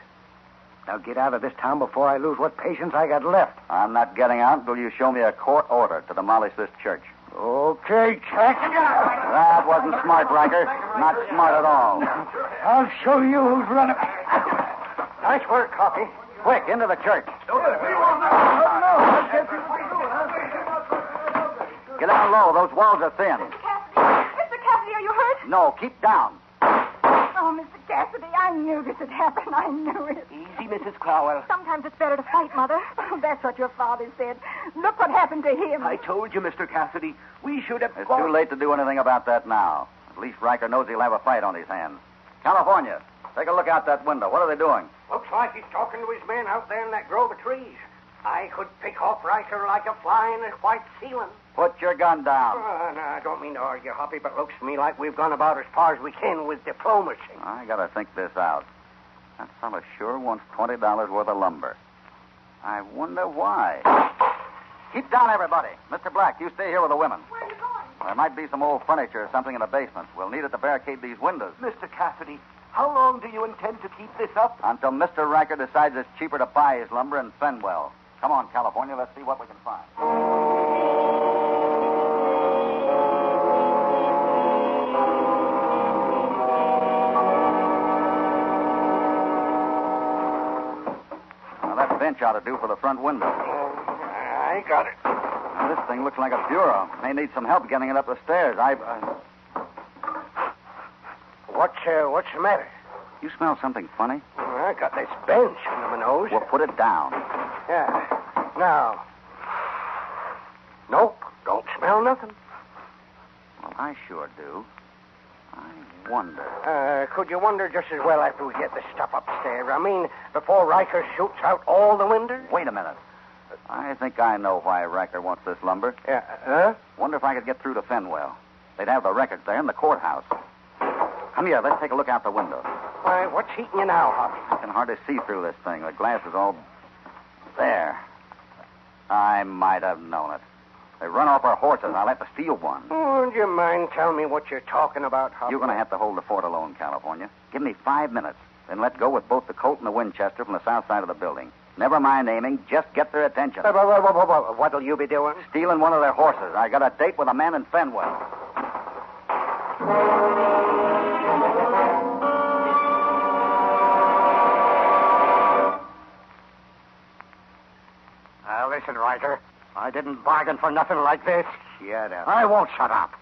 Now get out of this town before I lose what patience I got left. I'm not getting out until you show me a court order to demolish this church. Okay, Jack. That wasn't smart, Riker. Not smart at all. I'll show you who's running. Nice work, Hoppy. Quick, into the church. Get down low. Those walls are thin. Mr. Cassidy, are you hurt? No, keep down. Oh, Mr. Cassidy, I knew this had happened. I knew it. Easy, Mrs. Crowell. Sometimes it's better to fight, Mother. That's what your father said. Look what happened to him. I told you, Mr. Cassidy. We should have... It's too late to do anything about that now. At least Riker knows he'll have a fight on his hands. California, take a look out that window. What are they doing? Looks like he's talking to his men out there in that grove of trees. I could pick off Riker like a fly in a white ceiling. Put your gun down. No, I don't mean to argue, Hoppy, but it looks to me like we've gone about as far as we can with diplomacy. I gotta think this out. That fella sure wants $20 worth of lumber. I wonder why. Keep down, everybody. Mr. Black, you stay here with the women. Where are you going? There might be some old furniture or something in the basement. We'll need it to barricade these windows. Mr. Cassidy, how long do you intend to keep this up? Until Mr. Riker decides it's cheaper to buy his lumber in Fenwell. Come on, California, let's see what we can find. Now, that bench ought to do for the front window. I got it. Now, this thing looks like a bureau. May need some help getting it up the stairs. What's the matter? You smell something funny? I got this bench under my nose. Well, put it down. Yeah. Now. Nope. Don't smell nothing. Well, I sure do. I wonder. Could you wonder just as well after we get the stuff upstairs? I mean, before Riker shoots out all the windows? Wait a minute. I think I know why Riker wants this lumber. Yeah. Huh? Wonder if I could get through to Fenwell. They'd have the records there in the courthouse. Come here, let's take a look out the window. Why, what's eating you now, Hoppy? I can hardly see through this thing. The glass is all... There. I might have known it. They run off our horses. I'll have to steal one. Oh, would you mind telling me what you're talking about, Hoppy? You're going to have to hold the fort alone, California. Give me 5 minutes. Then let go with both the Colt and the Winchester from the south side of the building. Never mind aiming. Just get their attention. What'll you be doing? Stealing one of their horses. I got a date with a man in Fenwell. Listen, Riker. I didn't bargain for nothing like this. Shut up. I won't shut up.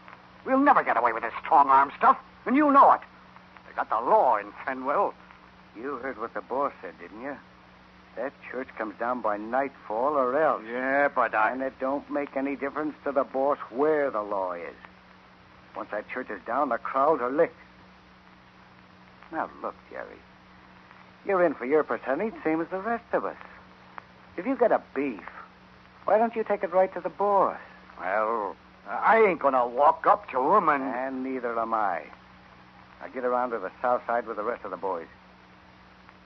We'll never get away with this strong-arm stuff, and you know it. They got the law in Fenwell. You heard what the boss said, didn't you? That church comes down by nightfall or else. Yeah, but And it don't make any difference to the boss where the law is. Once that church is down, the crowds are licked. Now, look, Jerry. You're in for your percentage, same as the rest of us. If you got a beef, why don't you take it right to the boss? Well, I ain't gonna walk up to him and... And neither am I. I'll get around to the south side with the rest of the boys.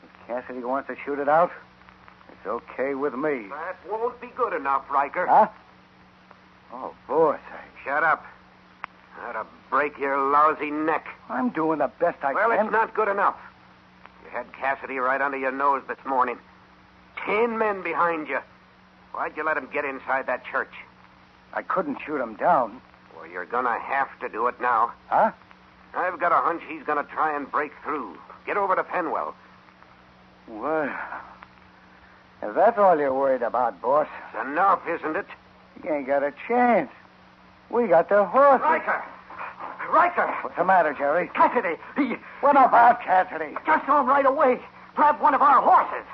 If Cassidy wants to shoot it out, it's okay with me. That won't be good enough, Riker. Huh? Oh, boss. Shut up. That'll break your lousy neck. I'm doing the best I can. Well, it's not good enough. You had Cassidy right under your nose this morning. 10 men behind you. Why'd you let him get inside that church? I couldn't shoot him down. Well, you're gonna have to do it now. Huh? I've got a hunch he's gonna try and break through. Get over to Fenwell. Well, if that's all you're worried about, boss. It's enough, isn't it? You ain't got a chance. We got the horses. Riker! What's the matter, Jerry? Cassidy! What about Cassidy? Just saw him right away. Grab one of our horses.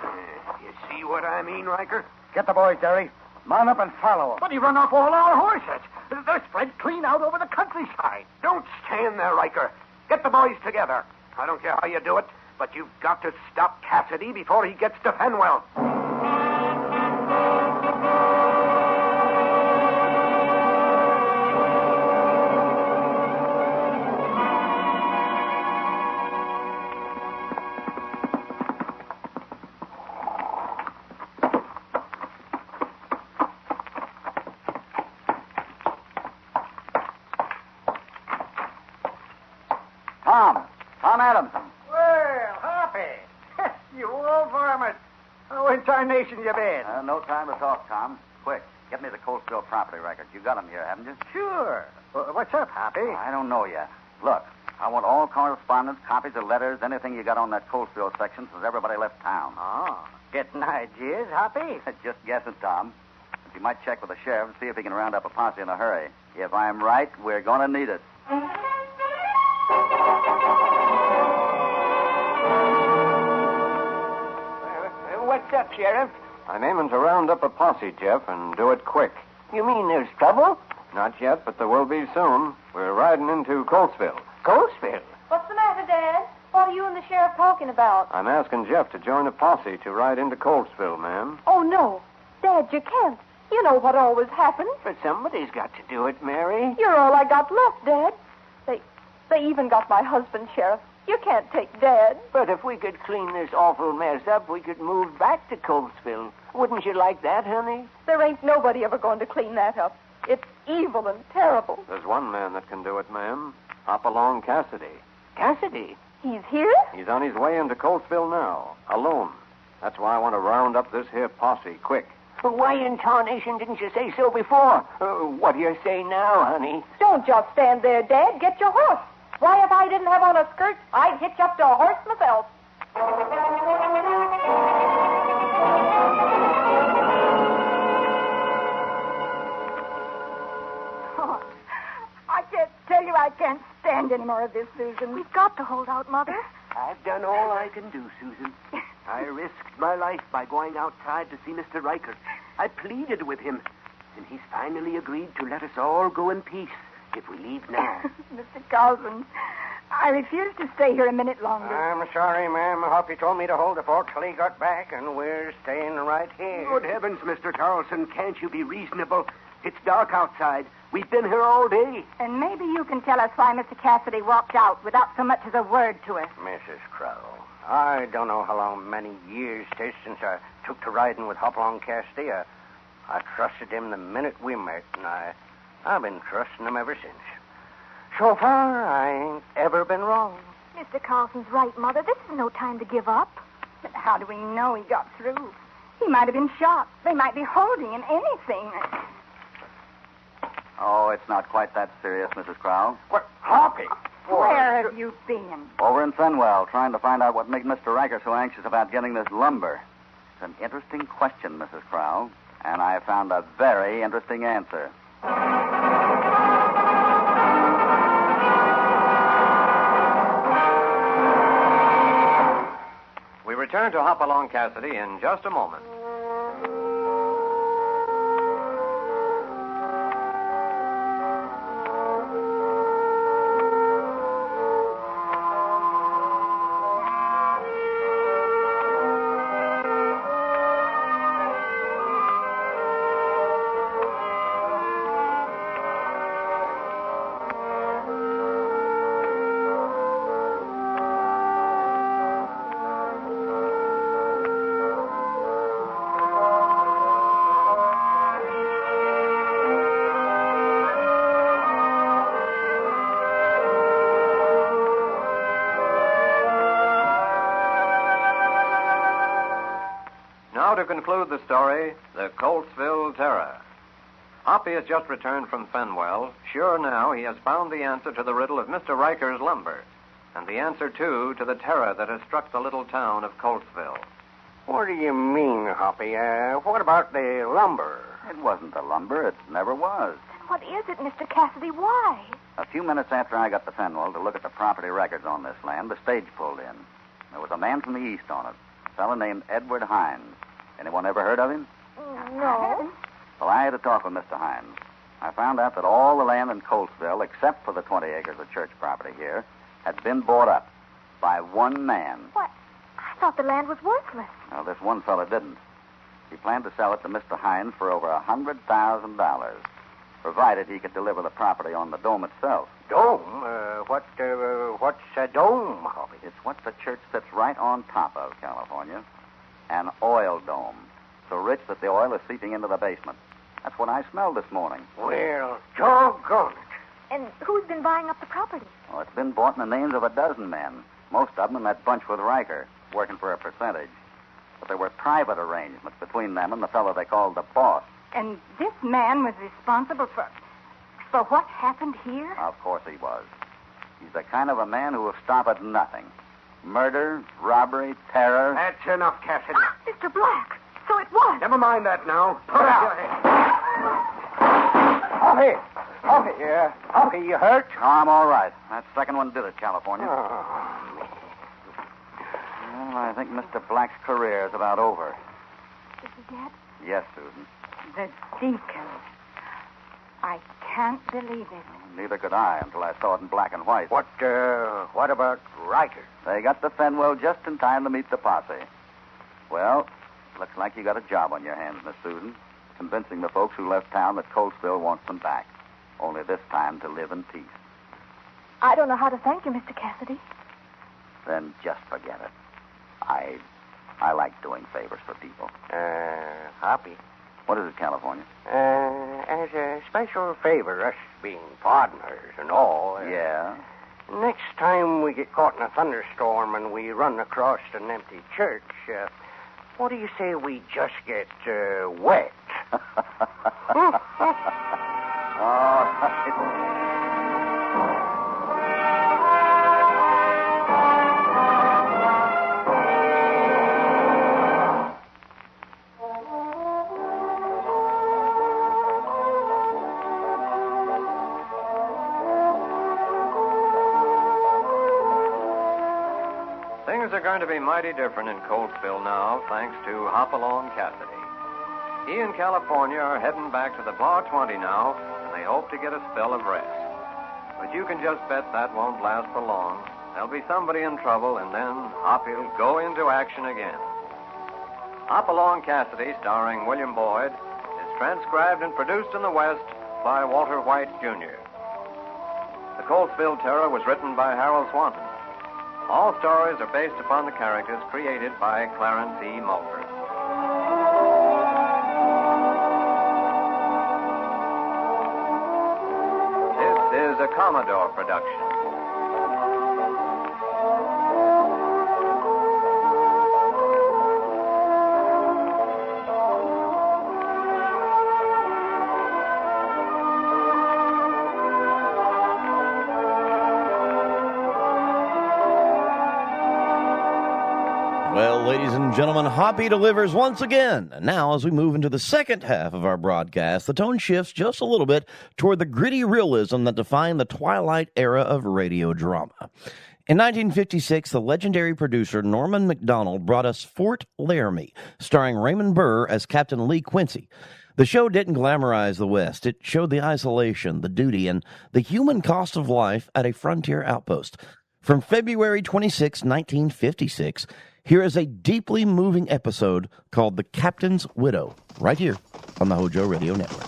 You see what I mean, Riker? Get the boys, Jerry. Mount up and follow him. But he run off all our horses. They're spread clean out over the countryside. Don't stand there, Riker. Get the boys together. I don't care how you do it, but you've got to stop Cassidy before he gets to Fenwell. Tom Adamson. Well, Hoppy. You old varmint. How in tarnation you been? No time to talk, Tom. Quick, get me the Coalsville property records. You got them here, haven't you? Sure. What's up, Hoppy? I don't know yet. Look, I want all correspondence, copies of letters, anything you got on that Coalsville section since everybody left town. Oh, getting ideas, Hoppy? Just guessing, Tom. But you might check with the sheriff and see if he can round up a posse in a hurry. If I'm right, we're going to need it. What's up, Sheriff? I'm aiming to round up a posse, Jeff, and do it quick. You mean there's trouble? Not yet, but there will be soon. We're riding into Coalsville. Coalsville? What's the matter, Dad? What are you and the sheriff talking about? I'm asking Jeff to join a posse to ride into Coalsville, ma'am. Oh, no. Dad, you can't. You know what always happens. But somebody's got to do it, Mary. You're all I got left, Dad. They even got my husband, Sheriff. You can't take Dad. But if we could clean this awful mess up, we could move back to Coalsville. Wouldn't you like that, honey? There ain't nobody ever going to clean that up. It's evil and terrible. There's one man that can do it, ma'am. Hopalong Cassidy. Cassidy? He's here? He's on his way into Coalsville now, alone. That's why I want to round up this here posse quick. Why in tarnation didn't you say so before? What do you say now, honey? Don't just stand there, Dad. Get your horse. Why, if I didn't have on a skirt, I'd hitch up to a horse myself. Oh, I can't tell you I can't stand any more of this, Susan. We've got to hold out, Mother. I've done all I can do, Susan. I risked my life by going outside to see Mr. Riker. I pleaded with him, and he's finally agreed to let us all go in peace if we leave now. Mr. Carlson, I refuse to stay here a minute longer. I'm sorry, ma'am. Hoppy told me to hold the fort till he got back, and we're staying right here. Good heavens, Mr. Carlson, can't you be reasonable? It's dark outside. We've been here all day. And maybe you can tell us why Mr. Cassidy walked out without so much as a word to us. Mrs. Crow, I don't know how long many years 'tis since I took to riding with Hopalong Cassidy. I trusted him the minute we met, and I've been trusting him ever since. So far, I ain't ever been wrong. Mr. Carlson's right, Mother. This is no time to give up. But how do we know he got through? He might have been shot. They might be holding him. Anything. Oh, it's not quite that serious, Mrs. Crowell. What? Hoppy? Where have you been? Over in Fenwell, trying to find out what made Mr. Riker so anxious about getting this lumber. It's an interesting question, Mrs. Crowell, and I found a very interesting answer. We return to Hopalong Cassidy in just a moment. Now to conclude the story, the Coltsville Terror. Hoppy has just returned from Fenwell. Sure now he has found the answer to the riddle of Mr. Riker's lumber, and the answer, too, to the terror that has struck the little town of Coltsville. What do you mean, Hoppy? What about the lumber? It wasn't the lumber. It never was. What is it, Mr. Cassidy? Why? A few minutes after I got to Fenwell to look at the property records on this land, the stage pulled in. There was a man from the east on it, a fellow named Edward Hines. Anyone ever heard of him? No. Well, I had a talk with Mr. Hines. I found out that all the land in Coltsville, except for the 20 acres of church property here, had been bought up by one man. What? I thought the land was worthless. Well, this one fellow didn't. He planned to sell it to Mr. Hines for over $100,000, provided he could deliver the property on the dome itself. Dome? What's a dome, Hoppy? It's what the church sits right on top of, California. An oil dome. So rich that the oil is seeping into the basement. That's what I smelled this morning. Well, doggone it. And who's been buying up the property? Well, it's been bought in the names of a dozen men. Most of them in that bunch with Riker, working for a percentage. But there were private arrangements between them and the fellow they called the boss. And this man was responsible for what happened here? Of course he was. He's the kind of a man who will stop at nothing. Murder, robbery, terror. That's enough, Cassidy. Mr. Black. So it was. Never mind that now. Put out. Hoppy. Hoppy, you hurt? No, I'm all right. That second one did it, California. Oh, me. Well, I think Mr. Black's career is about over. Is he dead? Yes, Susan. The deacon. I can't believe it. Neither could I until I saw it in black and white. What about Riker? They got to Fenwell just in time to meet the posse. Well, looks like you got a job on your hands, Miss Susan, convincing the folks who left town that Coltsville wants them back, only this time to live in peace. I don't know how to thank you, Mr. Cassidy. Then just forget it. I like doing favors for people. Hoppy. What is it, California? As a special favor, us being partners and all. Yeah? Next time we get caught in a thunderstorm and we run across an empty church, what do you say we just get wet? Things are going to be mighty different in Coltsville now, thanks to Hopalong Cassidy. He and California are heading back to the Bar 20 now, and they hope to get a spell of rest. But you can just bet that won't last for long. There'll be somebody in trouble, and then Hoppy'll go into action again. Hopalong Cassidy, starring William Boyd, is transcribed and produced in the West by Walter White, Jr. The Coltsville Terror was written by Harold Swanton. All stories are based upon the characters created by Clarence E. Mulford. This is a Commodore production. Well, ladies and gentlemen, Hoppy delivers once again. And now, as we move into the second half of our broadcast, the tone shifts just a little bit toward the gritty realism that defined the twilight era of radio drama. In 1956, the legendary producer Norman Macdonald brought us Fort Laramie, starring Raymond Burr as Captain Lee Quincy. The show didn't glamorize the West. It showed the isolation, the duty, and the human cost of life at a frontier outpost. From February 26, 1956, here is a deeply moving episode called The Captain's Widow, right here on the HOJO Radio Network.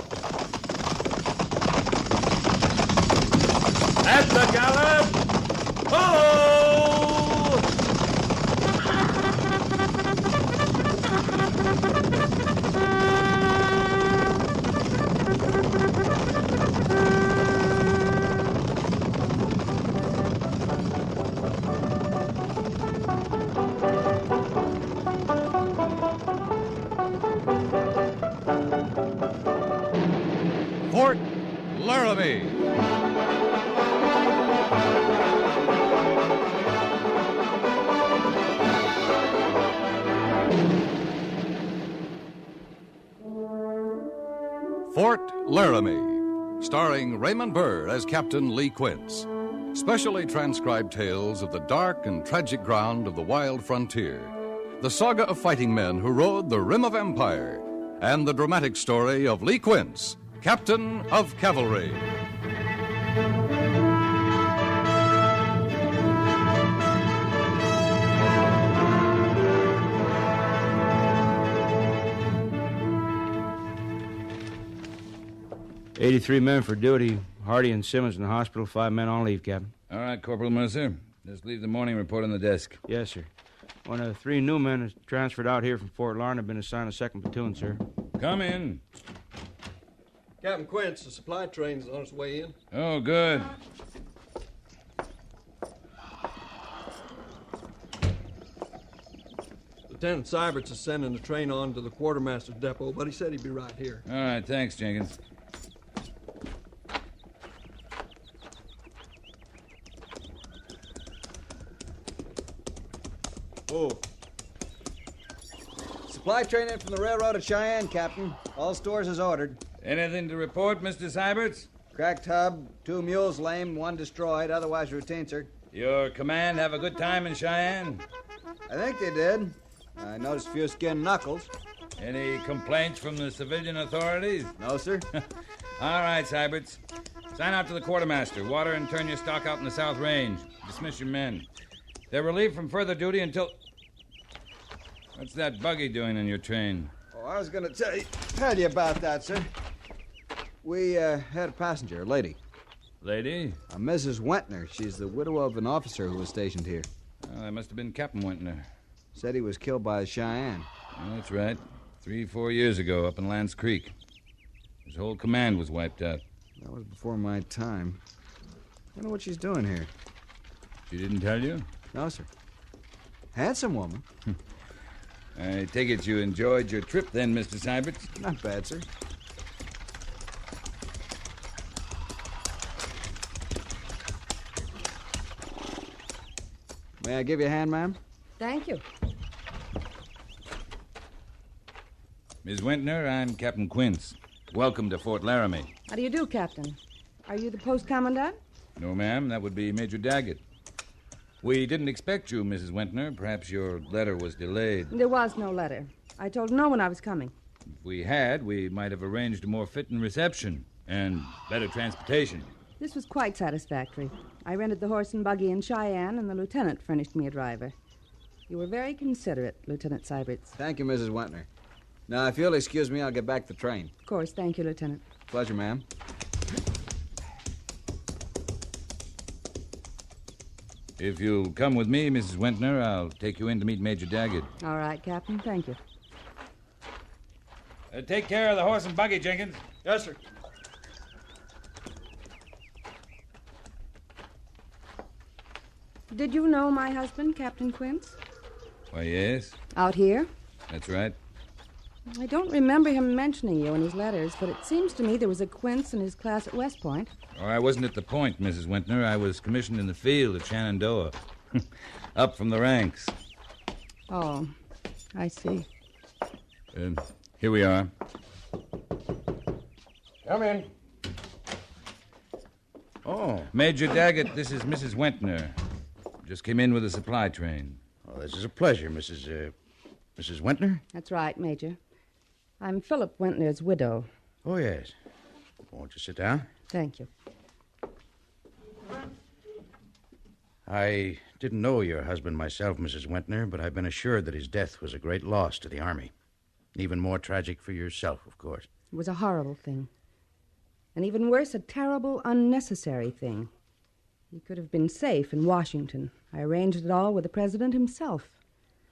At the gallop! Oh! Fort Laramie. Fort Laramie, starring Raymond Burr as Captain Lee Quince. Specially transcribed tales of the dark and tragic ground of the wild frontier. The saga of fighting men who rode the rim of empire. And the dramatic story of Lee Quince, Captain of Cavalry. "83 men for duty. Hardy and Simmons in the hospital. 5 men on leave, Captain." All right, Corporal Mercer. Just leave the morning report on the desk. Yes, sir. One of the 3 new men is transferred out here from Fort Larned have been assigned a 2nd platoon, sir. Come in. Captain Quince, the supply train's on its way in. Oh, good. Lieutenant Seiberts is sending the train on to the quartermaster's depot, but he said he'd be right here. All right, thanks, Jenkins. Oh. Supply train in from the railroad at Cheyenne, Captain. All stores is ordered. Anything to report, Mr. Seiberts? Cracked hub, 2 mules lame, 1 destroyed, otherwise routine, sir. Your command have a good time in Cheyenne? I think they did. I noticed a few skinned knuckles. Any complaints from the civilian authorities? No, sir. All right, Seiberts. Sign out to the quartermaster. Water and turn your stock out in the South Range. Dismiss your men. They're relieved from further duty until... What's that buggy doing in your train? Oh, I was going to tell you about that, sir. We had a passenger, a lady. Lady? Mrs. Wentner. She's the widow of an officer who was stationed here. Oh, that must have been Captain Wentner. Said he was killed by Cheyenne. Oh, that's right. 3-4 years ago up in Lance Creek. His whole command was wiped out. That was before my time. I don't know what she's doing here. She didn't tell you? No, sir. Handsome woman. I take it you enjoyed your trip then, Mr. Seiberts? Not bad, sir. May I give you a hand, ma'am? Thank you. Miss Wentner, I'm Captain Quince. Welcome to Fort Laramie. How do you do, Captain? Are you the post commandant? No, ma'am. That would be Major Daggett. We didn't expect you, Mrs. Wentner. Perhaps your letter was delayed. There was no letter. I told no one I was coming. If we had, we might have arranged a more fitting reception and better transportation. This was quite satisfactory. I rented the horse and buggy in Cheyenne, and the lieutenant furnished me a driver. You were very considerate, Lieutenant Seiberts. Thank you, Mrs. Wentner. Now, if you'll excuse me, I'll get back to the train. Of course. Thank you, Lieutenant. Pleasure, ma'am. If you'll come with me, Mrs. Wentner, I'll take you in to meet Major Daggett. All right, Captain. Thank you. Take care of the horse and buggy, Jenkins. Yes, sir. Did you know my husband, Captain Quince? Why, yes. Out here? That's right. I don't remember him mentioning you in his letters, but it seems to me there was a Quince in his class at West Point. Oh, I wasn't at the point, Mrs. Wentner. I was commissioned in the field at Shenandoah. Up from the ranks. Oh, I see. Here we are. Come in. Oh. Major Daggett, this is Mrs. Wentner. Just came in with a supply train. Oh, this is a pleasure, Mrs. Wentner? That's right, Major. I'm Philip Wentner's widow. Oh, yes. Won't you sit down? Thank you. I didn't know your husband myself, Mrs. Wentner, but I've been assured that his death was a great loss to the Army. Even more tragic for yourself, of course. It was a horrible thing. And even worse, a terrible, unnecessary thing. He could have been safe in Washington. I arranged it all with the president himself.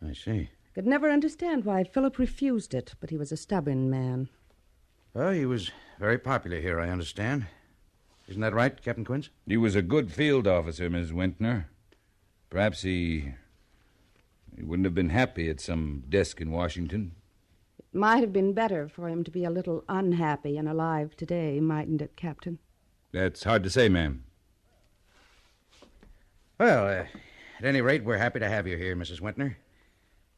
I see. I could never understand why Philip refused it, but he was a stubborn man. Well, he was very popular here, I understand. Isn't that right, Captain Quince? He was a good field officer, Miss Wentner. Perhaps he wouldn't have been happy at some desk in Washington. It might have been better for him to be a little unhappy and alive today, mightn't it, Captain? That's hard to say, ma'am. Well, at any rate, we're happy to have you here, Mrs. Wentner.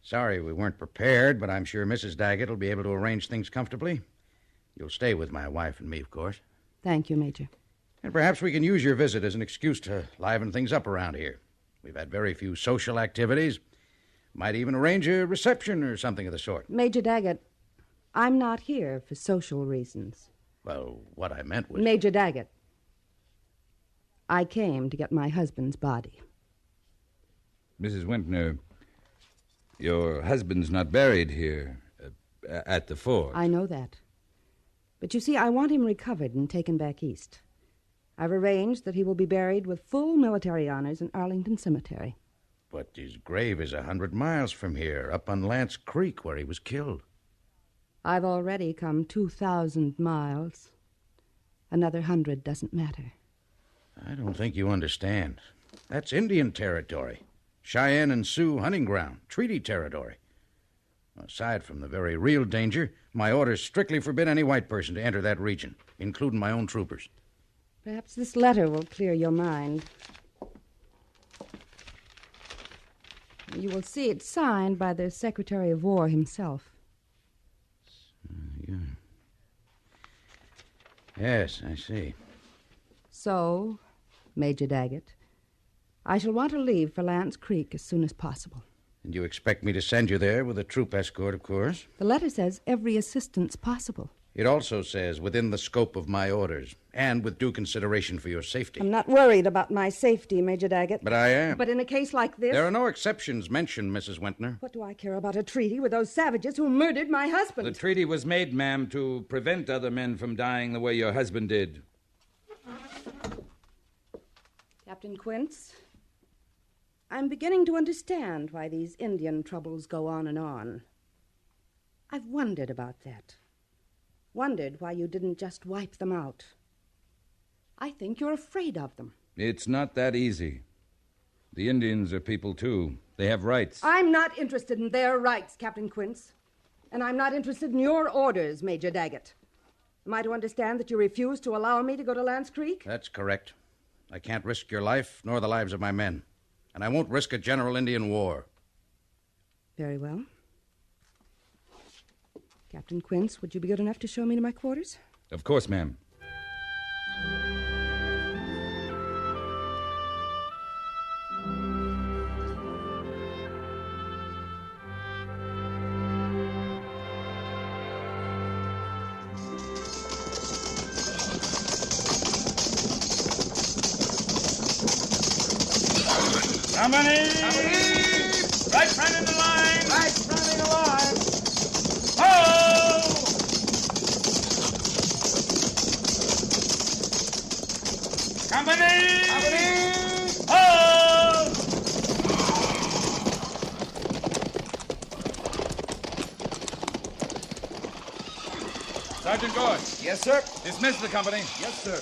Sorry we weren't prepared, but I'm sure Mrs. Daggett will be able to arrange things comfortably. You'll stay with my wife and me, of course. Thank you, Major. And perhaps we can use your visit as an excuse to liven things up around here. We've had very few social activities. Might even arrange a reception or something of the sort. Major Daggett, I'm not here for social reasons. Well, what I meant was... Major Daggett, I came to get my husband's body. Mrs. Wentner, your husband's not buried here at the fort. I know that. But you see, I want him recovered and taken back east. I've arranged that he will be buried with full military honors in Arlington Cemetery. But his grave is 100 miles from here, up on Lance Creek, where he was killed. I've already come 2,000 miles. Another 100 doesn't matter. I don't think you understand. That's Indian territory. Cheyenne and Sioux hunting ground, treaty territory. Aside from the very real danger, my orders strictly forbid any white person to enter that region, including my own troopers. Perhaps this letter will clear your mind. You will see it signed by the Secretary of War himself. Yeah. Yes, I see. So, Major Daggett, I shall want to leave for Lance Creek as soon as possible. And you expect me to send you there with a troop escort, of course? The letter says every assistance possible. It also says within the scope of my orders, and with due consideration for your safety. I'm not worried about my safety, Major Daggett. But I am. But in a case like this... There are no exceptions mentioned, Mrs. Wentner. What do I care about a treaty with those savages who murdered my husband? The treaty was made, ma'am, to prevent other men from dying the way your husband did. Captain Quince, I'm beginning to understand why these Indian troubles go on and on. I've wondered about that. Wondered why you didn't just wipe them out. I think you're afraid of them. It's not that easy. The Indians are people, too. They have rights. I'm not interested in their rights, Captain Quince. And I'm not interested in your orders, Major Daggett. Am I to understand that you refuse to allow me to go to Lance Creek? That's correct. I can't risk your life nor the lives of my men. And I won't risk a general Indian war. Very well. Captain Quince, would you be good enough to show me to my quarters? Of course, ma'am. Company! Right front in the line! Right front in the line! Ho! Company! Company! Ho! Sergeant Gord. Yes, sir. Dismiss the company. Yes, sir.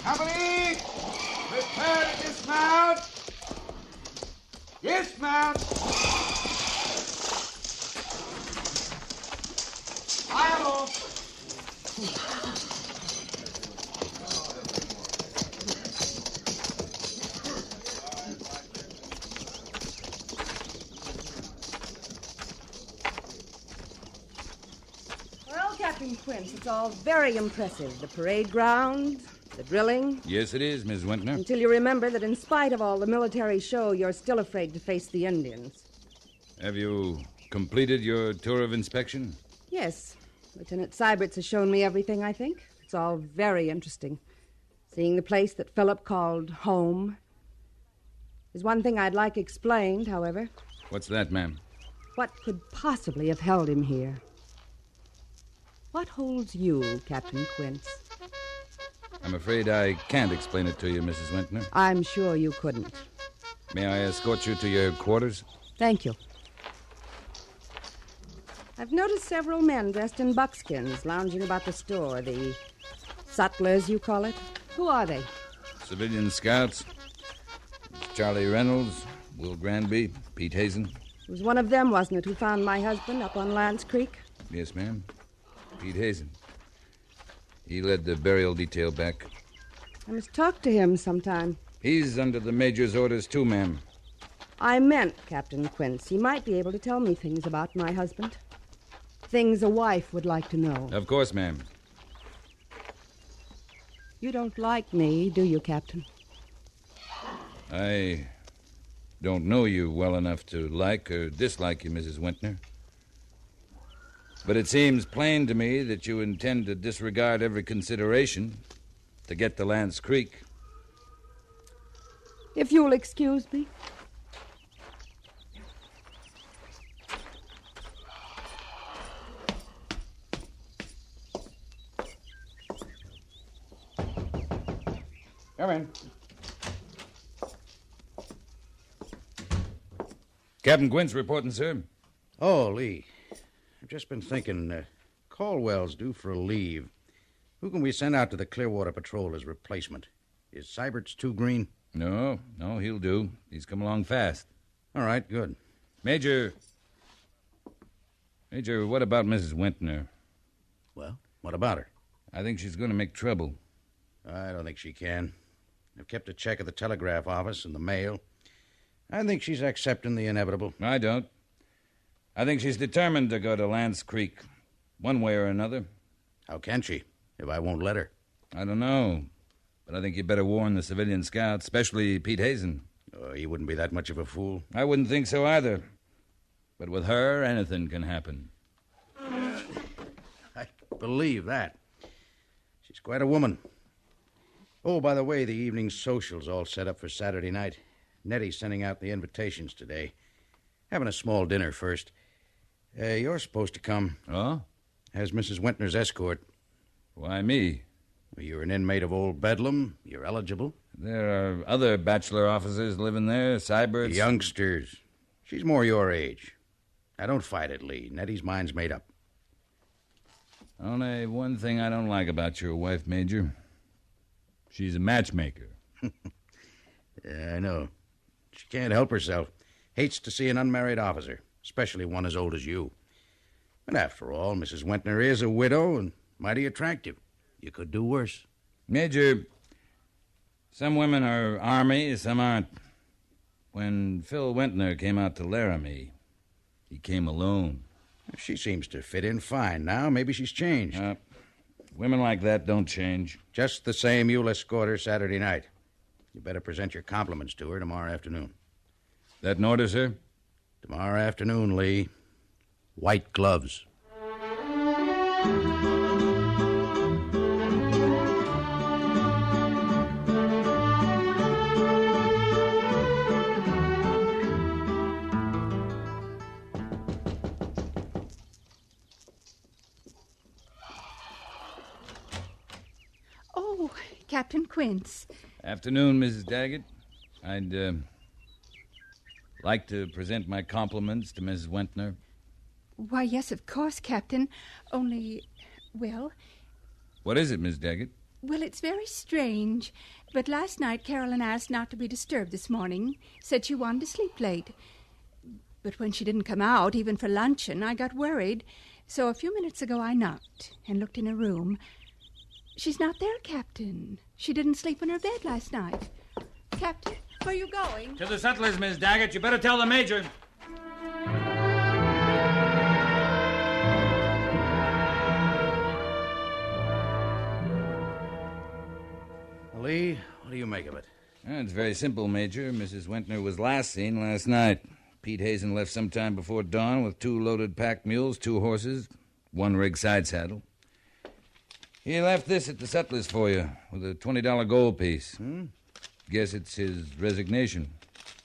Company, prepare to dismount. Dismount. Fire off. Captain Quince. It's all very impressive. The parade ground, the drilling. Yes, it is, Miss Wintner. Until you remember that in spite of all the military show, you're still afraid to face the Indians. Have you completed your tour of inspection? Yes. Lieutenant Seibert's has shown me everything, I think. It's all very interesting. Seeing the place that Philip called home. There's one thing I'd like explained, however. What's that, ma'am? What could possibly have held him here? What holds you, Captain Quince? I'm afraid I can't explain it to you, Mrs. Wintner. I'm sure you couldn't. May I escort you to your quarters? Thank you. I've noticed several men dressed in buckskins lounging about the store. The sutlers, you call it. Who are they? Civilian scouts. It's Charlie Reynolds, Will Granby, Pete Hazen. It was one of them, wasn't it, who found my husband up on Lance Creek? Yes, ma'am. Pete Hazen. He led the burial detail back. I must talk to him sometime. He's under the major's orders, too, ma'am. I meant, Captain Quince, he might be able to tell me things about my husband. Things a wife would like to know. Of course, ma'am. You don't like me, do you, Captain? I don't know you well enough to like or dislike you, Mrs. Wintner. But it seems plain to me that you intend to disregard every consideration to get to Lance Creek. If you'll excuse me. Come in. Captain Quince reporting, sir. Oh, Lee. I've just been thinking, Caldwell's due for a leave. Who can we send out to the Clearwater Patrol as replacement? Is Seibert's too green? No, he'll do. He's come along fast. All right, good. Major, what about Mrs. Wintner? Well, what about her? I think she's going to make trouble. I don't think she can. I've kept a check of the telegraph office and the mail. I think she's accepting the inevitable. I don't. I think she's determined to go to Lance Creek, one way or another. How can she, if I won't let her? I don't know, but I think you better warn the civilian scouts, especially Pete Hazen. He wouldn't be that much of a fool. I wouldn't think so either. But with her, anything can happen. I believe that. She's quite a woman. Oh, by the way, the evening social's all set up for Saturday night. Nettie's sending out the invitations today. Having a small dinner first. You're supposed to come. Oh? As Mrs. Wintner's escort. Why me? Well, you're an inmate of Old Bedlam. You're eligible. There are other bachelor officers living there, Seibert's. Youngsters. She's more your age. Now, don't fight it, Lee. Nettie's mind's made up. Only one thing I don't like about your wife, Major. She's a matchmaker. Yeah, I know. She can't help herself. Hates to see an unmarried officer, especially one as old as you. And after all, Mrs. Wintner is a widow and mighty attractive. You could do worse. Major, some women are Army, some aren't. When Phil Wintner came out to Laramie, he came alone. She seems to fit in fine now. Maybe she's changed. Women like that don't change. Just the same, you'll escort her Saturday night. You better present your compliments to her tomorrow afternoon. That an order, sir? Tomorrow afternoon, Lee. White gloves. Oh, Captain Quince. Afternoon, Mrs. Daggett. I'd like to present my compliments to Mrs. Wintner. Why, yes, of course, Captain. Only, well... What is it, Miss Daggett? Well, it's very strange. But last night, Carolyn asked not to be disturbed this morning. Said she wanted to sleep late. But when she didn't come out, even for luncheon, I got worried. So a few minutes ago, I knocked and looked in her room. She's not there, Captain. She didn't sleep in her bed last night. Captain, where are you going? To the settlers, Miss Daggett. You better tell the Major. Lee, what do you make of it? It's very simple, Major. Mrs. Wentner was last seen last night. Pete Hazen left sometime before dawn with 2 loaded pack mules, 2 horses, 1 rig side saddle. He left this at the Sutlers for you with a $20 gold piece. Guess it's his resignation.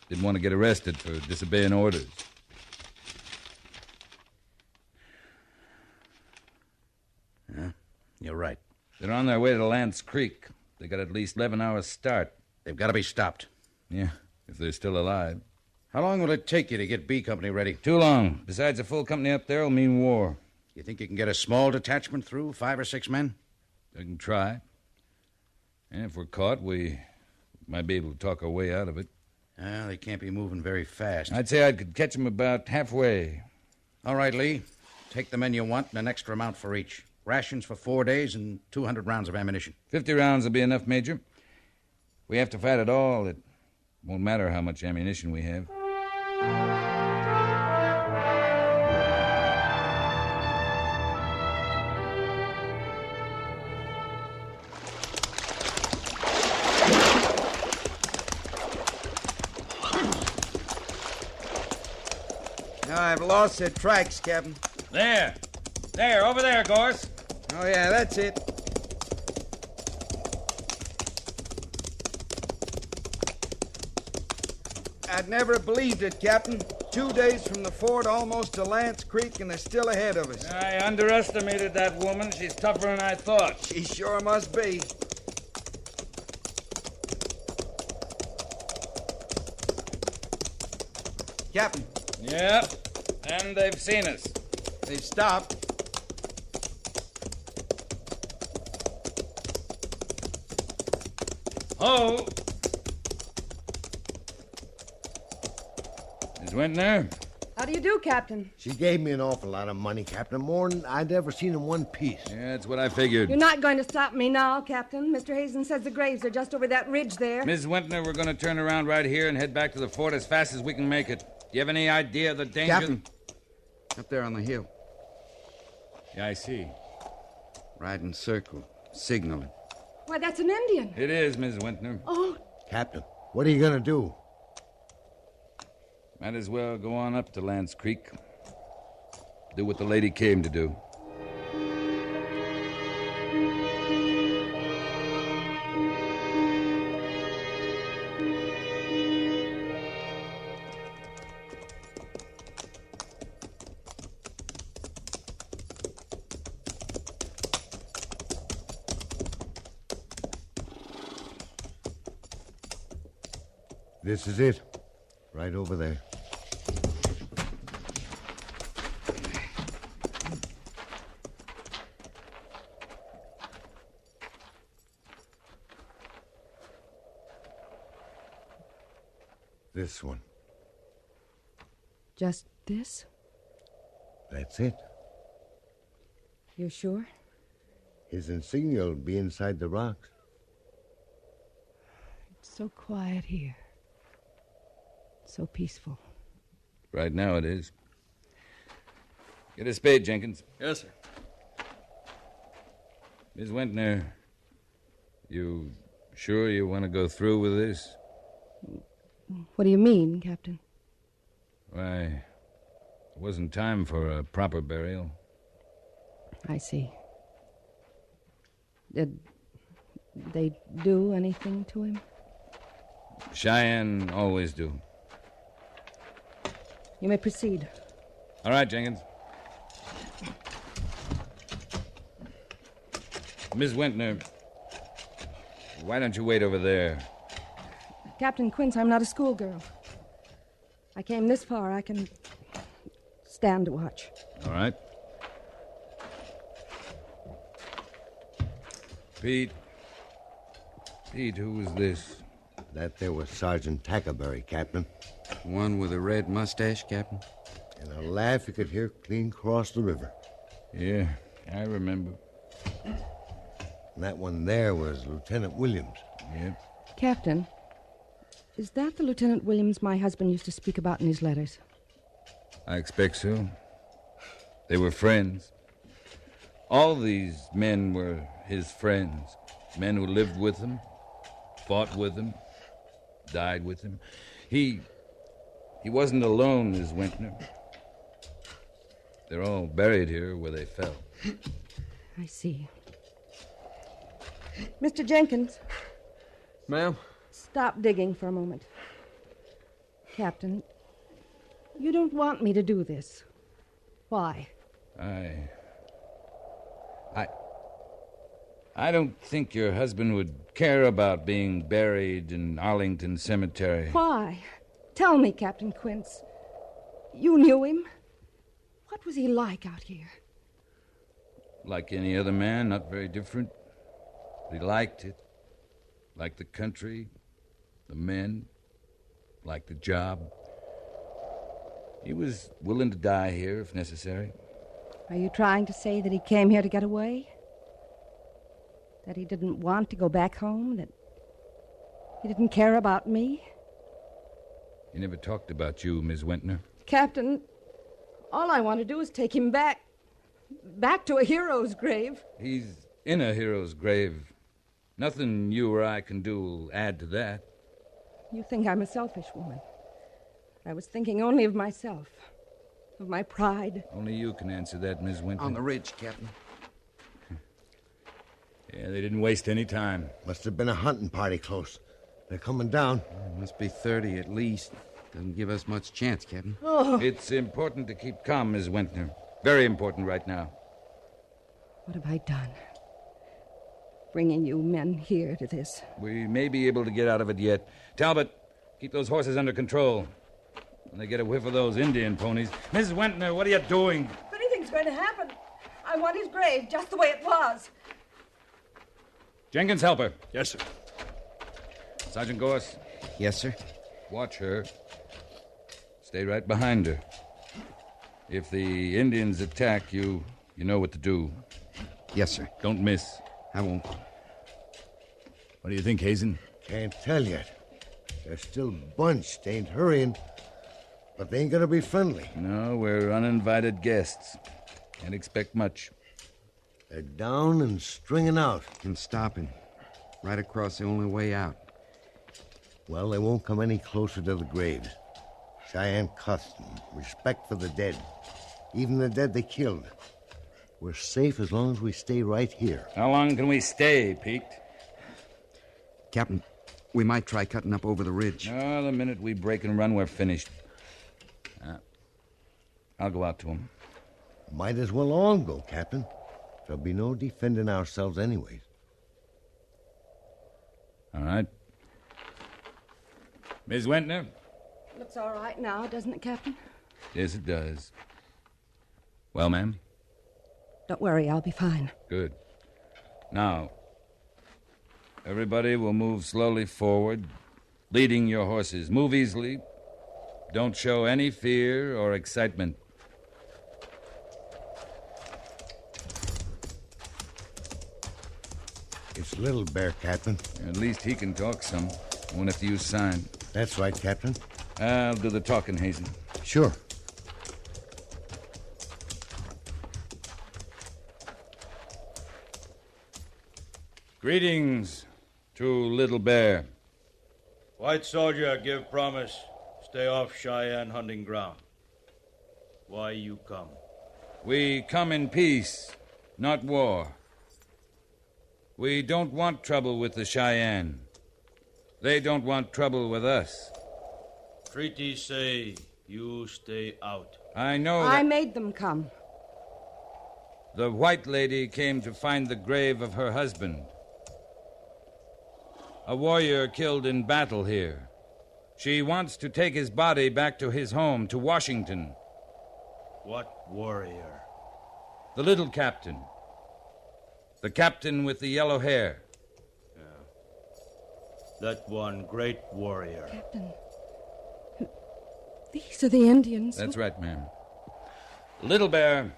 Didn't want to get arrested for disobeying orders. Yeah, you're right. They're on their way to Lance Creek. They got at least 11 hours start. They've got to be stopped. Yeah, if they're still alive. How long will it take you to get B Company ready? Too long. Besides, a full company up there will mean war. You think you can get a small detachment through, 5 or 6 men? I can try. And if we're caught, we might be able to talk our way out of it. They can't be moving very fast. I'd say I could catch them about halfway. All right, Lee. Take the men you want and an extra amount for each. Rations for 4 days and 200 rounds of ammunition. 50 rounds will be enough, Major. We have to fight at all. It won't matter how much ammunition we have. I've lost their tracks, Captain. There, over there, Gorse. Oh, yeah, that's it. I'd never believed it, Captain. 2 days from the fort almost to Lance Creek, and they're still ahead of us. I underestimated that woman. She's tougher than I thought. She sure must be. Captain. Yep, and they've seen us. They've stopped. Ho! Miss Wentner? How do you do, Captain? She gave me an awful lot of money, Captain. More than I'd ever seen in one piece. Yeah, that's what I figured. You're not going to stop me now, Captain. Mr. Hazen says the graves are just over that ridge there. Miss Wentner, we're going to turn around right here and head back to the fort as fast as we can make it. Do you have any idea of the danger? Captain, up there on the hill. Yeah, I see. Riding circle, signaling. Why, that's an Indian. It is, Miss Wentner. Oh. Captain, what are you going to do? Might as well go on up to Lance Creek. Do what the lady came to do. This is it. Right over there. This one. Just this? That's it. You're sure? His insignia will be inside the rocks. It's so quiet here. So peaceful. Right now it is. Get a spade, Jenkins. Yes, sir. Miss Wentner, you sure you want to go through with this? What do you mean, Captain? Why, it wasn't time for a proper burial. I see. Did they do anything to him? Cheyenne always do. You may proceed. All right, Jenkins. Miss Wentner, why don't you wait over there? Captain Quince, I'm not a schoolgirl. I came this far. I can stand to watch. All right. Pete, who was this? That there was Sergeant Tackleberry, Captain. One with a red mustache, Captain? And a laugh you could hear clean across the river. Yeah, I remember. And that one there was Lieutenant Williams. Yep. Captain, is that the Lieutenant Williams my husband used to speak about in his letters? I expect so. They were friends. All these men were his friends. Men who lived with him. fought with him, died with him. He wasn't alone, Miss Wintner. They're all buried here where they fell. I see. Mr. Jenkins. Ma'am? Stop digging for a moment. Captain, you don't want me to do this. Why? I don't think your husband would care about being buried in Arlington Cemetery. Why? Tell me, Captain Quince. You knew him? What was he like out here? Like any other man, not very different. He liked it. Liked the country, the men, liked the job. He was willing to die here if necessary. Are you trying to say that he came here to get away? That he didn't want to go back home? That he didn't care about me? He never talked about you, Miss Wintner. Captain, all I want to do is take him back to a hero's grave. He's in a hero's grave. Nothing you or I can do will add to that. You think I'm a selfish woman. I was thinking only of myself, of my pride. Only you can answer that, Miss Wintner. On the ridge, Captain. Yeah, they didn't waste any time. Must have been a hunting party close. They're coming down. Must be 30 at least. Doesn't give us much chance, Captain. Oh. It's important to keep calm, Miss Wintner. Very important right now. What have I done? Bringing you men here to this. We may be able to get out of it yet. Talbot, keep those horses under control. When they get a whiff of those Indian ponies. Miss Wintner, what are you doing? If anything's going to happen, I want his grave just the way it was. Jenkins, help her. Yes, sir. Sergeant Gorse. Yes, sir. Watch her. Stay right behind her. If the Indians attack you, you know what to do. Yes, sir. Don't miss. I won't. What do you think, Hazen? Can't tell yet. They're still bunched, ain't hurrying. But they ain't gonna be friendly. No, we're uninvited guests. Can't expect much. They're down and stringing out. And stopping. Right across the only way out. Well, they won't come any closer to the graves. Cheyenne custom, respect for the dead. Even the dead they killed. We're safe as long as we stay right here. How long can we stay, Pete? Captain, we might try cutting up over the ridge. No, the minute we break and run, we're finished. I'll go out to him. Might as well all go, Captain. There'll be no defending ourselves anyways. All right. Miss Wintner? Looks all right now, doesn't it, Captain? Yes, it does. Well, ma'am? Don't worry, I'll be fine. Good. Now, everybody will move slowly forward, leading your horses. Move easily. Don't show any fear or excitement. It's Little Bear, Captain. At least he can talk some. Won't have to use sign. That's right, Captain. I'll do the talking, Hazen. Sure. Greetings to Little Bear. White soldier, give promise. Stay off Cheyenne hunting ground. Why you come? We come in peace, not war. We don't want trouble with the Cheyenne. They don't want trouble with us. Treaties say you stay out. I know I that made them come. the white lady came to find the grave of her husband. A warrior killed in battle here. She wants to take his body back to his home, to Washington. What warrior? The little captain. The captain with the yellow hair. That one great warrior. Captain, these are the Indians. That's right, ma'am. Little Bear,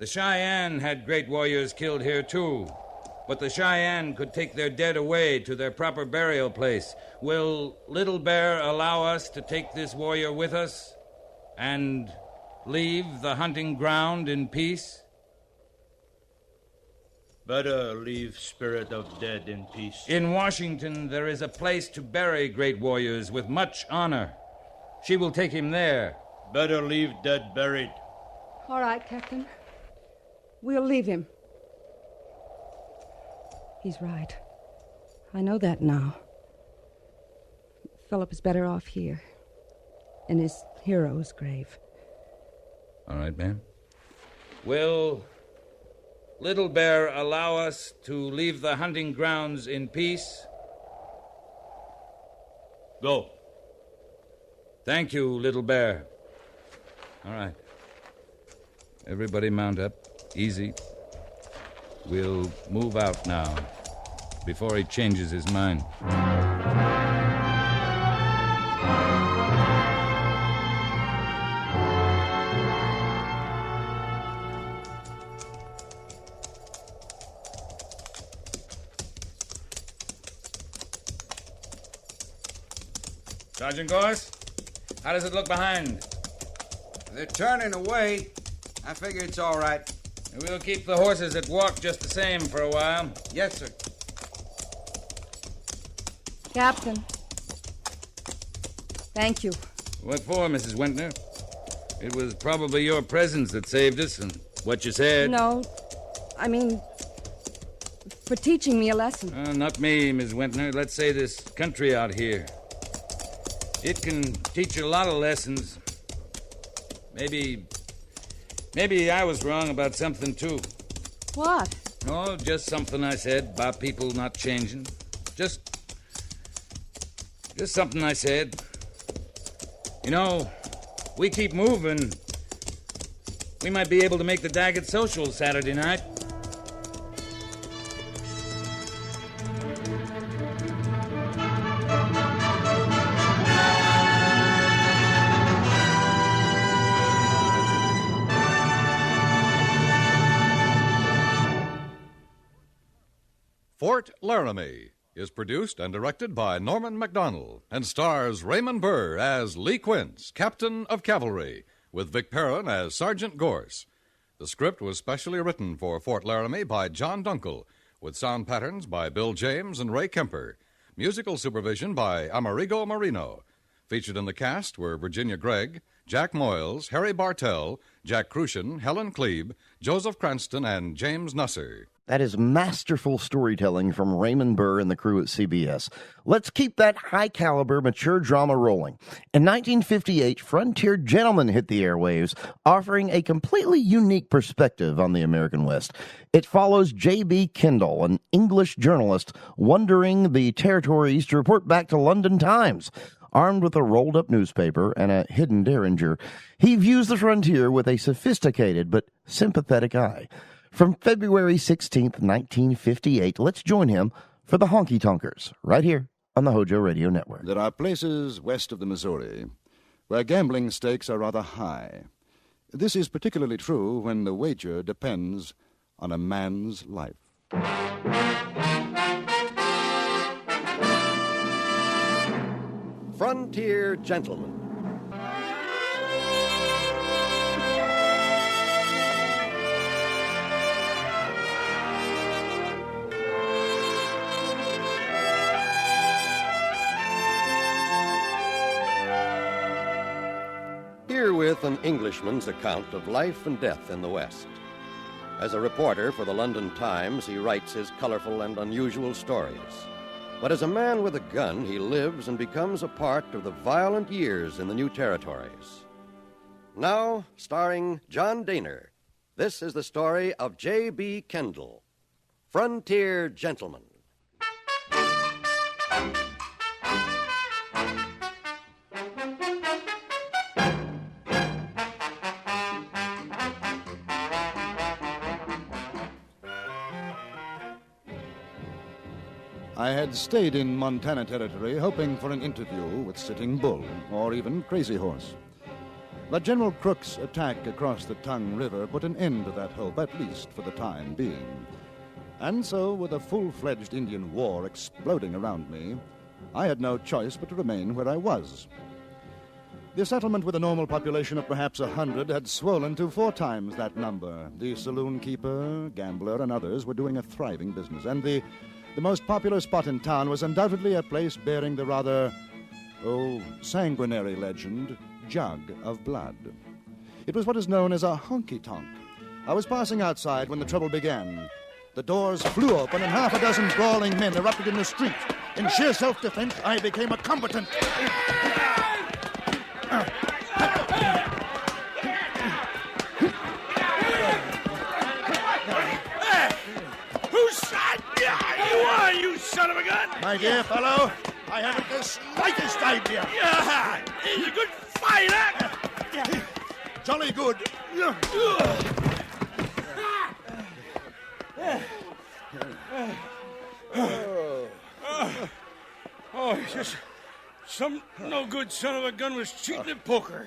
the Cheyenne had great warriors killed here, too. But the Cheyenne could take their dead away to their proper burial place. Will Little Bear allow us to take this warrior with us and leave the hunting ground in peace? Better leave spirit of dead in peace. In Washington, there is a place to bury great warriors with much honor. She will take him there. Better leave dead buried. All right, Captain. We'll leave him. He's right. I know that now. Philip is better off here, in his hero's grave. All right, ma'am. Will Little Bear allow us to leave the hunting grounds in peace? Go. Thank you, Little Bear. All right. Everybody mount up. Easy. We'll move out now, before he changes his mind. Sergeant Gorse, how does it look behind? They're turning away. I figure it's all right. We'll keep the horses at walk just the same for a while. Yes, sir. Captain. Thank you. What for, Mrs. Wentner? It was probably your presence that saved us and what you said. No, I mean, for teaching me a lesson. Not me, Miss Wentner. Let's say this country out here. It can teach you a lot of lessons. Maybe I was wrong about something, too. What? Oh, just something I said about people not changing. Just something I said. You know, we keep moving. We might be able to make the Daggett Social Saturday night. Fort Laramie is produced and directed by Norman MacDonald and stars Raymond Burr as Lee Quince, Captain of Cavalry, with Vic Perrin as Sergeant Gorse. The script was specially written for Fort Laramie by John Dunkel, with sound patterns by Bill James and Ray Kemper. Musical supervision by Amerigo Marino. Featured in the cast were Virginia Gregg, Jack Moyles, Harry Bartell, Jack Crucian, Helen Klebe, Joseph Cranston, and James Nusser. That is masterful storytelling from Raymond Burr and the crew at CBS. Let's keep that high-caliber, mature drama rolling. In 1958, Frontier Gentlemen hit the airwaves, offering a completely unique perspective on the American West. It follows J.B. Kendall, an English journalist, wandering the territories to report back to London Times. Armed with a rolled-up newspaper and a hidden derringer, he views the frontier with a sophisticated but sympathetic eye. From February 16th, 1958, let's join him for the Honky Tonkers, right here on the HOJO Radio Network. There are places west of the Missouri where gambling stakes are rather high. This is particularly true when the wager depends on a man's life. Frontier Gentlemen. Herewith an Englishman's account of life and death in the West. As a reporter for the London Times, he writes his colorful and unusual stories. But as a man with a gun, he lives and becomes a part of the violent years in the new territories. Now, starring John Dehner, this is the story of J.B. Kendall, Frontier Gentleman. I had stayed in Montana Territory hoping for an interview with Sitting Bull or even Crazy Horse. But General Crook's attack across the Tongue River put an end to that hope, at least for the time being. And so, with a full-fledged Indian war exploding around me, I had no choice but to remain where I was. The settlement with a normal population of perhaps 100 had swollen to 4 times that number. The saloon keeper, gambler, and others were doing a thriving business, and the most popular spot in town was undoubtedly a place bearing the rather, sanguinary legend, Jug of Blood. It was what is known as a honky-tonk. I was passing outside when the trouble began. The doors flew open and half a dozen brawling men erupted in the street. In sheer self-defense, I became a combatant. Whose side you on, you son of a gun? My dear fellow, I haven't the slightest idea. Yeah, he's a good fighter. Jolly good. It's just some no-good son of a gun was cheating at poker.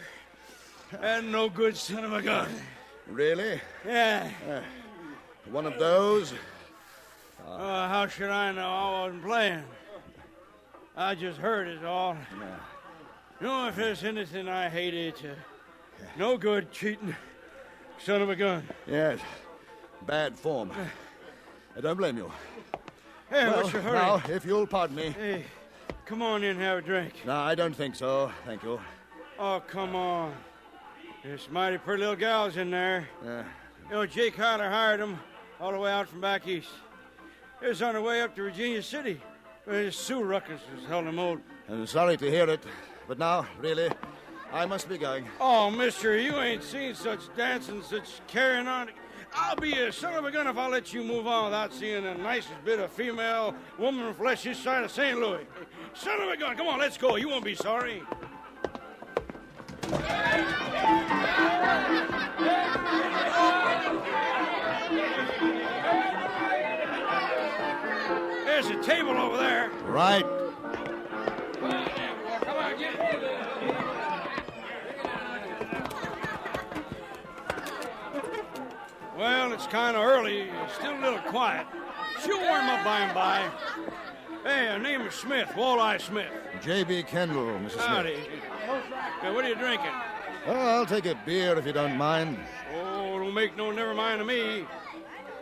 And no good son of a gun. Really? Yeah. One of those? How should I know? I wasn't playing. I just heard it all. You know, if there's anything I hate, it's no good cheating son of a gun. Yes. Bad form. I don't blame you. Hey, well, what's your hurry? Now, if you'll pardon me. Hey, come on in and have a drink. No, I don't think so. Thank you. Oh, come on. There's mighty pretty little gals in there. You know, Jake Hyler hired them all the way out from back east. It was on their way up to Virginia City. Sue Ruckus was held them old. I'm sorry to hear it, but now, really, I must be going. Oh, mister, you ain't seen such dancing, such carrying on. I'll be a son of a gun if I let you move on without seeing the nicest bit of female woman flesh this side of St. Louis. Son of a gun, come on, let's go. You won't be sorry. There's a table over there. Right. Well, it's kind of early. Still a little quiet. She'll warm up by and by. Hey, her name is Smith, Walleye Smith. J.B. Kendall, Mrs. Howdy. Smith. Hey, what are you drinking? Oh, I'll take a beer if you don't mind. Oh, don't make no never mind to me.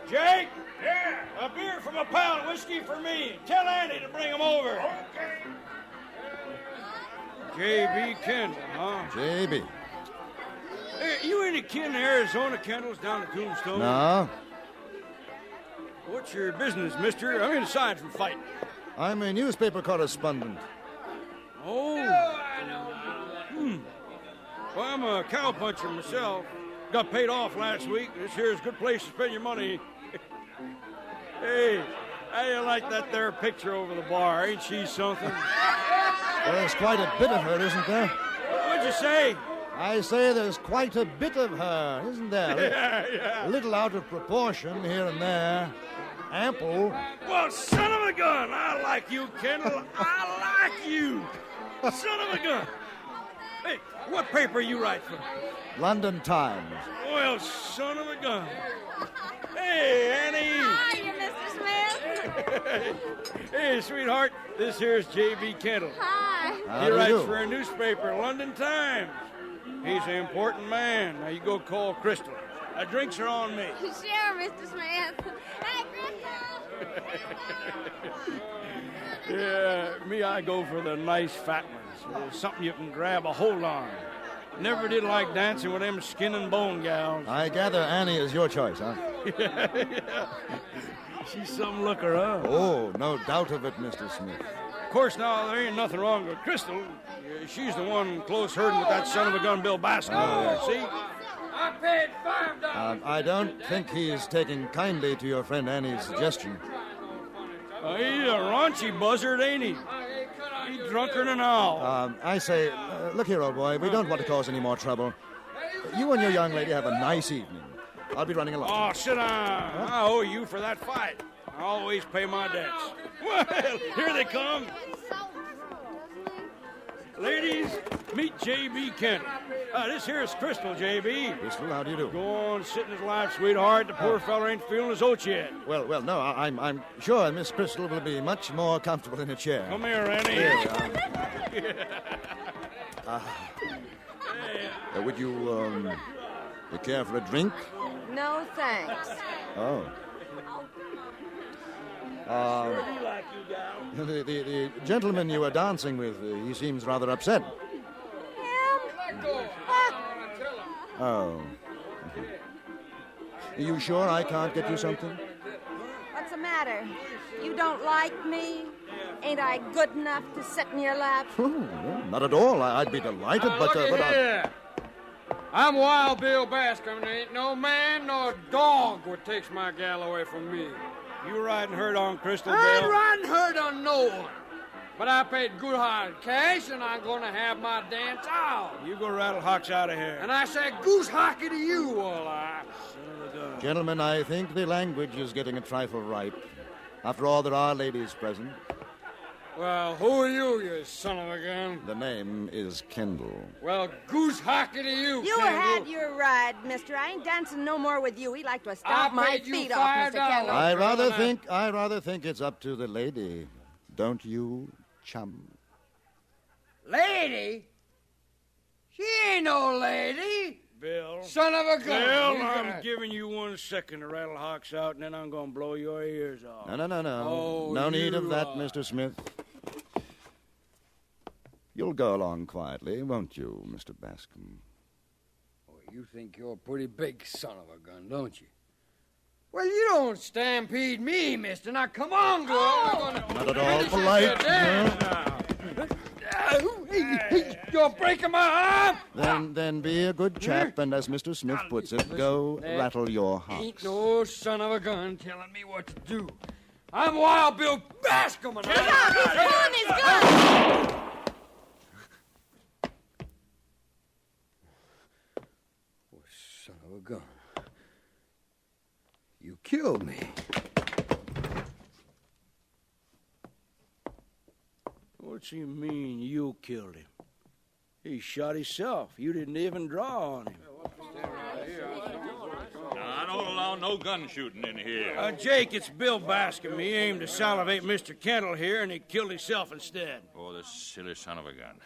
Jake? Yeah? A beer from a pound of whiskey for me. Tell Andy to bring him over. Okay. J.B. Kendall, huh? J.B. Hey, you ain't a kin to Arizona Kendalls down at Tombstone? No. What's your business, mister? I mean, aside from fighting. I'm a newspaper correspondent. Oh. Well, I'm a cowpuncher myself. Got paid off last week. This here's a good place to spend your money. Hey, how you like that there picture over the bar? Ain't she something? Well, there's quite a bit of her, isn't there? What'd you say? I say there's quite a bit of her, isn't there? Yeah. A little out of proportion here and there. Ample. Well, son of a gun, I like you, Kendall. I like you. Son of a gun. Hey, what paper you write for? London Times. Well, son of a gun. Hey, Annie. Hi, Mr. Smith. Hey, sweetheart. This here's J.B. Kendall. Hi. He writes for a newspaper, London Times. He's an important man. Now, you go call Crystal. Drinks are on me. Sure, Mr. Smith. Hey, Crystal. Yeah, me, I go for the nice fat ones. Something you can grab a hold on. Never did like dancing with them skin and bone gals. I gather Annie is your choice, huh? Yeah. She's some looker, huh? Oh, no doubt of it, Mr. Smith. Of course, now, there ain't nothing wrong with Crystal. She's the one close herding with that son of a gun Bill Baskin over there, see? I paid $5. I don't think he's taking kindly to your friend Annie's suggestion. He's a raunchy buzzard, ain't he? He's drunker than an owl. I say, look here, old boy, we don't want to cause any more trouble. You and your young lady have a nice evening. I'll be running along. Oh, sit down. I owe you for that fight. I always pay my debts. Well, here they come. Ladies, meet J.B. Kendall. This here's Crystal, J.B. Crystal, how do you do? Go on, sit in his life, sweetheart. The poor fella ain't feeling his oats yet. Well, no, I'm sure Miss Crystal will be much more comfortable in a chair. Come here, Annie. Here we are. Would you care for a drink? No, thanks. Oh. The gentleman you were dancing with, he seems rather upset. Oh. Are you sure I can't get you something? What's the matter? You don't like me? Ain't I good enough to sit in your lap? Oh, not at all. I'd be delighted, but here. I'm Wild Bill Bascom, and there ain't no man nor dog what takes my gal away from me. You riding herd on Crystal I Bell? ain't riding herd on no one. But I paid good hard cash, and I'm going to have my dance out. You go rattle Hawks out of here. And I say goose hockey to you, while I... Gentlemen, I think the language is getting a trifle ripe. After all, there are ladies present. Well, who are you son of a gun? The name is Kendall. Well, goose hockey to you, You Kendall. had your ride, mister. I ain't dancing no more with you. He'd like to stomp my feet off, Mr. Kendall. I rather think it's up to the lady. Don't you, chum? Lady? She ain't no lady. Bill. Son of a gun. Bill, You I'm got- giving you 1 second to rattle Hawks out, and then I'm going to blow your ears off. No. Oh, No need of you that, are- Mr. Smith. You'll go along quietly, won't you, Mr. Bascom? You think you're a pretty big son of a gun, don't you? Well, you don't stampede me, mister. Now, come on, girl. Not at all polite. You're breaking my arm. Then be a good chap, and as Mr. Smith puts it, go That rattle your Hawks. Ain't no son of a gun telling me what to do. I'm Wild Bill Bascom, and He's pulling his gun! Son of a gun. You killed me. What's he mean you killed him? He shot himself. You didn't even draw on him. I don't allow no gun shooting in here. Jake, it's Bill Bascom. He aimed to salivate Mr. Kendall here, and he killed himself instead. Oh, this silly son of a gun.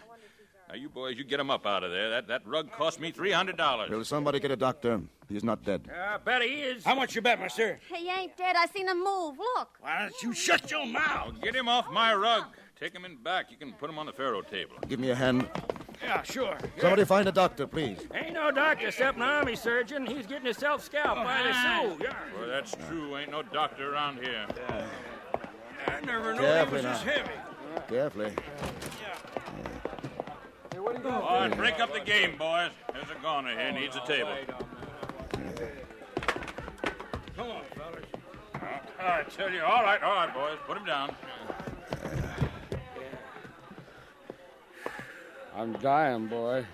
Now, you boys, you get him up out of there. That rug cost me $300. Will somebody get a doctor? He's not dead. I bet he is. How much you bet, mister? He ain't dead. I seen him move. Look. Why don't you shut your mouth? Now, get him off my rug. Take him in back. You can put him on the faro table. Give me a hand. Yeah, sure. Somebody find a doctor, please. Ain't no doctor except an army surgeon. He's getting himself scalped by the Sioux. Well, that's true. Ain't no doctor around here. I never knew Carefully he was now. this heavy. Carefully. All right, break up the game, boys. There's a goner here. Needs a table. Come on, fellas. I tell you. All right, boys. Put him down. I'm dying, boy.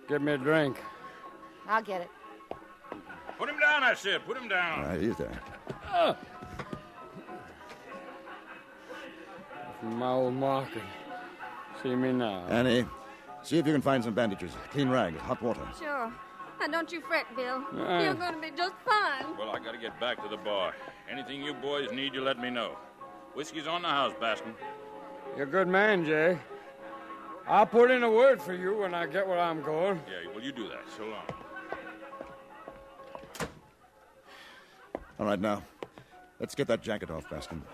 Give me a drink. I'll get it. Put him down, I said. Put him down. All right, he's there. My old market. See me now. Annie, see if you can find some bandages. Clean rag, hot water. Sure. Now, don't you fret, Bill. Aye. You're going to be just fine. Well, I got to get back to the bar. Anything you boys need, you let me know. Whiskey's on the house, Bascom. You're a good man, Jay. I'll put in a word for you when I get where I'm going. Yeah, well, you do that. So long. All right, now, let's get that jacket off, Bascom.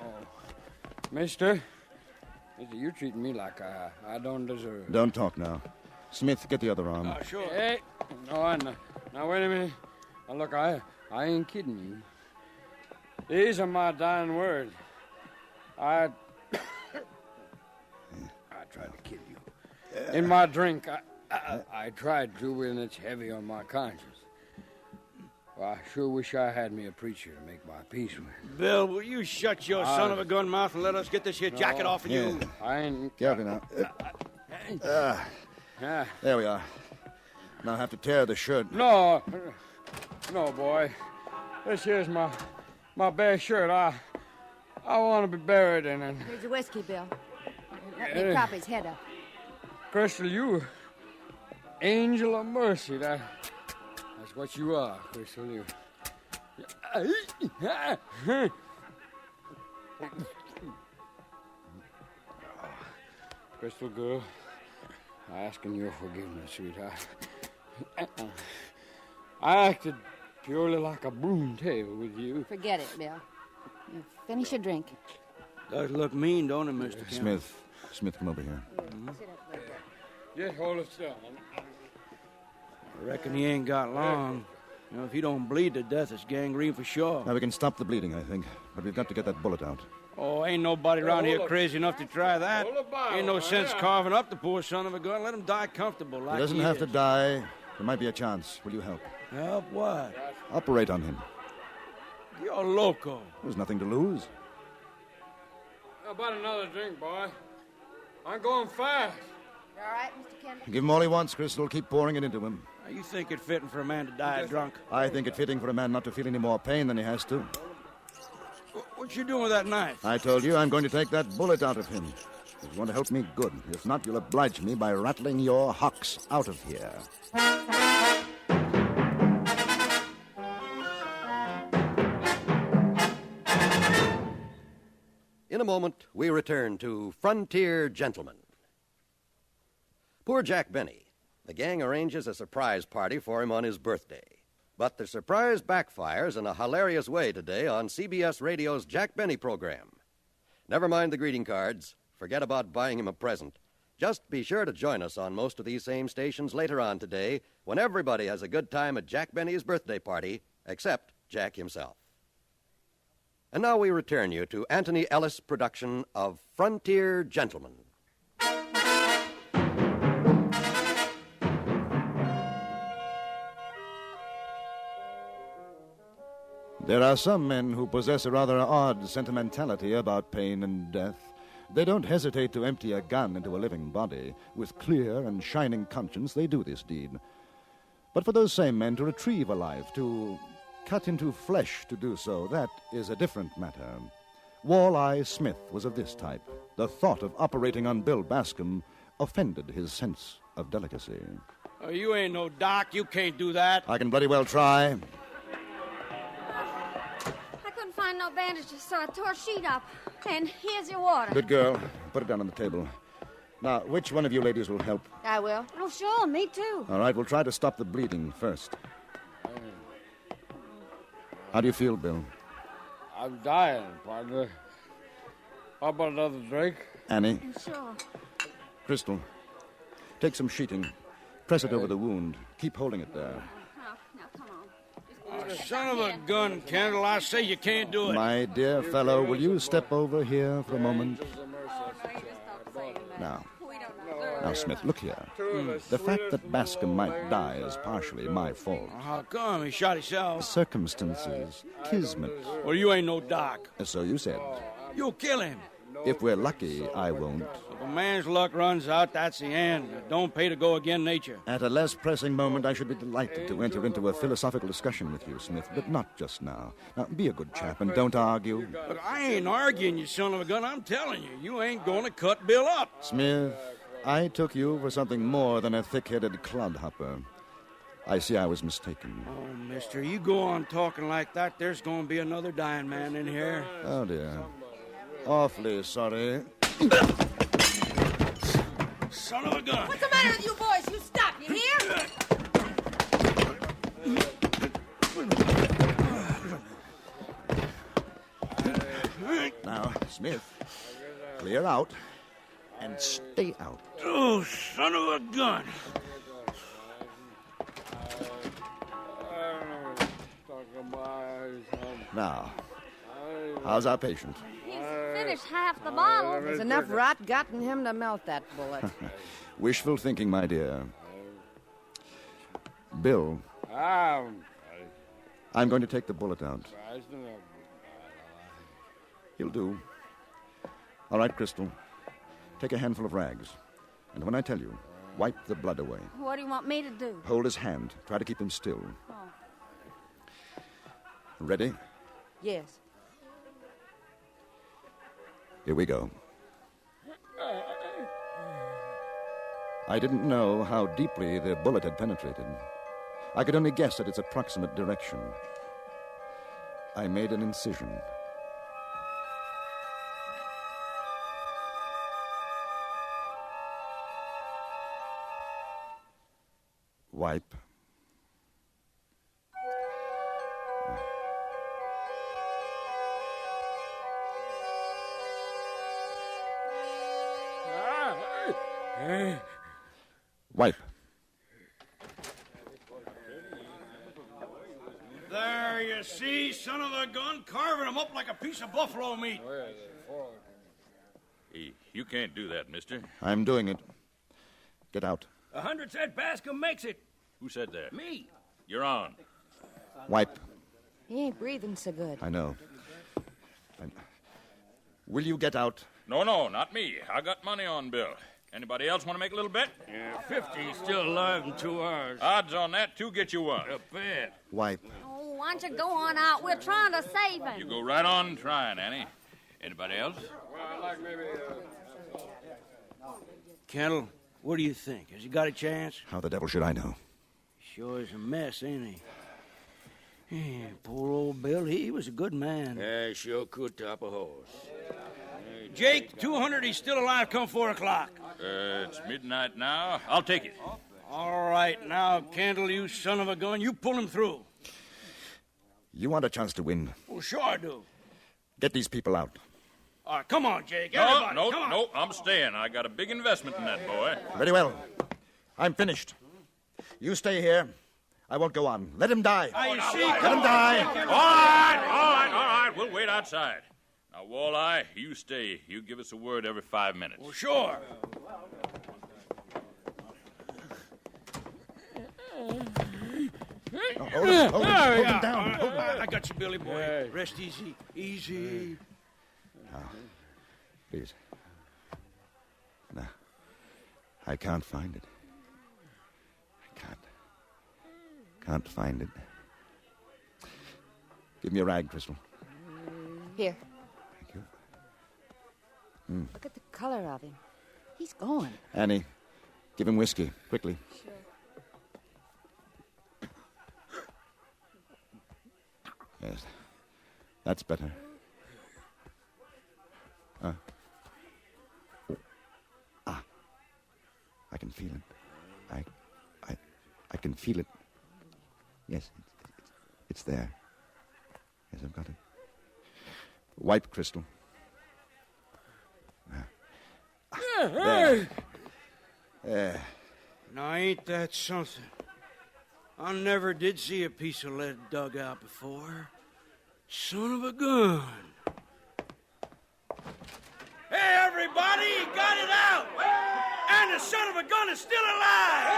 Mister, you treating me like I don't deserve. Don't talk now. Smith, get the other arm. Sure. Hey, no, now wait a minute. Now look, I ain't kidding you. These are my dying words. I tried to kill you. In my drink, I tried to, and it's heavy on my conscience. Well, I sure wish I had me a preacher to make my peace with. Bill, will you shut your son of a gun mouth and let us get this here jacket off of you? I ain't... Carefully now. There we are. Now I have to tear the shirt. No, boy. This here's my bare shirt. I want to be buried in it. Here's your whiskey, Bill. Let Hey. me prop his head up. Crystal, you angel of mercy. That's what you are, Crystal. You. Crystal girl, asking your forgiveness, sweetheart. I acted purely like a broomtail with you. Forget it, Bill. You finish your drink. Does look mean, don't it, Mr. Kemp? Smith, come over here. Just hold it still. I reckon he ain't got long. You know, if he don't bleed to death, it's gangrene for sure. Now, we can stop the bleeding, I think. But we've got to get that bullet out. Oh, ain't nobody around here crazy enough to try that. Ain't no sense carving up the poor son of a gun. Let him die comfortable like He doesn't have to die. There might be a chance. Will you help? Help what? Operate on him. You're loco. There's nothing to lose. How about another drink, boy? I'm going fast. You all right, Mr. Kendall? Give him all he wants, Crystal. Keep pouring it into him. You think it fitting for a man to die drunk? I think it fitting for a man not to feel any more pain than he has to. What you doing with that knife? I told you I'm going to take that bullet out of him. If you want to help me, good. If not, you'll oblige me by rattling your hocks out of here. In a moment, we return to Frontier Gentlemen. Poor Jack Benny. The gang arranges a surprise party for him on his birthday. But the surprise backfires in a hilarious way today on CBS Radio's Jack Benny program. Never mind the greeting cards. Forget about buying him a present. Just be sure to join us on most of these same stations later on today when everybody has a good time at Jack Benny's birthday party, except Jack himself. And now we return you to Anthony Ellis' production of Frontier Gentlemen. There are some men who possess a rather odd sentimentality about pain and death. They don't hesitate to empty a gun into a living body. With clear and shining conscience, they do this deed. But for those same men to retrieve a life, to cut into flesh to do so, that is a different matter. Walleye Smith was of this type. The thought of operating on Bill Bascom offended his sense of delicacy. Oh, you ain't no doc. You can't do that. I can bloody well try. I couldn't find no bandages, so I tore a sheet up. And here's your water. Good girl. Put it down on the table. Now, which one of you ladies will help? I will. Oh, sure, me too. All right, we'll try to stop the bleeding first. How do you feel, Bill? I'm dying, partner. How about another drink? Annie? Sure. Crystal, take some sheeting. Press it over the wound. Keep holding it there. Now, come on. Oh, son of a gun, Kendall. I say you can't do it. My dear fellow, will you step over here for a moment? Now, Smith, look here. The fact that Bascom might die is partially my fault. How come? He shot himself. Circumstances, kismet. Well, you ain't no doc. So you said. You'll kill him. If we're lucky, I won't. If a man's luck runs out, that's the end. It don't pay to go again nature. At a less pressing moment, I should be delighted to enter into a philosophical discussion with you, Smith, but not just now. Now, be a good chap and don't argue. But I ain't arguing, you son of a gun. I'm telling you, you ain't going to cut Bill up. Smith, I took you for something more than a thick-headed clodhopper. I see I was mistaken. Oh, mister, you go on talking like that, there's going to be another dying man in here. Oh, dear. Awfully sorry. Son of a gun. What's the matter with you boys? You stop, you hear? Now, Smith, clear out and stay out. Oh, son of a gun. Now, how's our patient? Finished half the bottle. There's enough rot got in him to melt that bullet. Wishful thinking, my dear. Bill, I'm going to take the bullet out. He'll do. All right, Crystal. Take a handful of rags. And when I tell you, wipe the blood away. What do you want me to do? Hold his hand. Try to keep him still. Oh. Ready? Yes. Here we go. I didn't know how deeply the bullet had penetrated. I could only guess at its approximate direction. I made an incision. Wipe. Wipe. There, you see, son of a gun, carving him up like a piece of buffalo meat. Hey, you can't do that, mister. I'm doing it. Get out. 100 said Bascom makes it. Who said that? Me. You're on. Wipe. He ain't breathing so good. I know. Will you get out? No, not me. I got money on Bill. Anybody else want to make a little bet? Yeah, 50 is still alive in 2 hours. Odds on that, 2 get you 1. A bet. Wipe. Oh, why don't you go on out? We're trying to save him. You go right on trying, Annie. Anybody else? Well, like maybe... Kendall, what do you think? Has he got a chance? How the devil should I know? Sure is a mess, ain't he? Yeah, poor old Bill, he was a good man. Yeah, sure could top a horse. Jake, 200, he's still alive come 4 o'clock. It's midnight now. I'll take it. All right, now, Kendall, you son of a gun, you pull him through. You want a chance to win. Well, sure I do. Get these people out. All right, come on, Jake, everybody, come on. No, I'm staying. I got a big investment in that boy. Very well. I'm finished. You stay here. I won't go on. Let him die. You see, Let him die. All right. We'll wait outside. Now, Walleye, you stay. You give us a word every 5 minutes. Well, sure. Hold him down. Hold him. I got you, Billy boy. Rest easy. Easy. Now, please. No. I can't find it. Can't find it. Give me a rag, Crystal. Here. Thank you. Look at the color of him. He's going. Annie, give him whiskey, quickly. Sure. Yes, that's better. I can feel it. I can feel it. Yes, it's there. Yes, I've got it. Wipe, Crystal. There. There. Now, ain't that something? I never did see a piece of lead dug out before. Son of a gun. Hey, everybody, he got it out! And the son of a gun is still alive!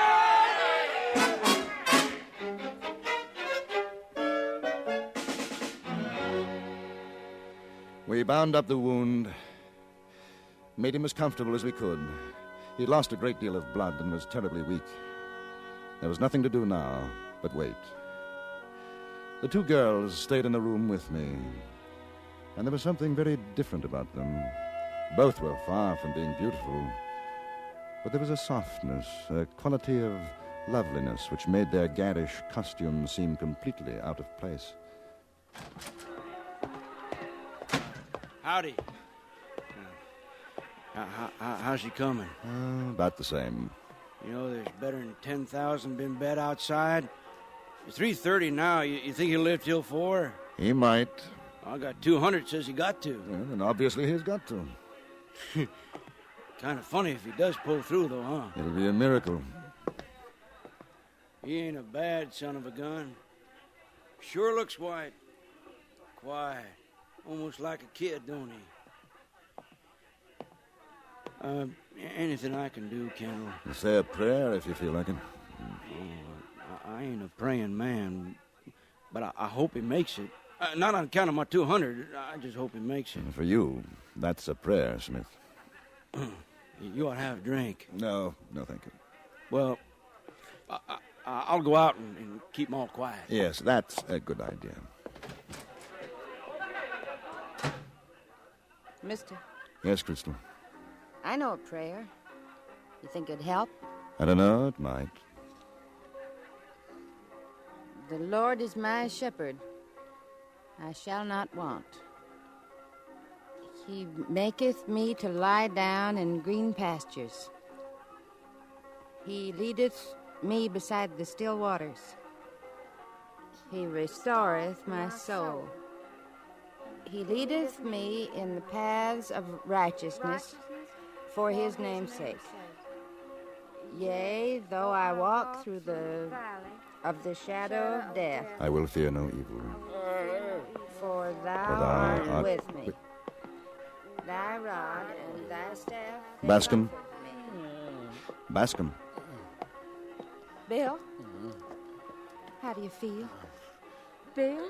We bound up the wound, made him as comfortable as we could. He'd lost a great deal of blood and was terribly weak. There was nothing to do now but wait. The 2 girls stayed in the room with me, and there was something very different about them. Both were far from being beautiful, but there was a softness, a quality of loveliness which made their garish costumes seem completely out of place. Howdy. How's he coming? About the same. You know, there's better than 10,000 been bet outside. It's 3:30 now. You think he'll live till 4? He might. I got 200 says he got to. Well, and obviously he's got to. Kind of funny if he does pull through, though, huh? It'll be a miracle. He ain't a bad son of a gun. Sure looks white. Quiet. Almost like a kid, don't he? Anything I can do, Kendall? Say a prayer if you feel like it. I ain't a praying man, but I hope he makes it. Not on account of my 200. I just hope he makes it. For you, that's a prayer, Smith. You ought to have a drink. No, thank you. Well, I'll go out and keep 'em all quiet. Yes, that's a good idea. Mister, Yes, Crystal. I know a prayer. You think it'd help? I don't know, it might. The Lord is my shepherd. I shall not want. He maketh me to lie down in green pastures. He leadeth me beside the still waters. He restoreth my soul. He leadeth me in the paths of righteousness for his name's sake. Yea, though I walk through the of the shadow of death, I will fear no evil. for thou For thou art art with me. Thy rod and thy staff. they Bascom. comfort me. Bascom. Bill, how do you feel? Bill?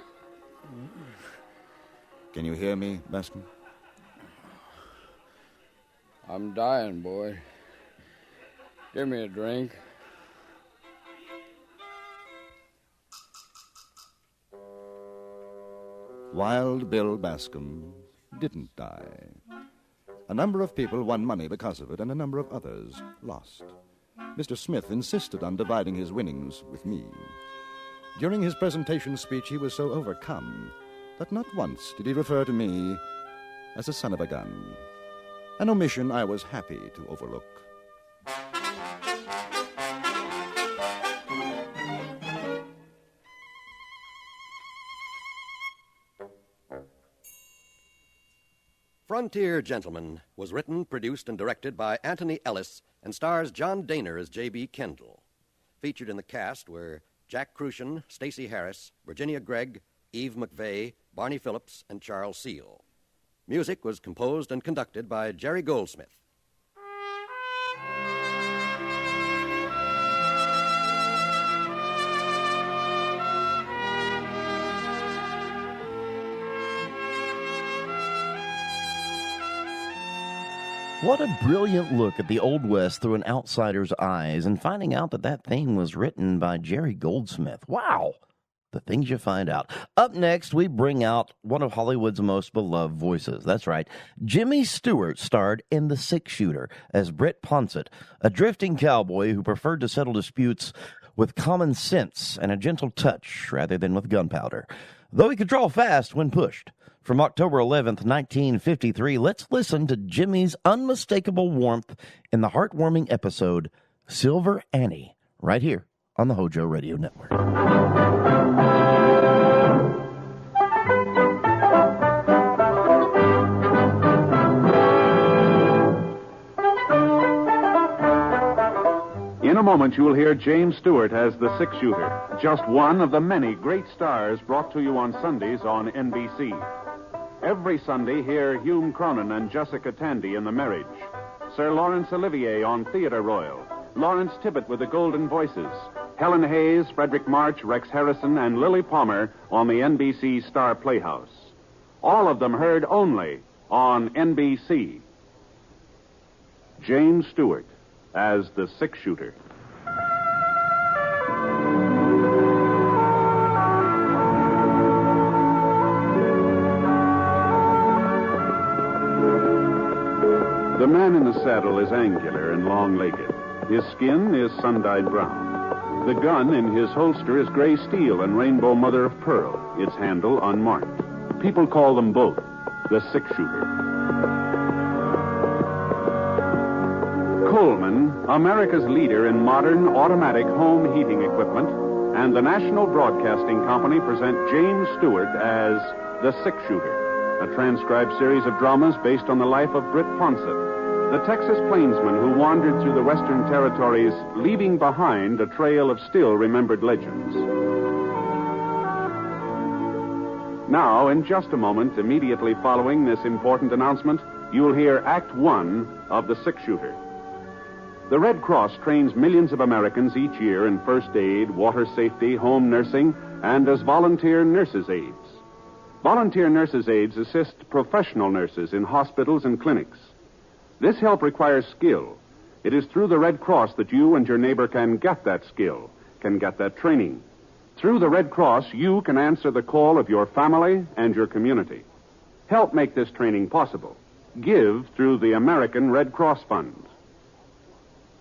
Can you hear me, Bascom? I'm dying, boy. Give me a drink. Wild Bill Bascom didn't die. A number of people won money because of it, and a number of others lost. Mr. Smith insisted on dividing his winnings with me. During his presentation speech, he was so overcome that not once did he refer to me as a son of a gun, an omission I was happy to overlook. Frontier Gentleman was written, produced, and directed by Anthony Ellis and stars John Daner as J.B. Kendall. Featured in the cast were Jack Crucian, Stacey Harris, Virginia Gregg, Eve McVeigh, Barney Phillips, and Charles Seal. Music was composed and conducted by Jerry Goldsmith. What a brilliant look at the Old West through an outsider's eyes, and finding out that that theme was written by Jerry Goldsmith. Wow! The things you find out. Up next, we bring out one of Hollywood's most beloved voices. That's right. Jimmy Stewart starred in The Six-Shooter as Britt Ponsett, a drifting cowboy who preferred to settle disputes with common sense and a gentle touch rather than with gunpowder, though he could draw fast when pushed. From October 11th, 1953, let's listen to Jimmy's unmistakable warmth in the heartwarming episode Silver Annie, right here on the HOJO Radio Network. In a moment, you will hear James Stewart as the Six-Shooter, just one of the many great stars brought to you on Sundays on NBC. Every Sunday, hear Hume Cronin and Jessica Tandy in The Marriage, Sir Laurence Olivier on Theatre Royal, Lawrence Tibbett with the Golden Voices, Helen Hayes, Frederick March, Rex Harrison, and Lily Palmer on the NBC Star Playhouse. All of them heard only on NBC. James Stewart as the Six-Shooter. The man in the saddle is angular and long-legged. His skin is sun-dyed brown. The gun in his holster is gray steel and rainbow mother of pearl, its handle unmarked. People call them both the Six-Shooter. Coleman, America's leader in modern automatic home heating equipment, and the National Broadcasting Company present James Stewart as the Six-Shooter, a transcribed series of dramas based on the life of Britt Ponsett, the Texas plainsman who wandered through the Western territories, leaving behind a trail of still-remembered legends. Now, in just a moment, immediately following this important announcement, you'll hear Act One of The Six-Shooter. The Red Cross trains millions of Americans each year in first aid, water safety, home nursing, and as volunteer nurses' aides. Volunteer nurses' aides assist professional nurses in hospitals and clinics. This help requires skill. It is through the Red Cross that you and your neighbor can get that skill, can get that training. Through the Red Cross, you can answer the call of your family and your community. Help make this training possible. Give through the American Red Cross Fund.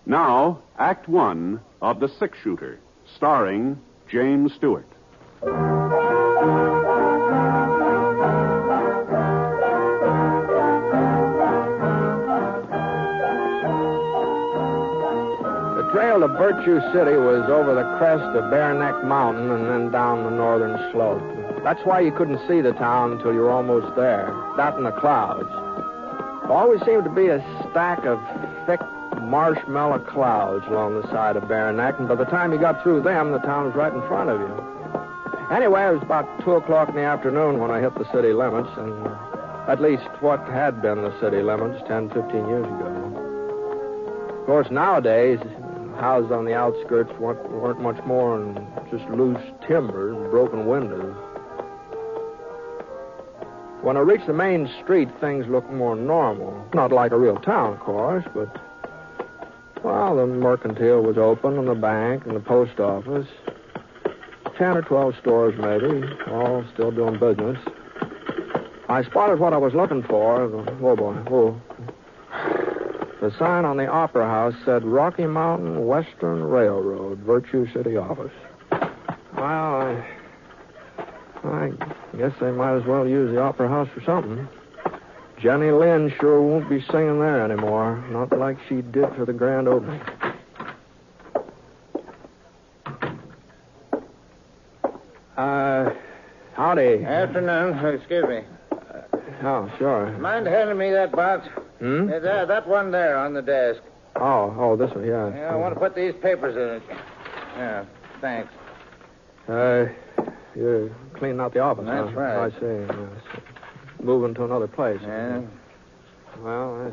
Now, Act One of The Six-Shooter, starring James Stewart. trail to Virtue City was over the crest of Bear Neck Mountain and then down the northern slope. That's why you couldn't see the town until you were almost there. That in the clouds. There always seemed to be a stack of thick marshmallow clouds along the side of Bear Neck, and by the time you got through them, the town was right in front of you. Anyway, it was about 2 o'clock in the afternoon when I hit the city limits, and at least what had been the city limits 10, 15 years ago. Of course, nowadays, houses on the outskirts weren't much more than just loose timber and broken windows. When I reached the main street, things looked more normal. Not like a real town, of course, but, well, the mercantile was open, and the bank, and the post office. 10 or 12 stores, maybe, all still doing business. I spotted what I was looking for. Oh, boy. Oh. The sign on the Opera House said Rocky Mountain Western Railroad, Virtue City office. Well, I guess they might as well use the Opera House for something. Jenny Lind sure won't be singing there anymore. Not like she did for the grand opening. Howdy. Afternoon. Excuse me. Oh, sure. Mind handing me that box? Hmm? That one there on the desk. Oh, this one, yeah. Yeah, I want to put these papers in it. Yeah, thanks. You're cleaning out the office, That's huh? right. I see. Yes. Moving to another place. Yeah. Well,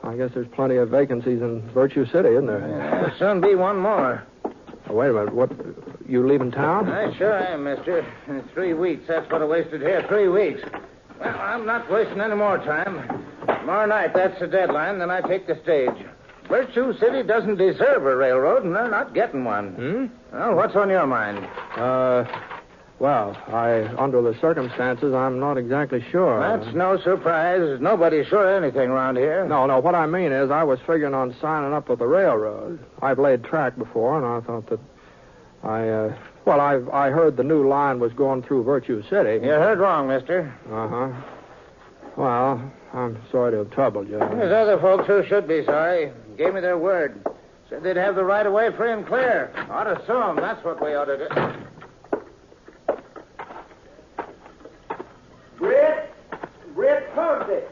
I guess there's plenty of vacancies in Virtue City, isn't there? There'll soon be one more. Oh, wait a minute. What? You leaving town? I sure am, mister. In 3 weeks. That's what I wasted here. 3 weeks. Well, I'm not wasting any more time. Tomorrow night, that's the deadline. Then I take the stage. Virtue City doesn't deserve a railroad, and they're not getting one. Well, what's on your mind? Well, under the circumstances, I'm not exactly sure. That's no surprise. Nobody's sure of anything around here. No, what I mean is I was figuring on signing up with the railroad. I've laid track before, and I thought that I heard the new line was going through Virtue City. You heard wrong, mister. Uh-huh. Well, I'm sorry to have troubled you. There's other folks who should be sorry. Gave me their word. Said they'd have the right of way free and clear. Ought to sue 'em. That's what we ought to do. Britt Conte.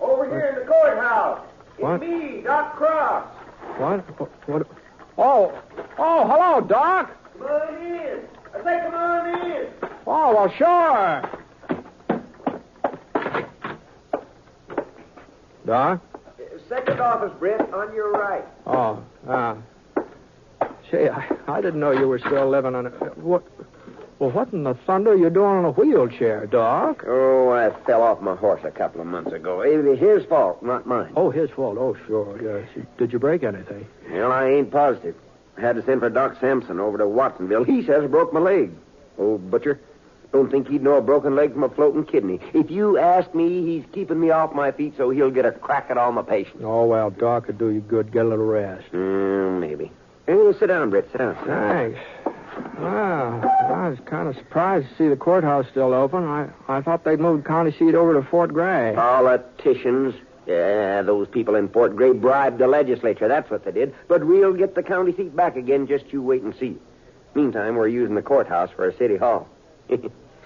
Over here in the courthouse. What? It's me, Doc Cross. What? Oh, hello, Doc. Come on in. I say come on in. Oh, well, sure. Doc? Second office, Britt, on your right. Oh, Gee, I didn't know you were still living on what? Well, what in the thunder are you doing on a wheelchair, Doc? Oh, I fell off my horse a couple of months ago. It was his fault, not mine. Oh, his fault. Oh, sure, yes. Did you break anything? Well, I ain't positive. I had to send for Doc Sampson over to Watsonville. He says I broke my leg. Old butcher. Don't think he'd know a broken leg from a floating kidney. If you ask me, he's keeping me off my feet so he'll get a crack at all my patients. Oh, well, Doc could do you good. Get a little rest. Maybe. Hey, sit down, Britt. Sit down. Thanks. Well, I was kind of surprised to see the courthouse still open. I thought they'd moved county seat over to Fort Gray. Politicians. Yeah, those people in Fort Gray bribed the legislature. That's what they did. But we'll get the county seat back again. Just you wait and see. Meantime, we're using the courthouse for a city hall.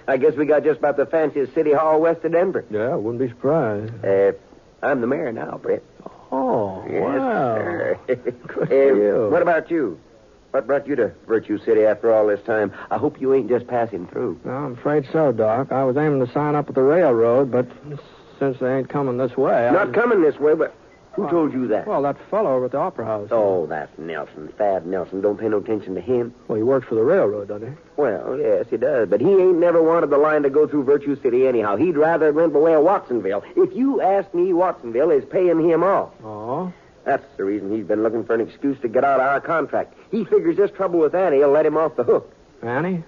I guess we got just about the fanciest city hall west of Denver. Yeah, I wouldn't be surprised. I'm the mayor now, Britt. Oh, yes, wow. Sir. Good for you. What about you? What brought you to Virtue City after all this time? I hope you ain't just passing through. No, I'm afraid so, Doc. I was aiming to sign up at the railroad, but since they ain't coming this way... Not coming this way, but who told you that? Well, that fellow over at the Opera House. Oh, that's Nelson. Thad Nelson. Don't pay no attention to him. Well, he works for the railroad, doesn't he? Well, yes, he does. But he ain't never wanted the line to go through Virtue City anyhow. He'd rather it went by way of Watsonville. If you ask me, Watsonville is paying him off. Oh? That's the reason he's been looking for an excuse to get out of our contract. He figures this trouble with Annie will let him off the hook. Annie?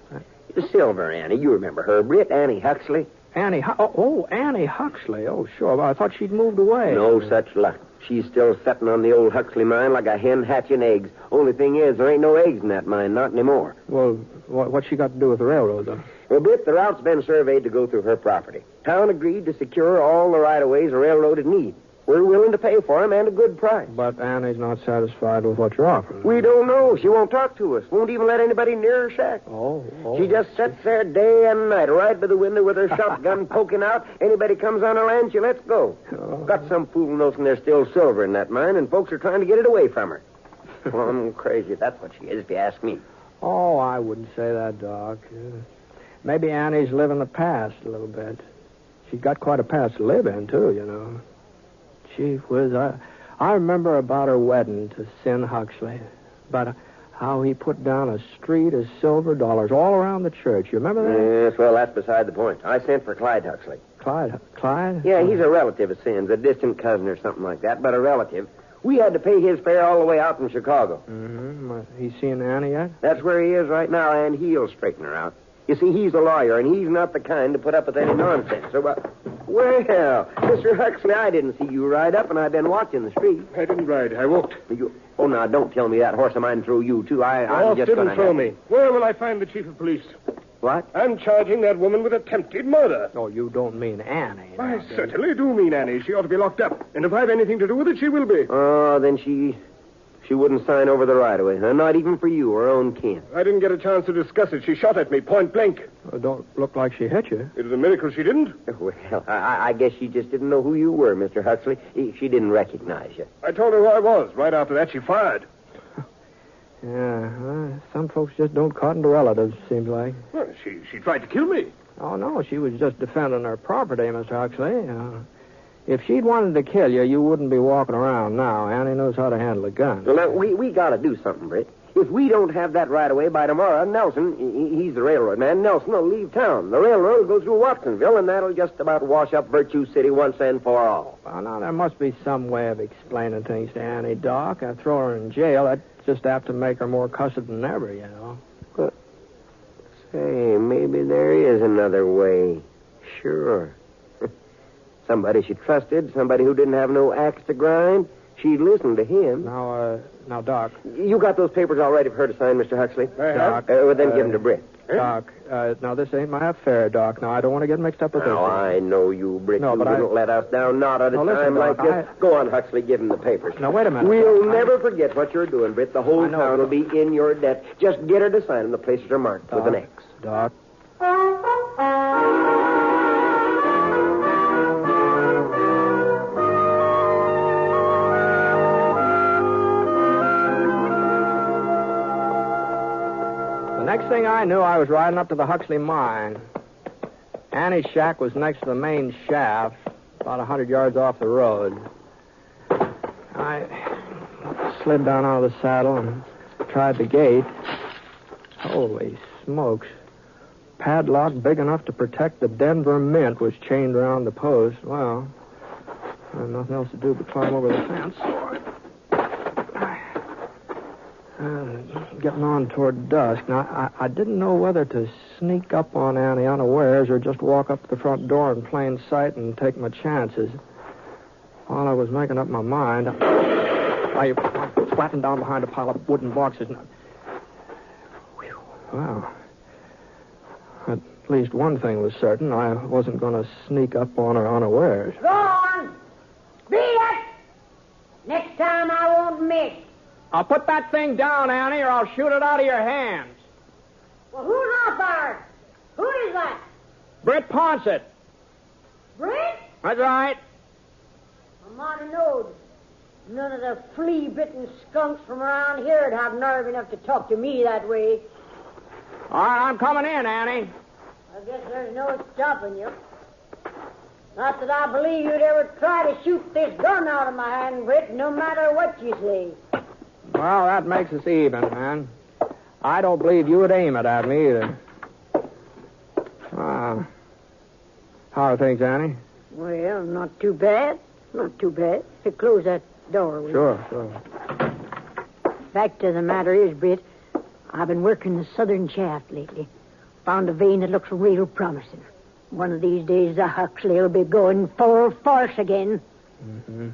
The Silver Annie. You remember her, Britt. Annie Huxley. Annie Huxley. Oh, sure. Well, I thought she'd moved away. No such luck. She's still sitting on the old Huxley mine like a hen hatching eggs. Only thing is, there ain't no eggs in that mine, not anymore. Well, what's she got to do with the railroad, then? Well, Britt, the route's been surveyed to go through her property. Town agreed to secure all the right-of-ways the railroad would need. We're willing to pay for 'em and a good price. But Annie's not satisfied with what you're offering. We don't know. She won't talk to us. Won't even let anybody near her shack. Oh. She just sits there day and night, right by the window with her shotgun poking out. Anybody comes on her land, she lets go. Got some fool notion there's still silver in that mine, and folks are trying to get it away from her. Well, I'm crazy. That's what she is, if you ask me. Oh, I wouldn't say that, Doc. Maybe Annie's living the past a little bit. She's got quite a past to live in, too, you know. Gee whiz, I remember about her wedding to Sin Huxley. About how he put down a street of silver dollars all around the church. You remember that? Yes, well, that's beside the point. I sent for Clyde Huxley. Clyde? Yeah, he's a relative of Sin's, a distant cousin or something like that, but a relative. We had to pay his fare all the way out from Chicago. Mm-hmm. He's seen Annie yet? That's where he is right now, and he'll straighten her out. You see, he's a lawyer, and he's not the kind to put up with any nonsense. So, well, Mr. Huxley, I didn't see you ride up, and I've been watching the street. I didn't ride. I walked. Oh, now, don't tell me that horse of mine threw you, too. I'm just didn't gonna throw me. Where will I find the chief of police? What? I'm charging that woman with attempted murder. Oh, you don't mean Annie. I certainly do mean Annie. She ought to be locked up. And if I've anything to do with it, she will be. Oh, then she wouldn't sign over the right-of-way, huh? Not even for you, her own kin. I didn't get a chance to discuss it. She shot at me, point blank. Don't look like she hit you. It was a miracle she didn't. Well, I guess she just didn't know who you were, Mr. Huxley. She didn't recognize you. I told her who I was. Right after that, she fired. Yeah, some folks just don't cotton to relatives, seems like. Well, she tried to kill me. Oh, no, she was just defending her property, Mr. Huxley. If she'd wanted to kill you, you wouldn't be walking around now. Annie knows how to handle a gun. Well, now, we got to do something, Britt. If we don't have that right away by tomorrow, Nelson, he's the railroad man, Nelson will leave town. The railroad will go through Watsonville, and that'll just about wash up Virtue City once and for all. Well, now, there must be some way of explaining things to Annie, Doc. I throw her in jail. I'd just have to make her more cussed than ever, you know. But, say, maybe there is another way. Sure. Somebody she trusted, somebody who didn't have no axe to grind. She'd listen to him. Now, Doc. You got those papers all ready for her to sign, Mr. Huxley? Doc. Well, then give them to Britt. Doc, now, this ain't my affair, Doc. Now, I don't want to get mixed up with this. Oh, I know you, Britt. No, you but wouldn't let us down, not at a time like this. Go on, Huxley, give him the papers. Now, wait a minute. We'll never forget what you're doing, Britt. The whole town will be in your debt. Just get her to sign them. The places are marked with an X. Doc. Next thing I knew, I was riding up to the Huxley mine. Annie's shack was next to the main shaft, about 100 yards off the road. I slid down out of the saddle and tried the gate. Holy smokes. Padlock big enough to protect the Denver Mint was chained around the post. Well, I had nothing else to do but climb over the fence. Getting on toward dusk. Now, I didn't know whether to sneak up on Annie unawares or just walk up to the front door in plain sight and take my chances. While I was making up my mind, I flattened down behind a pile of wooden boxes. Wow. At least one thing was certain. I wasn't going to sneak up on her unawares. Go on. Beat it. Next time I won't miss. I'll put that thing down, Annie, or I'll shoot it out of your hands. Well, who's out there? Who is that? Britt Ponsett. Britt? That's right. I might have known. None of the flea-bitten skunks from around here would have nerve enough to talk to me that way. All right, I'm coming in, Annie. I guess there's no stopping you. Not that I believe you'd ever try to shoot this gun out of my hand, Britt, no matter what you say. Well, that makes us even, man. I don't believe you would aim it at me either. How are things, Annie? Well, not too bad. Not too bad. So close that door, will you? Sure. Fact of the matter is, Britt, I've been working the southern shaft lately. Found a vein that looks real promising. One of these days, the Huxley will be going full force again. Mm-hmm.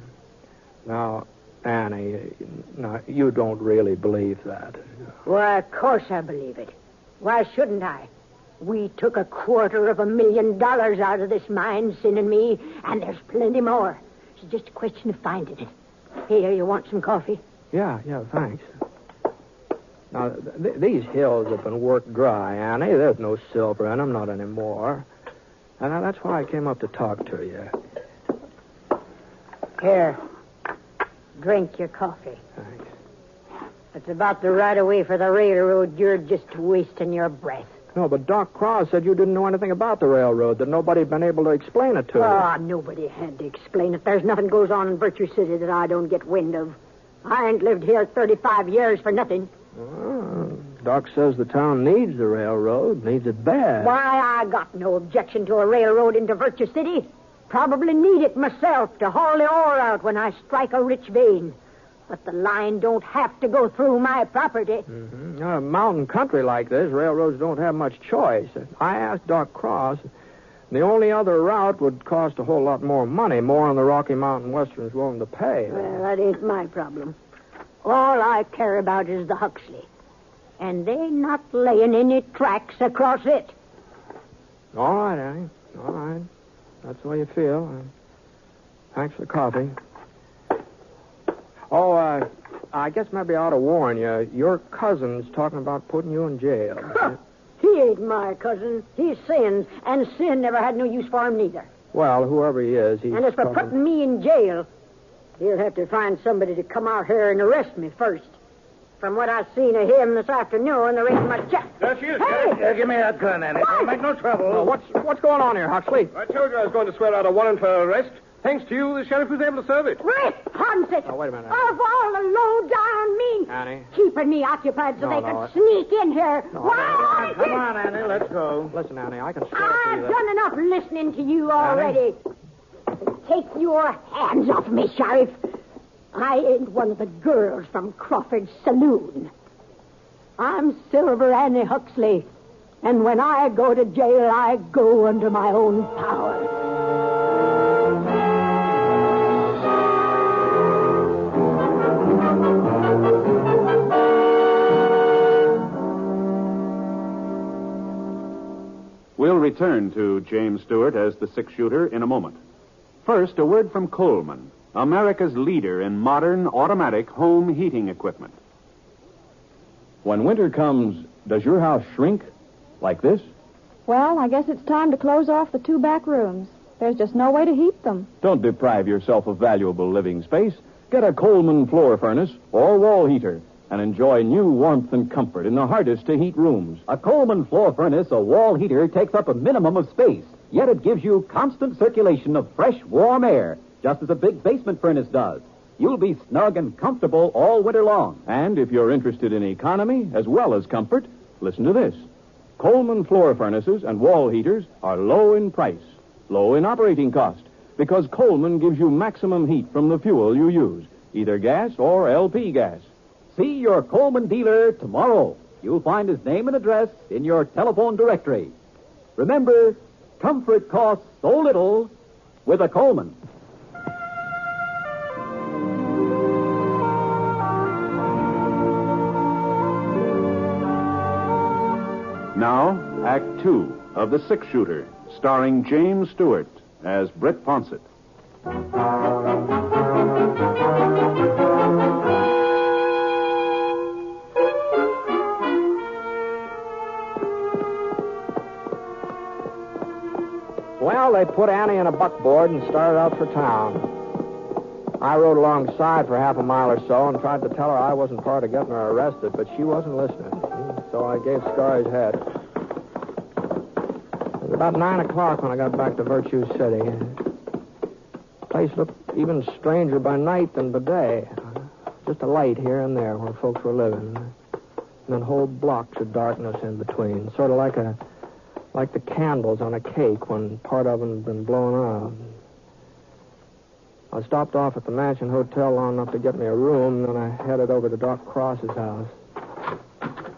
Now, Annie, now, you don't really believe that. Why, of course I believe it. Why shouldn't I? We took $250,000 out of this mine, Sin and me, and there's plenty more. It's just a question of finding it. Here, you want some coffee? Yeah, thanks. Now, these hills have been worked dry, Annie. There's no silver in them, not anymore. And that's why I came up to talk to you. Here. Drink your coffee. Thanks. It's about the right of way for the railroad. You're just wasting your breath. No, but Doc Cross said you didn't know anything about the railroad, that nobody had been able to explain it to you. Oh, nobody had to explain it. There's nothing goes on in Virtue City that I don't get wind of. I ain't lived here 35 years for nothing. Oh, Doc says the town needs the railroad, needs it bad. Why, I got no objection to a railroad into Virtue City. Probably need it myself to haul the ore out when I strike a rich vein. But the line don't have to go through my property. Mm-hmm. A mountain country like this, railroads don't have much choice. I asked Doc Cross. The only other route would cost a whole lot more money, more than the Rocky Mountain Western's willing to pay. Well, that ain't my problem. All I care about is the Huxley. And they not laying any tracks across it. All right, Annie. All right. That's the way you feel. Thanks for the coffee. Oh, I guess maybe I ought to warn you. Your cousin's talking about putting you in jail. He ain't my cousin. He's Sin's, and Sin never had no use for him neither. Well, whoever he is, he's And as for putting me in jail, he'll have to find somebody to come out here and arrest me first. From what I've seen of him this afternoon, there ain't much... That's you, Hey! Sheriff. Give me that gun, Annie. Don't make no trouble. Oh, what's going on here, Huxley? I told you I was going to swear out a warrant for arrest. Thanks to you, the sheriff was able to serve it. Responsible Oh, wait a minute. of all the low-down means. Annie. Keeping me occupied so No, they no, could sneak in here. No, Come on, Annie. Let's go. Listen, Annie, I can swear to you I've that... done enough listening to you already. Take your hands off me, Sheriff. I ain't one of the girls from Crawford's saloon. I'm Silver Annie Huxley. And when I go to jail, I go under my own power. We'll return to James Stewart as the six-shooter in a moment. First, a word from Coleman, America's leader in modern automatic home heating equipment. When winter comes, does your house shrink like this? Well, I guess it's time to close off the 2 back rooms. There's just no way to heat them. Don't deprive yourself of valuable living space. Get a Coleman floor furnace or wall heater and enjoy new warmth and comfort in the hardest to heat rooms. A Coleman floor furnace or wall heater takes up a minimum of space, yet it gives you constant circulation of fresh, warm air, just as a big basement furnace does. You'll be snug and comfortable all winter long. And if you're interested in economy as well as comfort, listen to this. Coleman floor furnaces and wall heaters are low in price, low in operating cost, because Coleman gives you maximum heat from the fuel you use, either gas or LP gas. See your Coleman dealer tomorrow. You'll find his name and address in your telephone directory. Remember, comfort costs so little with a Coleman. Now, Act 2 of The Six Shooter, starring James Stewart as Britt Fawcett. Well, they put Annie in a buckboard and started out for town. I rode alongside for half a mile or so and tried to tell her I wasn't part of getting her arrested, but she wasn't listening. So I gave Scarry's head. It was about 9 o'clock when I got back to Virtue City. The place looked even stranger by night than by day. Just a light here and there where folks were living. And then whole blocks of darkness in between. Sort of like the candles on a cake when part of them had been blown out. I stopped off at the Mansion Hotel long enough to get me a room, then I headed over to Doc Cross's house.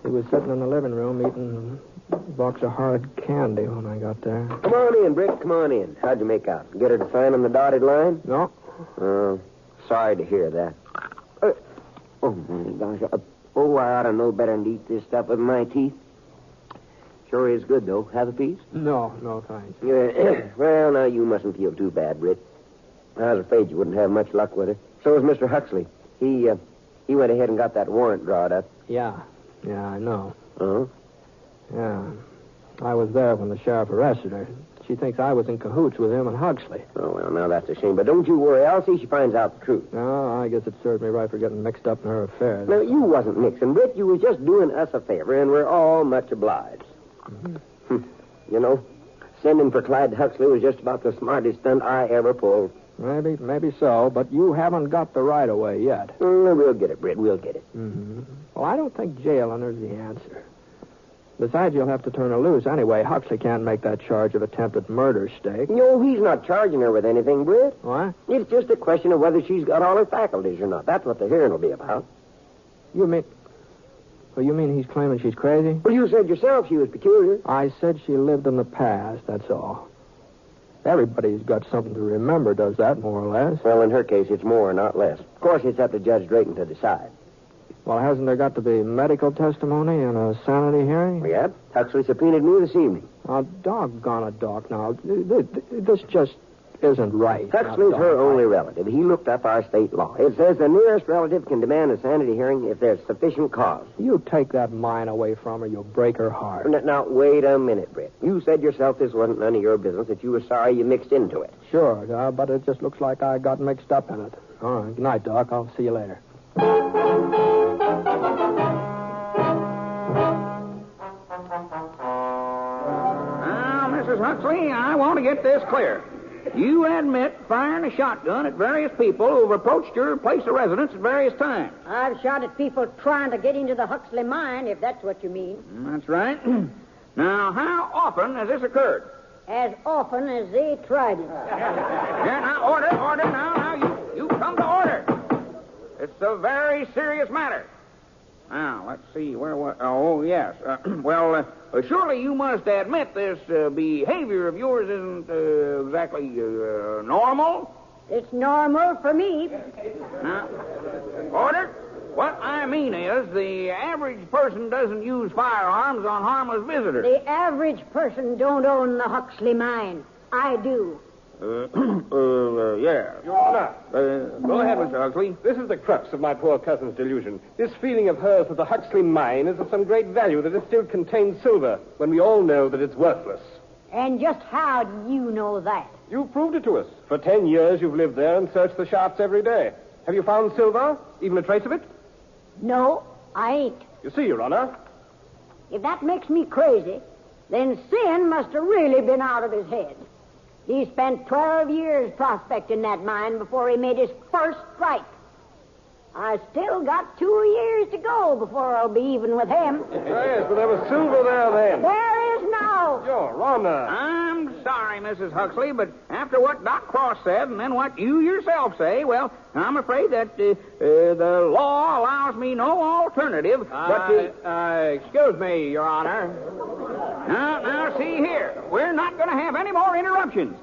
He was sitting in the living room eating a box of hard candy when I got there. Come on in, Britt. Come on in. How'd you make out? Get her to sign on the dotted line? No. Sorry to hear that. Oh, my gosh. I ought to know better than to eat this stuff with my teeth. Sure is good, though. Have a piece? No, thanks. Well, now, you mustn't feel too bad, Britt. I was afraid you wouldn't have much luck with her. So was Mr. Huxley. He went ahead and got that warrant drawn up. Yeah, I know. Uh-huh. Yeah. I was there when the sheriff arrested her. She thinks I was in cahoots with him and Huxley. Oh, well, now that's a shame. But don't you worry. I'll see she finds out the truth. No, I guess it served me right for getting mixed up in her affairs. No, you wasn't mixing, Britt. You was just doing us a favor, and we're all much obliged. Mm-hmm. You know, sending for Clyde Huxley was just about the smartest stunt I ever pulled. Maybe so, but you haven't got the right of way yet. We'll get it, Britt. We'll get it. Mm-hmm. Well, I don't think jailing is the answer. Besides, you'll have to turn her loose anyway. Huxley can't make that charge of attempted murder stake. No, he's not charging her with anything, Britt. What? It's just a question of whether she's got all her faculties or not. That's what the hearing will be about. You mean he's claiming she's crazy? Well, you said yourself she was peculiar. I said she lived in the past, that's all. Everybody's got something to remember does that, more or less. Well, in her case, it's more, not less. Of course, it's up to Judge Drayton to decide. Well, hasn't there got to be medical testimony and a sanity hearing? Yeah. Huxley subpoenaed me this evening. Oh, doggone it, Doc. Now, this just isn't right. Huxley's her only relative. He looked up our state law. It says the nearest relative can demand a sanity hearing if there's sufficient cause. You take that mine away from her, you'll break her heart. Now, wait a minute, Britt. You said yourself this wasn't none of your business, that you were sorry you mixed into it. Sure, but it just looks like I got mixed up in it. All right, good night, Doc. I'll see you later. Now, Mrs. Huxley, I want to get this clear. You admit firing a shotgun at various people who've approached your place of residence at various times. I've shot at people trying to get into the Huxley mine, if that's what you mean. That's right. Now, how often has this occurred? As often as they tried it. Here, now, order. Now, you come to order. It's a very serious matter. Now, let's see, oh, yes. Surely you must admit this behavior of yours isn't exactly normal? It's normal for me. Now, order. What I mean is the average person doesn't use firearms on harmless visitors. The average person don't own the Huxley mine. I do. Yeah. Your Honor. Go ahead, Mr. Huxley. This is the crux of my poor cousin's delusion. This feeling of hers that the Huxley mine is of some great value, that it still contains silver, when we all know that it's worthless. And just how do you know that? You've proved it to us. For 10 years you've lived there and searched the shafts every day. Have you found silver? Even a trace of it? No, I ain't. You see, Your Honor. If that makes me crazy, then Sin must have really been out of his head. He spent 12 years prospecting that mine before he made his first strike. I still got 2 years to go before I'll be even with him. Yes, but there was silver there then. There is now. Your Honor. I'm sorry, Mrs. Huxley, but after what Doc Cross said and then what you yourself say, well, I'm afraid that the law allows me no alternative but to... Excuse me, Your Honor. Now, see here. We're not going to have any more interruptions.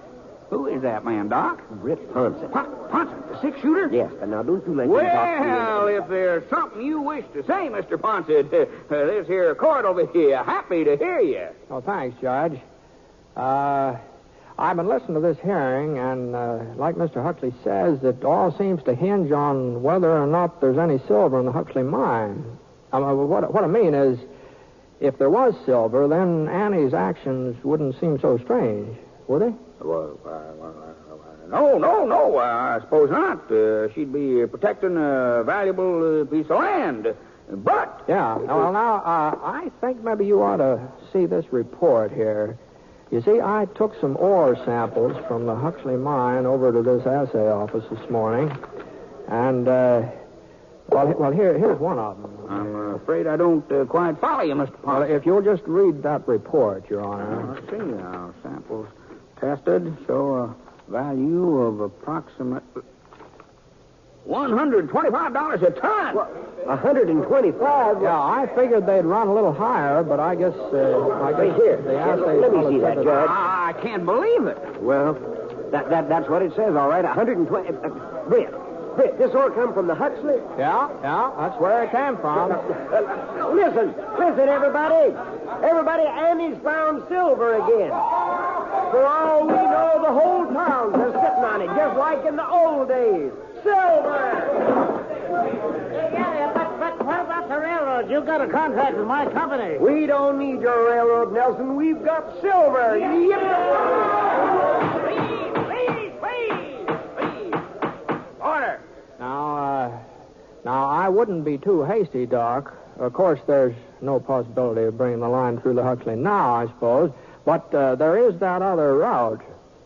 Who is that man, Doc? Britt Ponson. Ponson, the six-shooter? Yes, but now don't you let him talk to you. Well, if there's something you wish to say, Mr. Ponson, this here court will be happy to hear you. Oh, thanks, Judge. I've been listening to this hearing, and like Mr. Huxley says, it all seems to hinge on whether or not there's any silver in the Huxley mine. What I mean is, if there was silver, then Annie's actions wouldn't seem so strange, would they? Well, no, I suppose not. She'd be protecting a valuable piece of land. But... Yeah, well, now, I think maybe you ought to see this report here. You see, I took some ore samples from the Huxley mine over to this assay office this morning. And, here's one of them. I'm afraid I don't quite follow you, Mr. Ponson. Well, if you'll just read that report, Your Honor. Let's see now. Samples tested show a value of approximately $125 a ton. What? $125? Yeah, I figured they'd run a little higher, but I guess here. The assay... Let me see that, Judge. I can't believe it. Well, that's what it says, all right. 120... Britt, this ore come from the Huxley? Yeah, that's where it came from. Listen, everybody. Everybody, Annie's found silver again. For all we know, the whole town's sitting on it, just like in the old days. Silver! Yeah, but what about the railroad? You got a contract with my company. We don't need your railroad, Nelson. We've got silver. Please. Order. Now, I wouldn't be too hasty, Doc. Of course, there's no possibility of bringing the line through the Huxley now, I suppose. But there is that other route.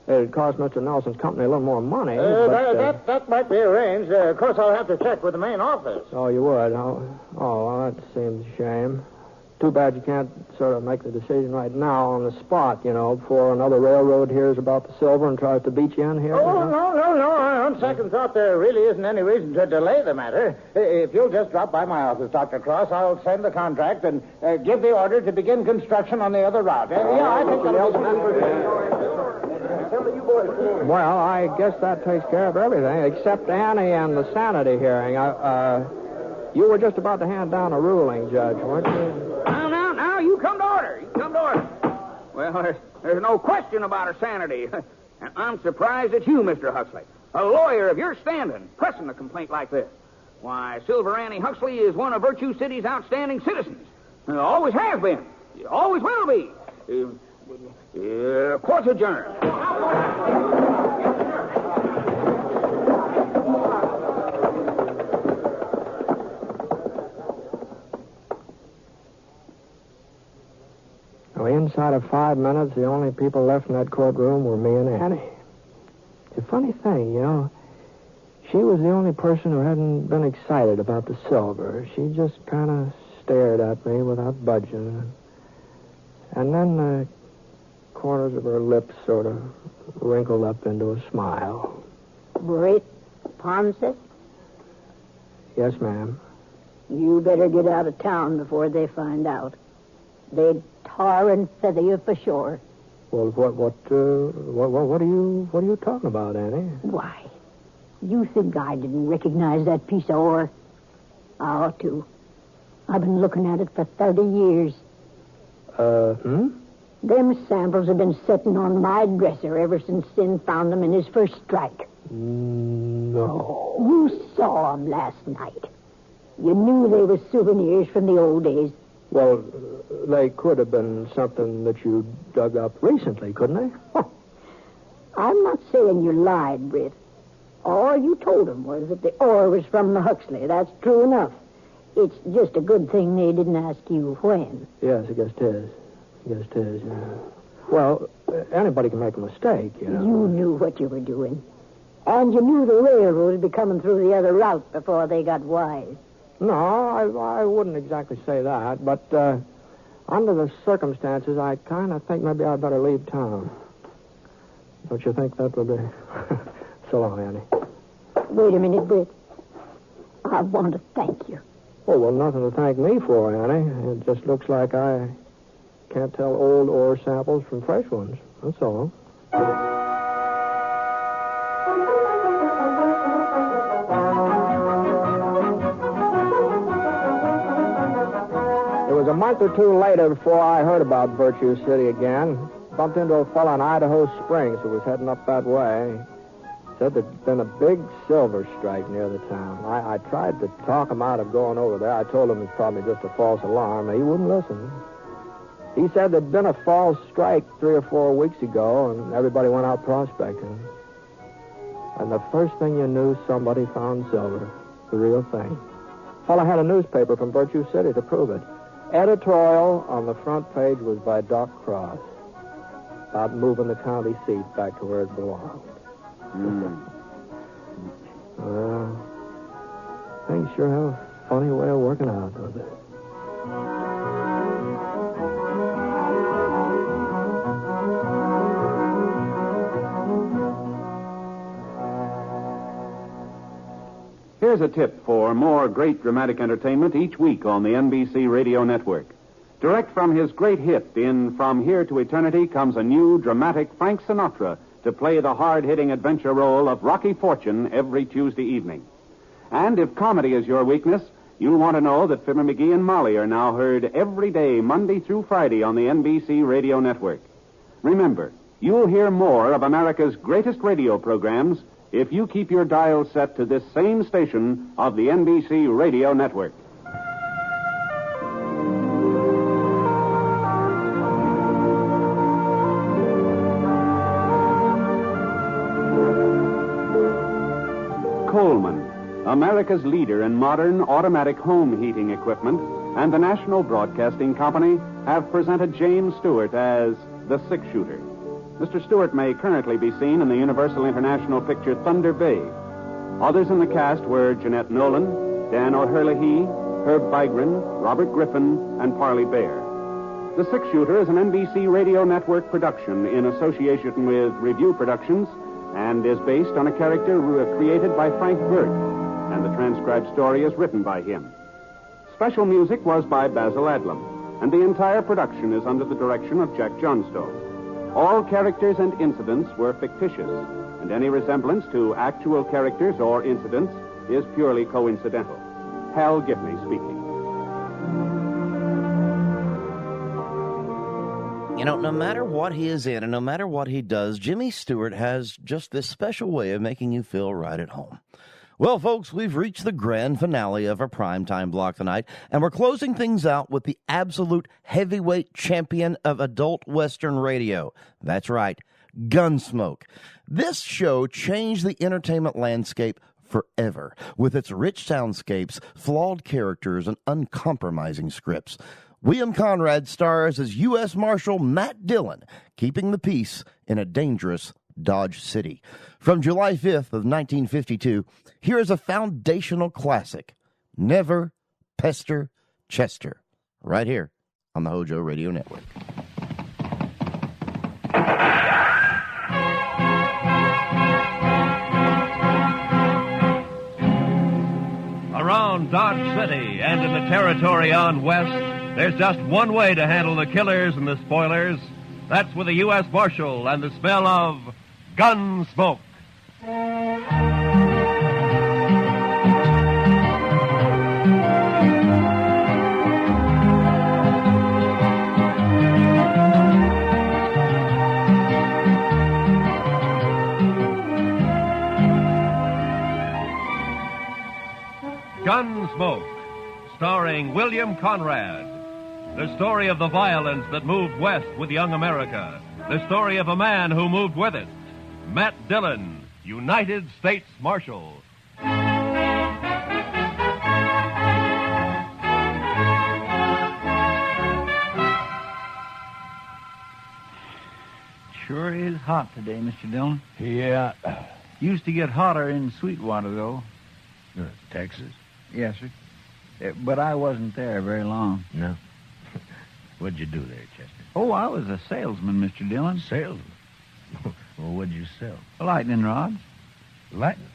It'd cost Mr. Nelson's company a little more money. That might be arranged. Of course, I'll have to check with the main office. Oh, you would? Oh, well, that seems a shame. Too bad you can't sort of make the decision right now on the spot, before another railroad hears about the silver and tries to beat you in here. Oh, no. On second thought, there really isn't any reason to delay the matter. If you'll just drop by my office, Dr. Cross, I'll send the contract and give the order to begin construction on the other route. I think Well, I guess that takes care of everything, except Annie and the sanity hearing. You were just about to hand down a ruling, Judge, weren't you? Now, you come to order. Well, there's no question about her sanity. And I'm surprised at you, Mr. Huxley. A lawyer of your standing, pressing a complaint like this. Why, Silver Annie Huxley is one of Virtue City's outstanding citizens. Always has been. Always will be. Court's adjourned. Well, inside of 5 minutes, the only people left in that courtroom were me and Annie. It's a funny thing, She was the only person who hadn't been excited about the silver. She just kind of stared at me without budging. And then the corners of her lips sort of wrinkled up into a smile. Britt Ponce? Yes, ma'am. You better get out of town before they find out. They'd tar and feather you for sure. Well, what are you talking about, Annie? Why? You think I didn't recognize that piece of ore? I ought to. I've been looking at it for 30 years. Them samples have been sitting on my dresser ever since Sin found them in his first strike. No. You saw them last night. You knew they were souvenirs from the old days. Well, they could have been something that you dug up recently, couldn't they? I'm not saying you lied, Britt. All you told them was that the ore was from the Huxley. That's true enough. It's just a good thing they didn't ask you when. Yes, I guess it is. Yeah. Well, anybody can make a mistake, You knew what you were doing. And you knew the railroad would be coming through the other route before they got wise. No, I wouldn't exactly say that, but under the circumstances, I kind of think maybe I'd better leave town. Don't you think that would be... So long, Annie. Wait a minute, Britt. I want to thank you. Oh, well, nothing to thank me for, Annie. It just looks like I can't tell old ore samples from fresh ones. That's all. It was a month or two later before I heard about Virtue City again. Bumped into a fellow in Idaho Springs who was heading up that way. Said there'd been a big silver strike near the town. I tried to talk him out of going over there. I told him it's probably just a false alarm, but he wouldn't listen. He said there'd been a false strike 3 or 4 weeks ago, and everybody went out prospecting. And the first thing you knew, somebody found silver. The real thing. Fellow had a newspaper from Virtue City to prove it. Editorial on the front page was by Doc Cross about moving the county seat back to where it belonged. Well, things sure have a funny way of working out, don't they? Here's a tip for more great dramatic entertainment each week on the NBC Radio Network. Direct from his great hit in From Here to Eternity comes a new dramatic Frank Sinatra to play the hard-hitting adventure role of Rocky Fortune every Tuesday evening. And if comedy is your weakness, you'll want to know that Fibber McGee and Molly are now heard every day, Monday through Friday, on the NBC Radio Network. Remember, you'll hear more of America's greatest radio programs if you keep your dial set to this same station of the NBC Radio Network. Coleman, America's leader in modern automatic home heating equipment, and the National Broadcasting Company have presented James Stewart as the six-shooter. Mr. Stewart may currently be seen in the Universal International picture Thunder Bay. Others in the cast were Jeanette Nolan, Dan O'Herlihy, Herb Vigran, Robert Griffin, and Parley Bear. The Six-Shooter is an NBC Radio Network production in association with Review Productions and is based on a character created by Frank Burt, and the transcribed story is written by him. Special music was by Basil Adlam, and the entire production is under the direction of Jack Johnstone. All characters and incidents were fictitious, and any resemblance to actual characters or incidents is purely coincidental. Hal Gibney speaking. You know, no matter what he is in and no matter what he does, Jimmy Stewart has just this special way of making you feel right at home. Well, folks, we've reached the grand finale of our primetime block tonight, and we're closing things out with the absolute heavyweight champion of adult Western radio. That's right, Gunsmoke. This show changed the entertainment landscape forever, with its rich soundscapes, flawed characters, and uncompromising scripts. William Conrad stars as U.S. Marshal Matt Dillon, keeping the peace in a dangerous Dodge City. From July 5th of 1952, here is a foundational classic, Never Pester Chester, right here on the HOJO Radio Network. Around Dodge City and in the territory on west, there's just one way to handle the killers and the spoilers. That's with a U.S. Marshal and the smell of gun smoke. Gunsmoke, starring William Conrad. The story of the violence that moved west with young America. The story of a man who moved with it. Matt Dillon, United States Marshal. Sure is hot today, Mr. Dillon. Yeah. Used to get hotter in Sweetwater, though. Texas? Yes, sir. But I wasn't there very long. No. What'd you do there, Chester? Oh, I was a salesman, Mr. Dillon. Salesman? Well, what'd you sell? Lightning rods. Lightning?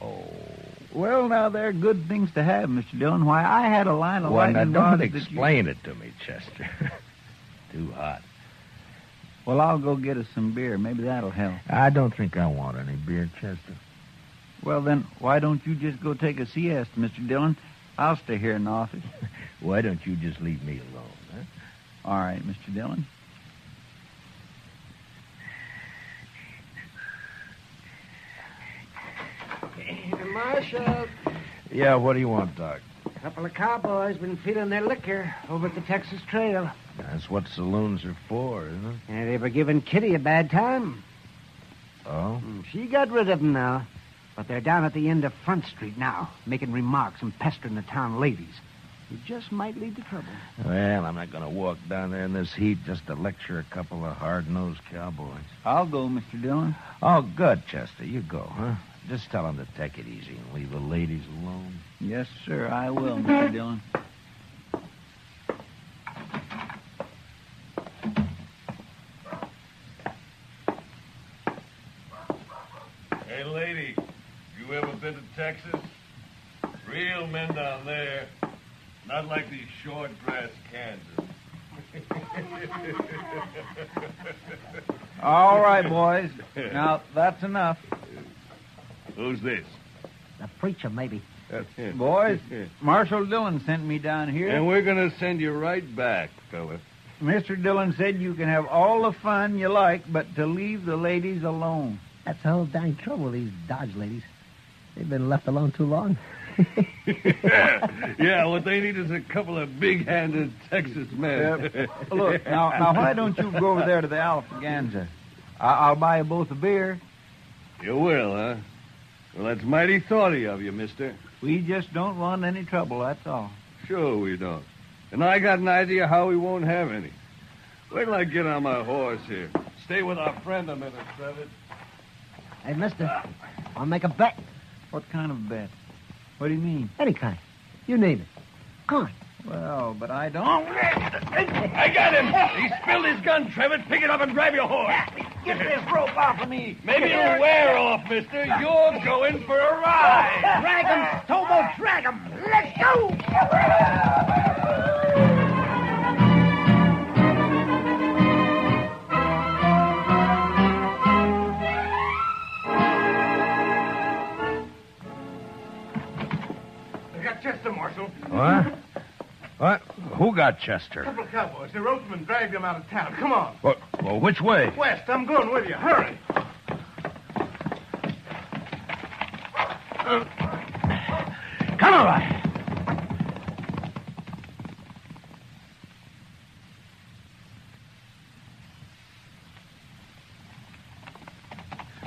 Oh. Well, now, they're good things to have, Mr. Dillon. Why, I had a line of lightning now, rods don't explain it to me, Chester. Too hot. Well, I'll go get us some beer. Maybe that'll help. I don't think I want any beer, Chester. Well, then, why don't you just go take a siesta, Mr. Dillon? I'll stay here in the office. Why don't you just leave me alone, huh? All right, Mr. Dillon. Marshal. Yeah, what do you want, Doc? A couple of cowboys been feeding their liquor over at the Texas Trail. That's what saloons are for, isn't it? And they were giving Kitty a bad time. Oh? She got rid of them now. But they're down at the end of Front Street now, making remarks and pestering the town ladies. It just might lead to trouble. Well, I'm not going to walk down there in this heat just to lecture a couple of hard-nosed cowboys. I'll go, Mr. Dillon. Oh, good, Chester. You go, huh? Just tell them to take it easy and leave the ladies alone. Yes, sir, I will, Mr. Dillon. Hey, lady, you ever been to Texas? Real men down there. Not like these short grass Kansas. All right, boys. Now, that's enough. Who's this? The preacher, maybe. Boys, Marshal Dillon sent me down here. And we're going to send you right back, fella. Mr. Dillon said you can have all the fun you like, but to leave the ladies alone. That's the whole dang trouble, these Dodge ladies. They've been left alone too long. Yeah, what they need is a couple of big-handed Texas men. Look, now, why don't you go over there to the Alfaganza? I'll buy you both a beer. You will, huh? Well, that's mighty thoughty of you, mister. We just don't want any trouble, that's all. Sure we don't. And I got an idea how we won't have any. Wait till I get on my horse here. Stay with our friend a minute, Trevor. Hey, mister, I'll make a bet. What kind of bet? What do you mean? Any kind. You name it. Come on. Well, but I don't. I got him! He spilled his gun, Trevor. Pick it up and grab your horse. Get this rope off of me. Maybe it'll wear off, mister. You're going for a ride. Drag him, Stobo, drag him. Let's go! I got Chester, Marshal. What? What? Who got Chester? A couple of cowboys. The ropemen dragged him out of town. Come on. What? Well, which way? West, I'm going with you. Hurry. Come on.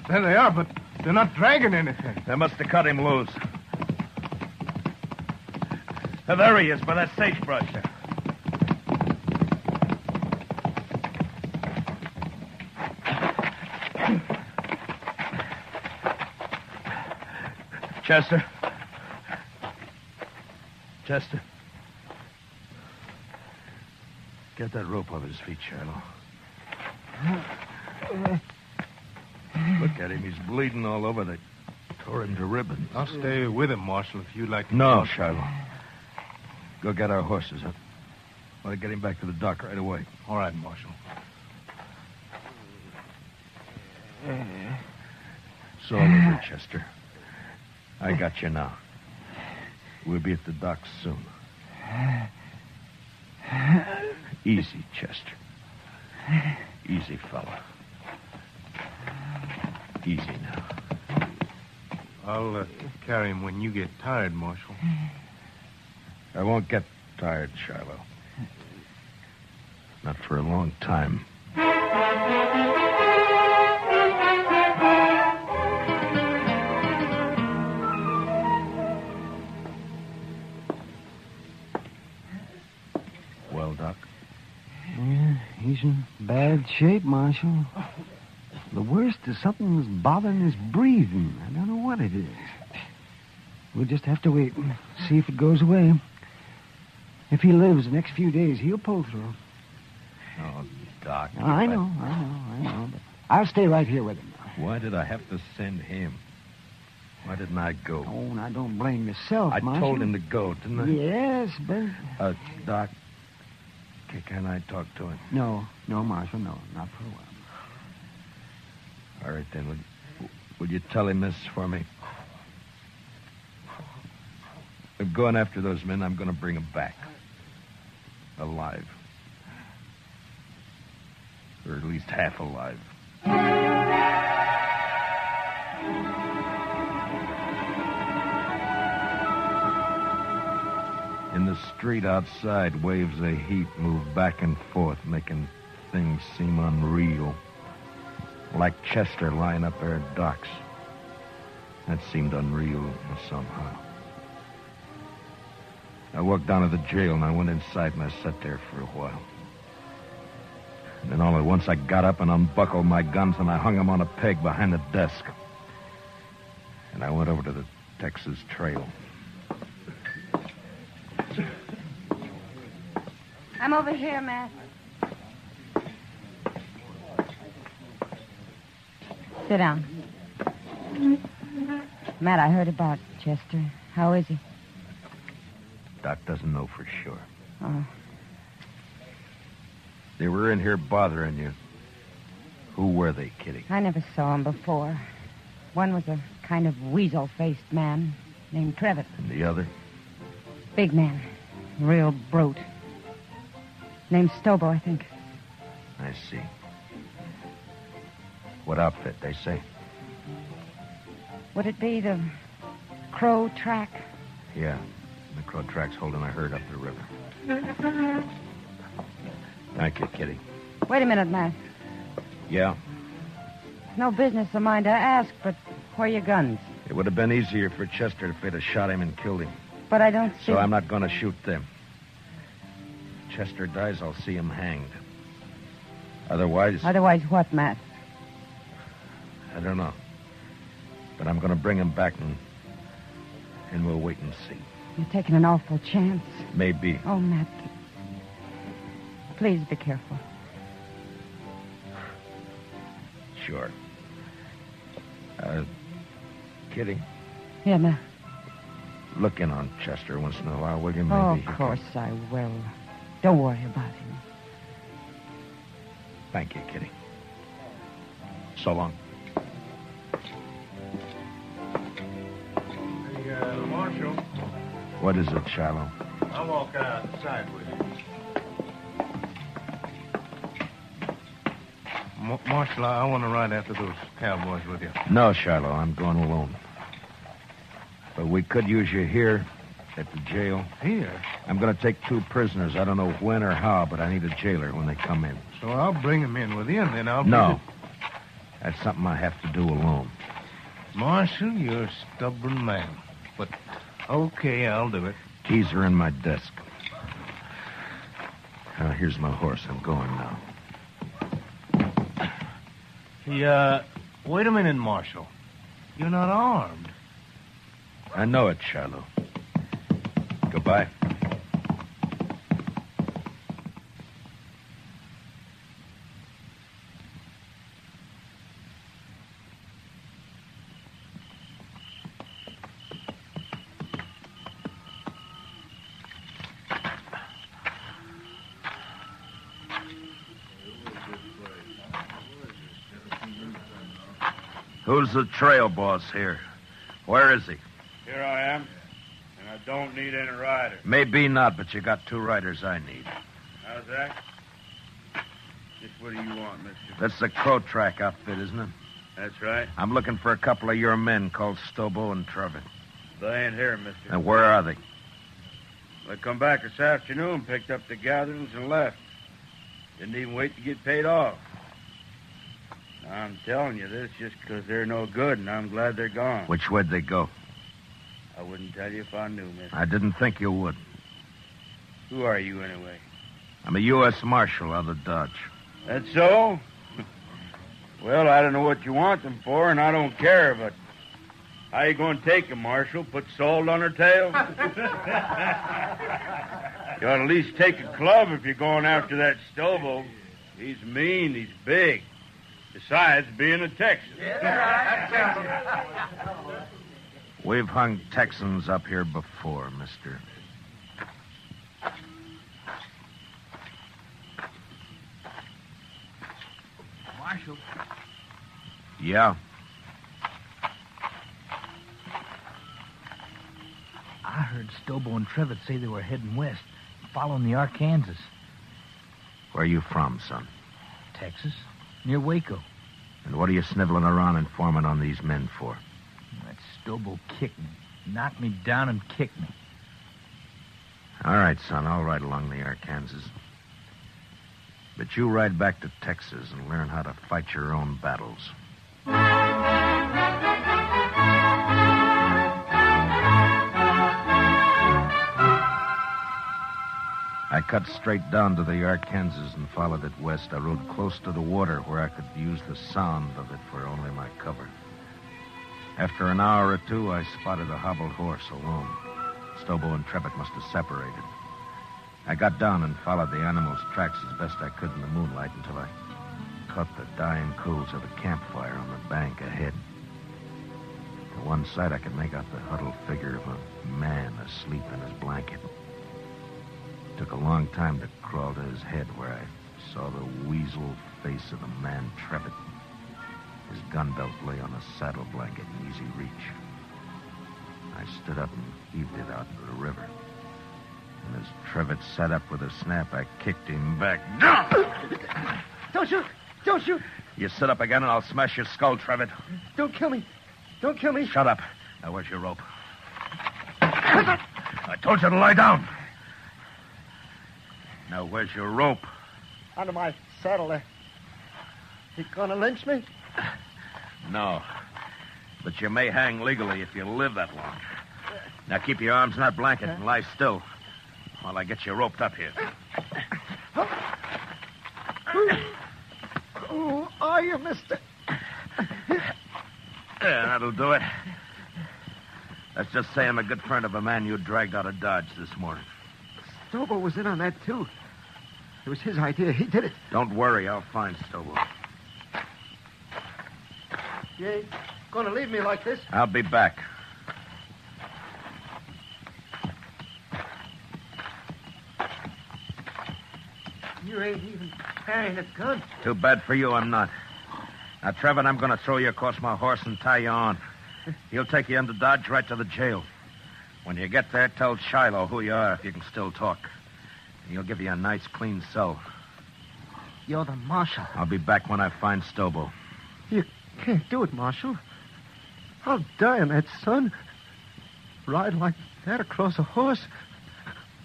There they are, but they're not dragging anything. They must have cut him loose. There he is, by that sagebrush there. Chester. Chester. Get that rope off his feet, Shiloh. Look at him. He's bleeding all over. They tore him to ribbons. I'll stay with him, Marshal, if you'd like to. No, Shiloh. Go get our horses, huh? Want to get him back to the dock right away. All right, Marshal. It's all over, Chester. I got you now. We'll be at the docks soon. Easy, Chester. Easy, fella. Easy now. I'll carry him when you get tired, Marshal. I won't get tired, Shiloh. Not for a long time. Well, Doc? Yeah, he's in bad shape, Marshal. The worst is something's bothering his breathing. I don't know what it is. We'll just have to wait and see if it goes away. If he lives the next few days, he'll pull through. Oh, Doc. I know. But I'll stay right here with him. Why did I have to send him? Why didn't I go? Oh, and I don't blame yourself, I Marshal. told him to go, didn't I? Yes, but... Doc, can I talk to him? No, Marshal, no. Not for a while. All right, then. Will you tell him this for me? I'm going after those men. I'm going to bring them back. Alive. Or at least half alive. In the street outside, waves of heat move back and forth, making things seem unreal. Like Chester lying up there at docks. That seemed unreal somehow. I walked down to the jail and I went inside and I sat there for a while. And then all at once I got up and unbuckled my guns and I hung them on a peg behind the desk. And I went over to the Texas Trail. I'm over here, Matt. Sit down. Matt, I heard about Chester. How is he? Doc doesn't know for sure. Oh. They were in here bothering you. Who were they, Kitty? I never saw him before. One was a kind of weasel-faced man named Trevitt. And the other? Big man. Real brute. Named Stobo, I think. I see. What outfit, they say? Would it be the Crow track? Yeah. The Crow track's holding a herd up the river. Thank you, Kitty. Wait a minute, Matt. Yeah? It's no business of mine to ask, but where are your guns? It would have been easier for Chester if they'd have shot him and killed him. But I don't see... So I'm not going to shoot them. Chester dies, I'll see him hanged. Otherwise... Otherwise what, Matt? I don't know. But I'm going to bring him back and we'll wait and see. You're taking an awful chance. Maybe. Oh, Matt. Please be careful. Sure. Kitty, Yeah, Matt. look in on Chester once in a while, will you? Maybe Oh, he of can- course I will. Don't worry about him. Thank you, Kitty. So long. Hey, Marshal, What is it, Shiloh? I'll walk outside with you. Marshal, I want to ride after those cowboys with you. No, Shiloh, I'm going alone. But we could use you here at the jail. Here? I'm going to take 2 prisoners. I don't know when or how, but I need a jailer when they come in. So I'll bring them in with you, and then I'll... No. That's something I have to do alone. Marshal, you're a stubborn man. But, okay, I'll do it. Keys are in my desk. Here's my horse. I'm going now. Hey, wait a minute, Marshal. You're not armed. I know it, Shiloh. Goodbye. Who's the trail boss here? Where is he? Here I am, and I don't need any rider. Maybe not, but you got 2 riders I need. How's that? Just what do you want, mister? That's the Crow Track outfit, isn't it? That's right. I'm looking for a couple of your men called Stobo and Trevor. They ain't here, mister. And where are they? They come back this afternoon, picked up the gatherings, and left. Didn't even wait to get paid off. I'm telling you this just because they're no good, and I'm glad they're gone. Which way'd they go? I wouldn't tell you if I knew, mister. I didn't think you would. Who are you, anyway? I'm a U.S. Marshal out of Dodge. That's so? Well, I don't know what you want them for, and I don't care, but how you going to take them, Marshal? Put salt on her tail? You ought to at least take a club if you're going after that Stobo. He's mean, he's big. Besides being a Texan. We've hung Texans up here before, mister. Marshal. Yeah? I heard Stobo and Trevitt say they were heading west, following the Arkansas. Where are you from, son? Texas, near Waco. And what are you sniveling around informing on these men for? That Stobo kicked me, knocked me down and kicked me. All right, son, I'll ride along the Arkansas. But you ride back to Texas and learn how to fight your own battles. I cut straight down to the Arkansas and followed it west. I rode close to the water where I could use the sound of it for only my cover. After an hour or 2, I spotted a hobbled horse alone. Stobo and Trevitt must have separated. I got down and followed the animal's tracks as best I could in the moonlight until I caught the dying coals of a campfire on the bank ahead. To one side, I could make out the huddled figure of a man asleep in his blanket. It took a long time to crawl to his head where I saw the weasel face of the man Trevitt. His gun belt lay on a saddle blanket in easy reach. I stood up and heaved it out into the river. And as Trevitt sat up with a snap, I kicked him back. Don't shoot! Don't shoot! You sit up again and I'll smash your skull, Trevitt. Don't kill me. Don't kill me. Shut up. Now, where's your rope? I told you to lie down. Now, where's your rope? Under my saddle there. You gonna lynch me? No. But you may hang legally if you live that long. Now, keep your arms in that blanket and lie still while I get you roped up here. Who are you, mister? Yeah, that'll do it. Let's just say I'm a good friend of a man you dragged out of Dodge this morning. Stobo was in on that, too. It was his idea. He did it. Don't worry, I'll find Stobo. You ain't gonna leave me like this? I'll be back. You ain't even carrying a gun. Too bad for you, I'm not. Now, Trevor, I'm going to throw you across my horse and tie you on. He'll take you into Dodge right to the jail. When you get there, tell Shiloh who you are if you can still talk. And he'll give you a nice, clean cell. You're the marshal. I'll be back when I find Stobo. You can't do it, Marshal. I'll die on that, son. Ride like that across a horse.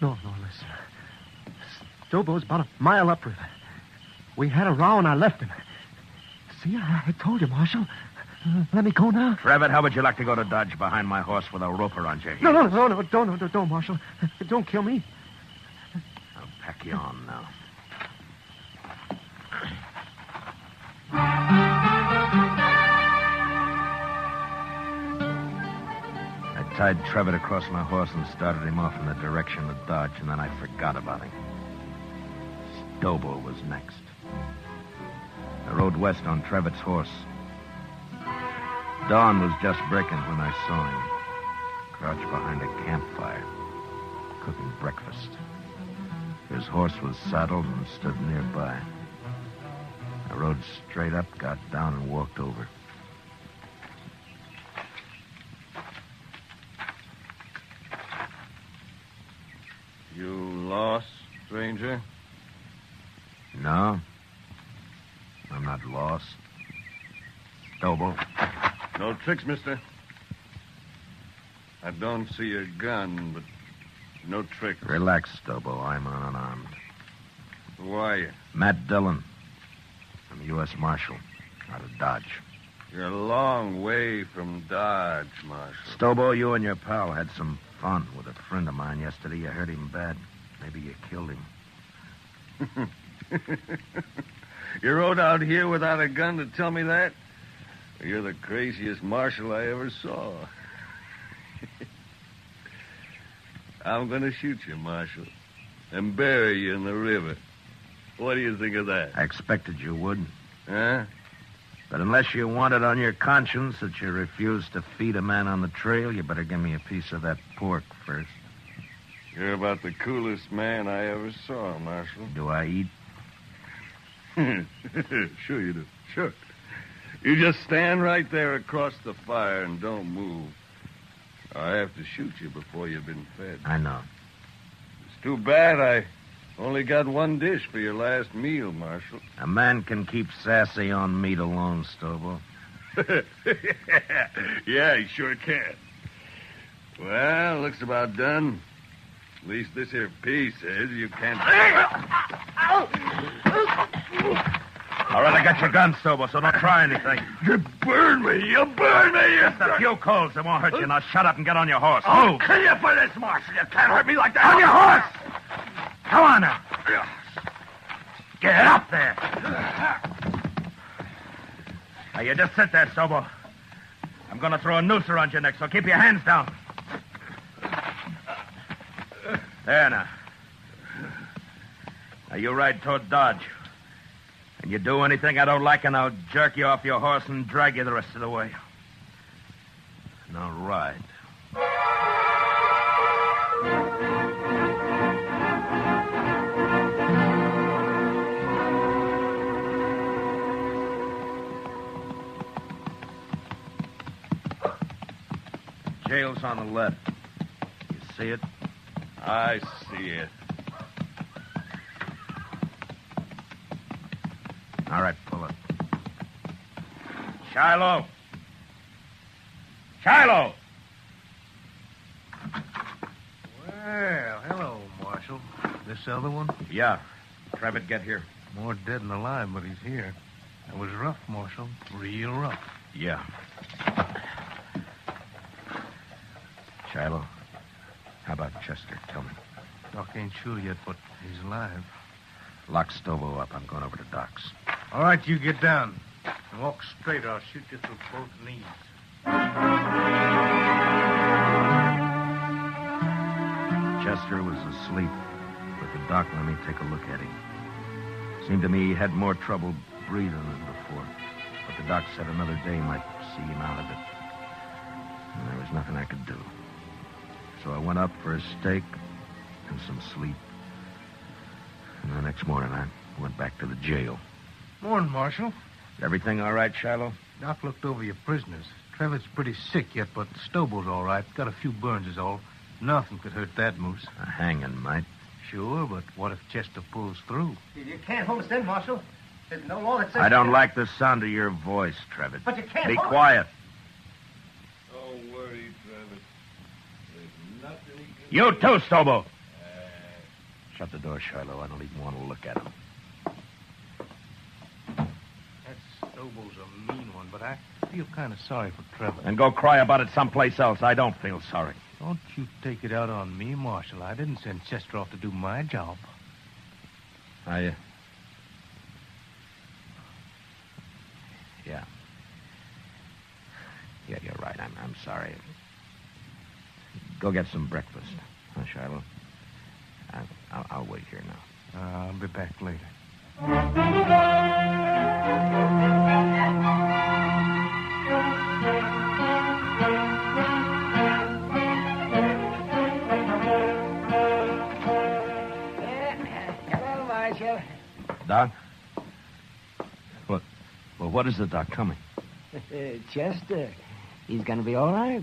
No, listen. Stobo's about a mile upriver. We had a row and I left him. See, I told you, Marshal. Let me go now. Trevor, how would you like to go to Dodge behind my horse with a rope around your heel? No, don't, Marshal. Don't kill me. I'll pack you on now. I tied Trevor across my horse and started him off in the direction of Dodge, and then I forgot about him. Stobo was next. I rode west on Trevor's horse. Dawn was just breaking when I saw him, crouched behind a campfire, cooking breakfast. His horse was saddled and stood nearby. I rode straight up, got down, and walked over. You lost, stranger? No. I'm not lost. Stobo. No tricks, mister. I don't see a gun, but no tricks. Relax, Stobo. I'm unarmed. Who are you? Matt Dillon. I'm a U.S. Marshal out of Dodge. You're a long way from Dodge, Marshal. Stobo, you and your pal had some fun with a friend of mine yesterday. You hurt him bad. Maybe you killed him. You rode out here without a gun to tell me that? You're the craziest marshal I ever saw. I'm going to shoot you, Marshal, and bury you in the river. What do you think of that? I expected you would. Huh? But unless you want it on your conscience that you refused to feed a man on the trail, you better give me a piece of that pork first. You're about the coolest man I ever saw, Marshal. Do I eat? Sure you do. Sure. You just stand right there across the fire and don't move. I have to shoot you before you've been fed. I know. It's too bad I only got one dish for your last meal, Marshal. A man can keep sassy on meat alone, Stobo. Yeah, he sure can. Well, looks about done. At least this here piece says you can't... All right, I got your gun, Stobo, so don't try anything. You burn me! You burn me! Just a few coals. They won't hurt you. Now shut up and get on your horse. I'll kill you for this, Marshal. You can't hurt me like that. On your horse! Come on now. Get up there. Now, you just sit there, Stobo. I'm going to throw a noose around your neck, so keep your hands down. There now. Now, you ride toward Dodge. And you do anything I don't like, and I'll jerk you off your horse and drag you the rest of the way. Now, ride. Jail's on the left. You see it? I see it. All right, pull it. Shiloh. Shiloh! Well, hello, Marshal. This other one? Yeah. Trevitt, get here. More dead than alive, but he's here. That was rough, Marshal. Real rough. Yeah. Shiloh, how about Chester? Tell me. Doc ain't sure yet, but he's alive. Lock Stobo up. I'm going over to Doc's. All right, you get down. And walk straight, or I'll shoot you through both knees. Chester was asleep, but the doc let me take a look at him. Seemed to me he had more trouble breathing than before. But the doc said another day might see him out of it. And there was nothing I could do. So I went up for a steak and some sleep. And the next morning I went back to the jail. Morning, Marshal. Everything all right, Shiloh? Doc looked over your prisoners. Trevitt's pretty sick yet, but Stobo's all right. Got a few burns is all. Nothing could hurt that moose. A hanging might. Sure, but what if Chester pulls through? You can't hold us in, Marshal. There's no law that says... I don't like the sound of your voice, Trevitt. But you can't Be hold us. quiet. Don't worry, Travis. There's nothing he can You do. too, Stobo. Shut the door, Shiloh. I don't even want to look at him. That Stobo's a mean one, but I feel kind of sorry for Trevor. And go cry about it someplace else. I don't feel sorry. Don't you take it out on me, Marshal. I didn't send Chester off to do my job. Yeah. Yeah, you're right. I'm sorry. Go get some breakfast, huh, Shiloh? I'll wait here now. I'll be back later. Hello, Marshal. Doc? What? Well, what is the doc coming? Chester. He's going to be all right.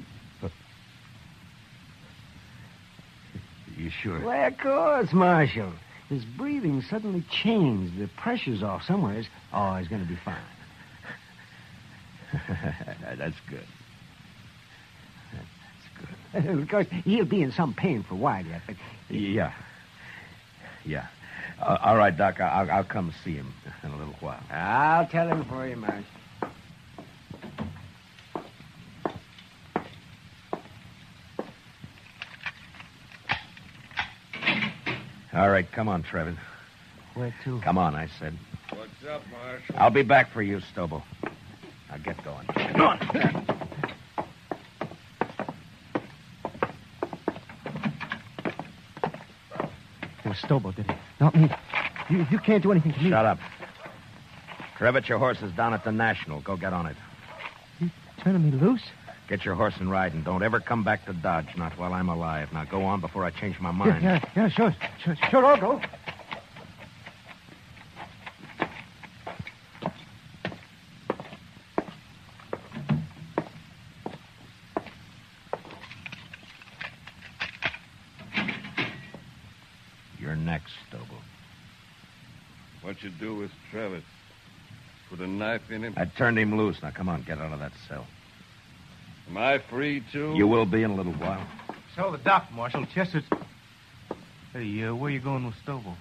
You sure? Why, of course, Marshal. His breathing suddenly changed. The pressure's off somewhere. Oh, he's going to be fine. That's good. Of course, he'll be in some pain for a while yet, but... Yeah. All right, Doc. I'll come see him in a little while. I'll tell him for you, Marshal. All right, come on, Trevin. Where to? Come on, I said. What's up, Marshal? I'll be back for you, Stobo. Now get going. Come on. It was Stobo, did he? Not me. You can't do anything to me. Shut up. Trevitt, your horse is down at the National. Go get on it. You turning me loose? Get your horse and ride, and don't ever come back to Dodge, not while I'm alive. Now go on before I change my mind. Yeah, sure, I'll go. You're next, Stobo. What you do with Travis? Put a knife in him? I turned him loose. Now come on, get out of that cell. Am I free, too? You will be in a little while. So the doc, Marshal. Chester's... Hey, where you going with Stobo?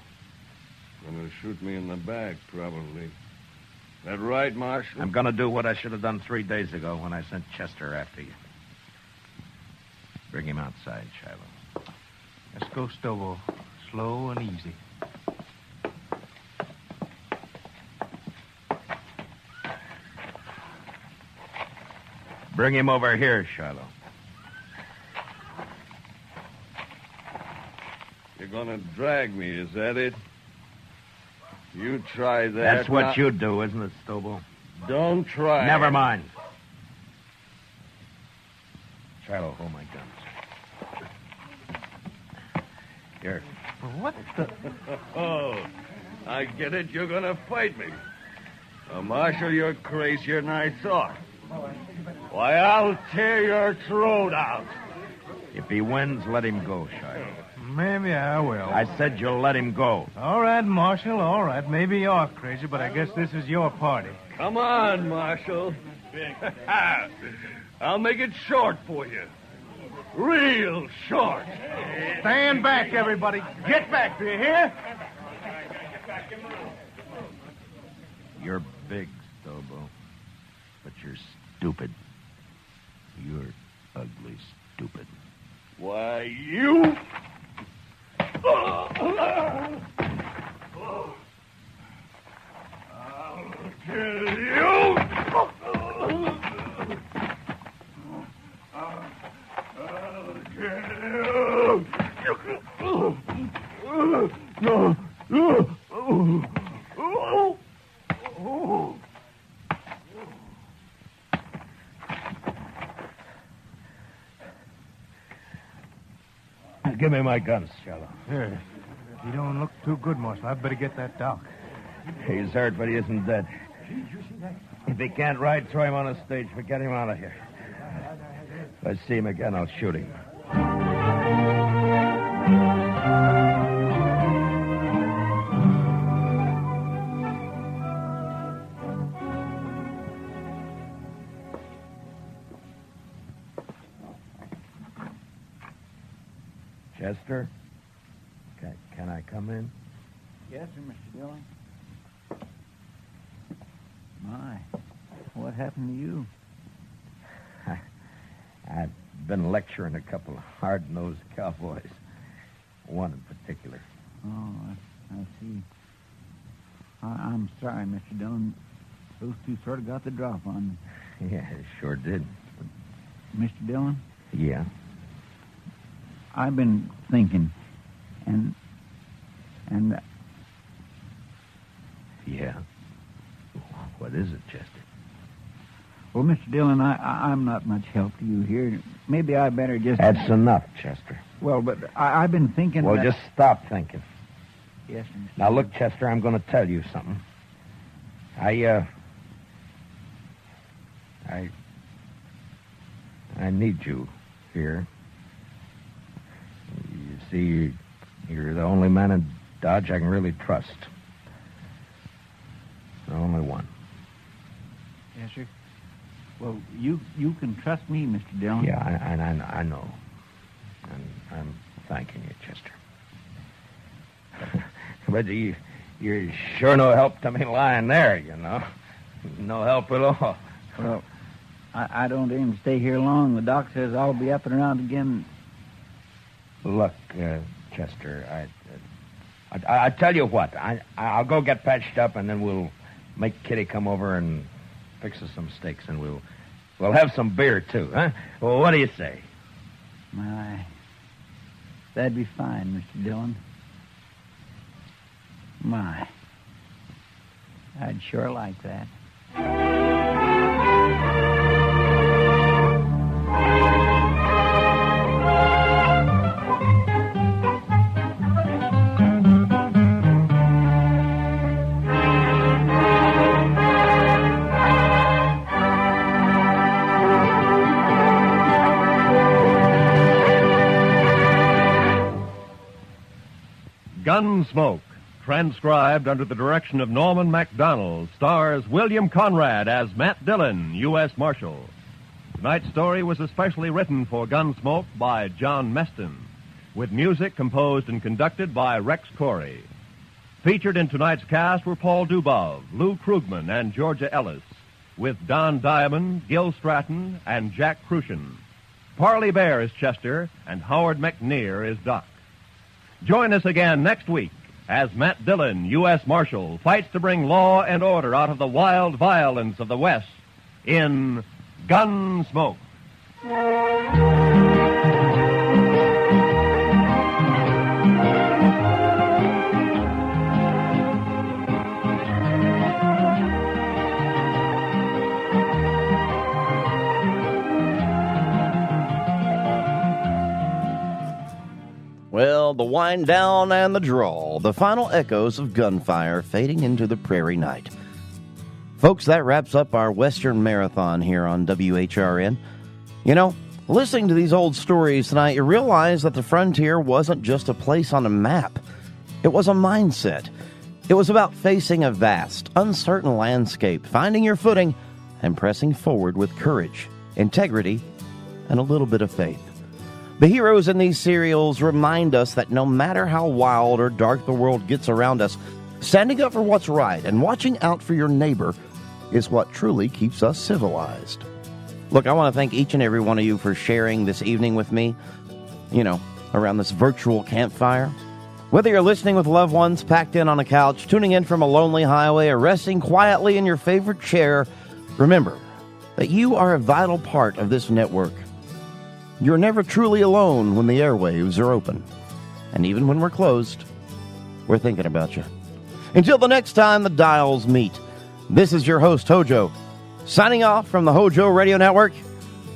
Gonna shoot me in the back, probably. That right, Marshal? I'm going to do what I should have done 3 days ago when I sent Chester after you. Bring him outside, Shiloh. Let's go, Stobo. Slow and easy. Bring him over here, Shiloh. You're gonna drag me, is that it? You try that. That's what now. you do, isn't it, Stobo? Don't try. Never mind. Shiloh, hold my guns. Here. What the... Oh, I get it. You're gonna fight me. Marshal, you're crazier than I thought. Why, I'll tear your throat out. If he wins, let him go, Shiloh. Maybe I will. I said you'll let him go. All right, Marshal, all right. Maybe you're crazy, but I guess this is your party. Come on, Marshal. I'll make it short for you. Real short. Stand back, everybody. Get back, do you hear? You're big, Stobo, but you're stupid. You're ugly stupid. Why, you... I'll kill you. Give me my guns, Shallow. Here. You don't look too good, Marshal. I'd better get that doc. He's hurt, but he isn't dead. If he can't ride, throw him on a stage, but get him out of here. If I see him again, I'll shoot him. Chester? Can I come in? Yes, sir, Mr. Dillon. My, what happened to you? I've been lecturing a couple of hard-nosed cowboys. One in particular. Oh, I see. I'm sorry, Mr. Dillon. Those two sort of got the drop on me. Yeah, it sure did. Mr. Dillon? Yeah? I've been thinking, and... Yeah? What is it, Chester? Well, Mr. Dillon, I'm not much help to you here. Maybe I better just... That's enough, Chester. Well, but I've been thinking... Well, that... just stop thinking. Yes, sir. Now, look, Chester, I'm going to tell you something. I need you here. You see, you're the only man in Dodge I can really trust. The only one. Yes, sir. Well, you can trust me, Mr. Dillon. Yeah, I know. And I'm thanking you, Chester. But you're sure no help to me lying there, you know. No help at all. Well, I don't aim to stay here long. The doc says I'll be up and around again. Look, Chester, I tell you what. I'll go get patched up, and then we'll make Kitty come over and fix us some steaks, and we'll have some beer too, huh? Well, what do you say? My, that'd be fine, Mr. Dillon. My, I'd sure like that. Gunsmoke, transcribed under the direction of Norman MacDonald, stars William Conrad as Matt Dillon, U.S. Marshal. Tonight's story was especially written for Gunsmoke by John Meston, with music composed and conducted by Rex Corey. Featured in tonight's cast were Paul Dubov, Lou Krugman, and Georgia Ellis, with Don Diamond, Gil Stratton, and Jack Crucian. Parley Bear is Chester, and Howard McNear is Doc. Join us again next week as Matt Dillon, U.S. Marshal, fights to bring law and order out of the wild violence of the West in Gunsmoke. Well, the wind down and the drawl, the final echoes of gunfire fading into the prairie night. Folks, that wraps up our Western Marathon here on WHRN. You know, listening to these old stories tonight, you realize that the frontier wasn't just a place on a map. It was a mindset. It was about facing a vast, uncertain landscape, finding your footing, and pressing forward with courage integrity, and a little bit of faith. The heroes in these serials remind us that no matter how wild or dark the world gets around us, standing up for what's right and watching out for your neighbor is what truly keeps us civilized. Look, I want to thank each and every one of you for sharing this evening with me, around this virtual campfire. Whether you're listening with loved ones packed in on a couch, tuning in from a lonely highway, or resting quietly in your favorite chair, remember that you are a vital part of this network. You're never truly alone when the airwaves are open. And even when we're closed, we're thinking about you. Until the next time the dials meet, this is your host, Hojo, signing off from the HOJO Radio Network.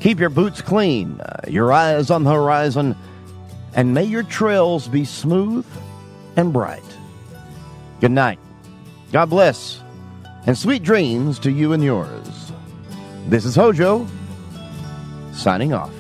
Keep your boots clean, your eyes on the horizon, and may your trails be smooth and bright. Good night. God bless, and sweet dreams to you and yours. This is Hojo, signing off.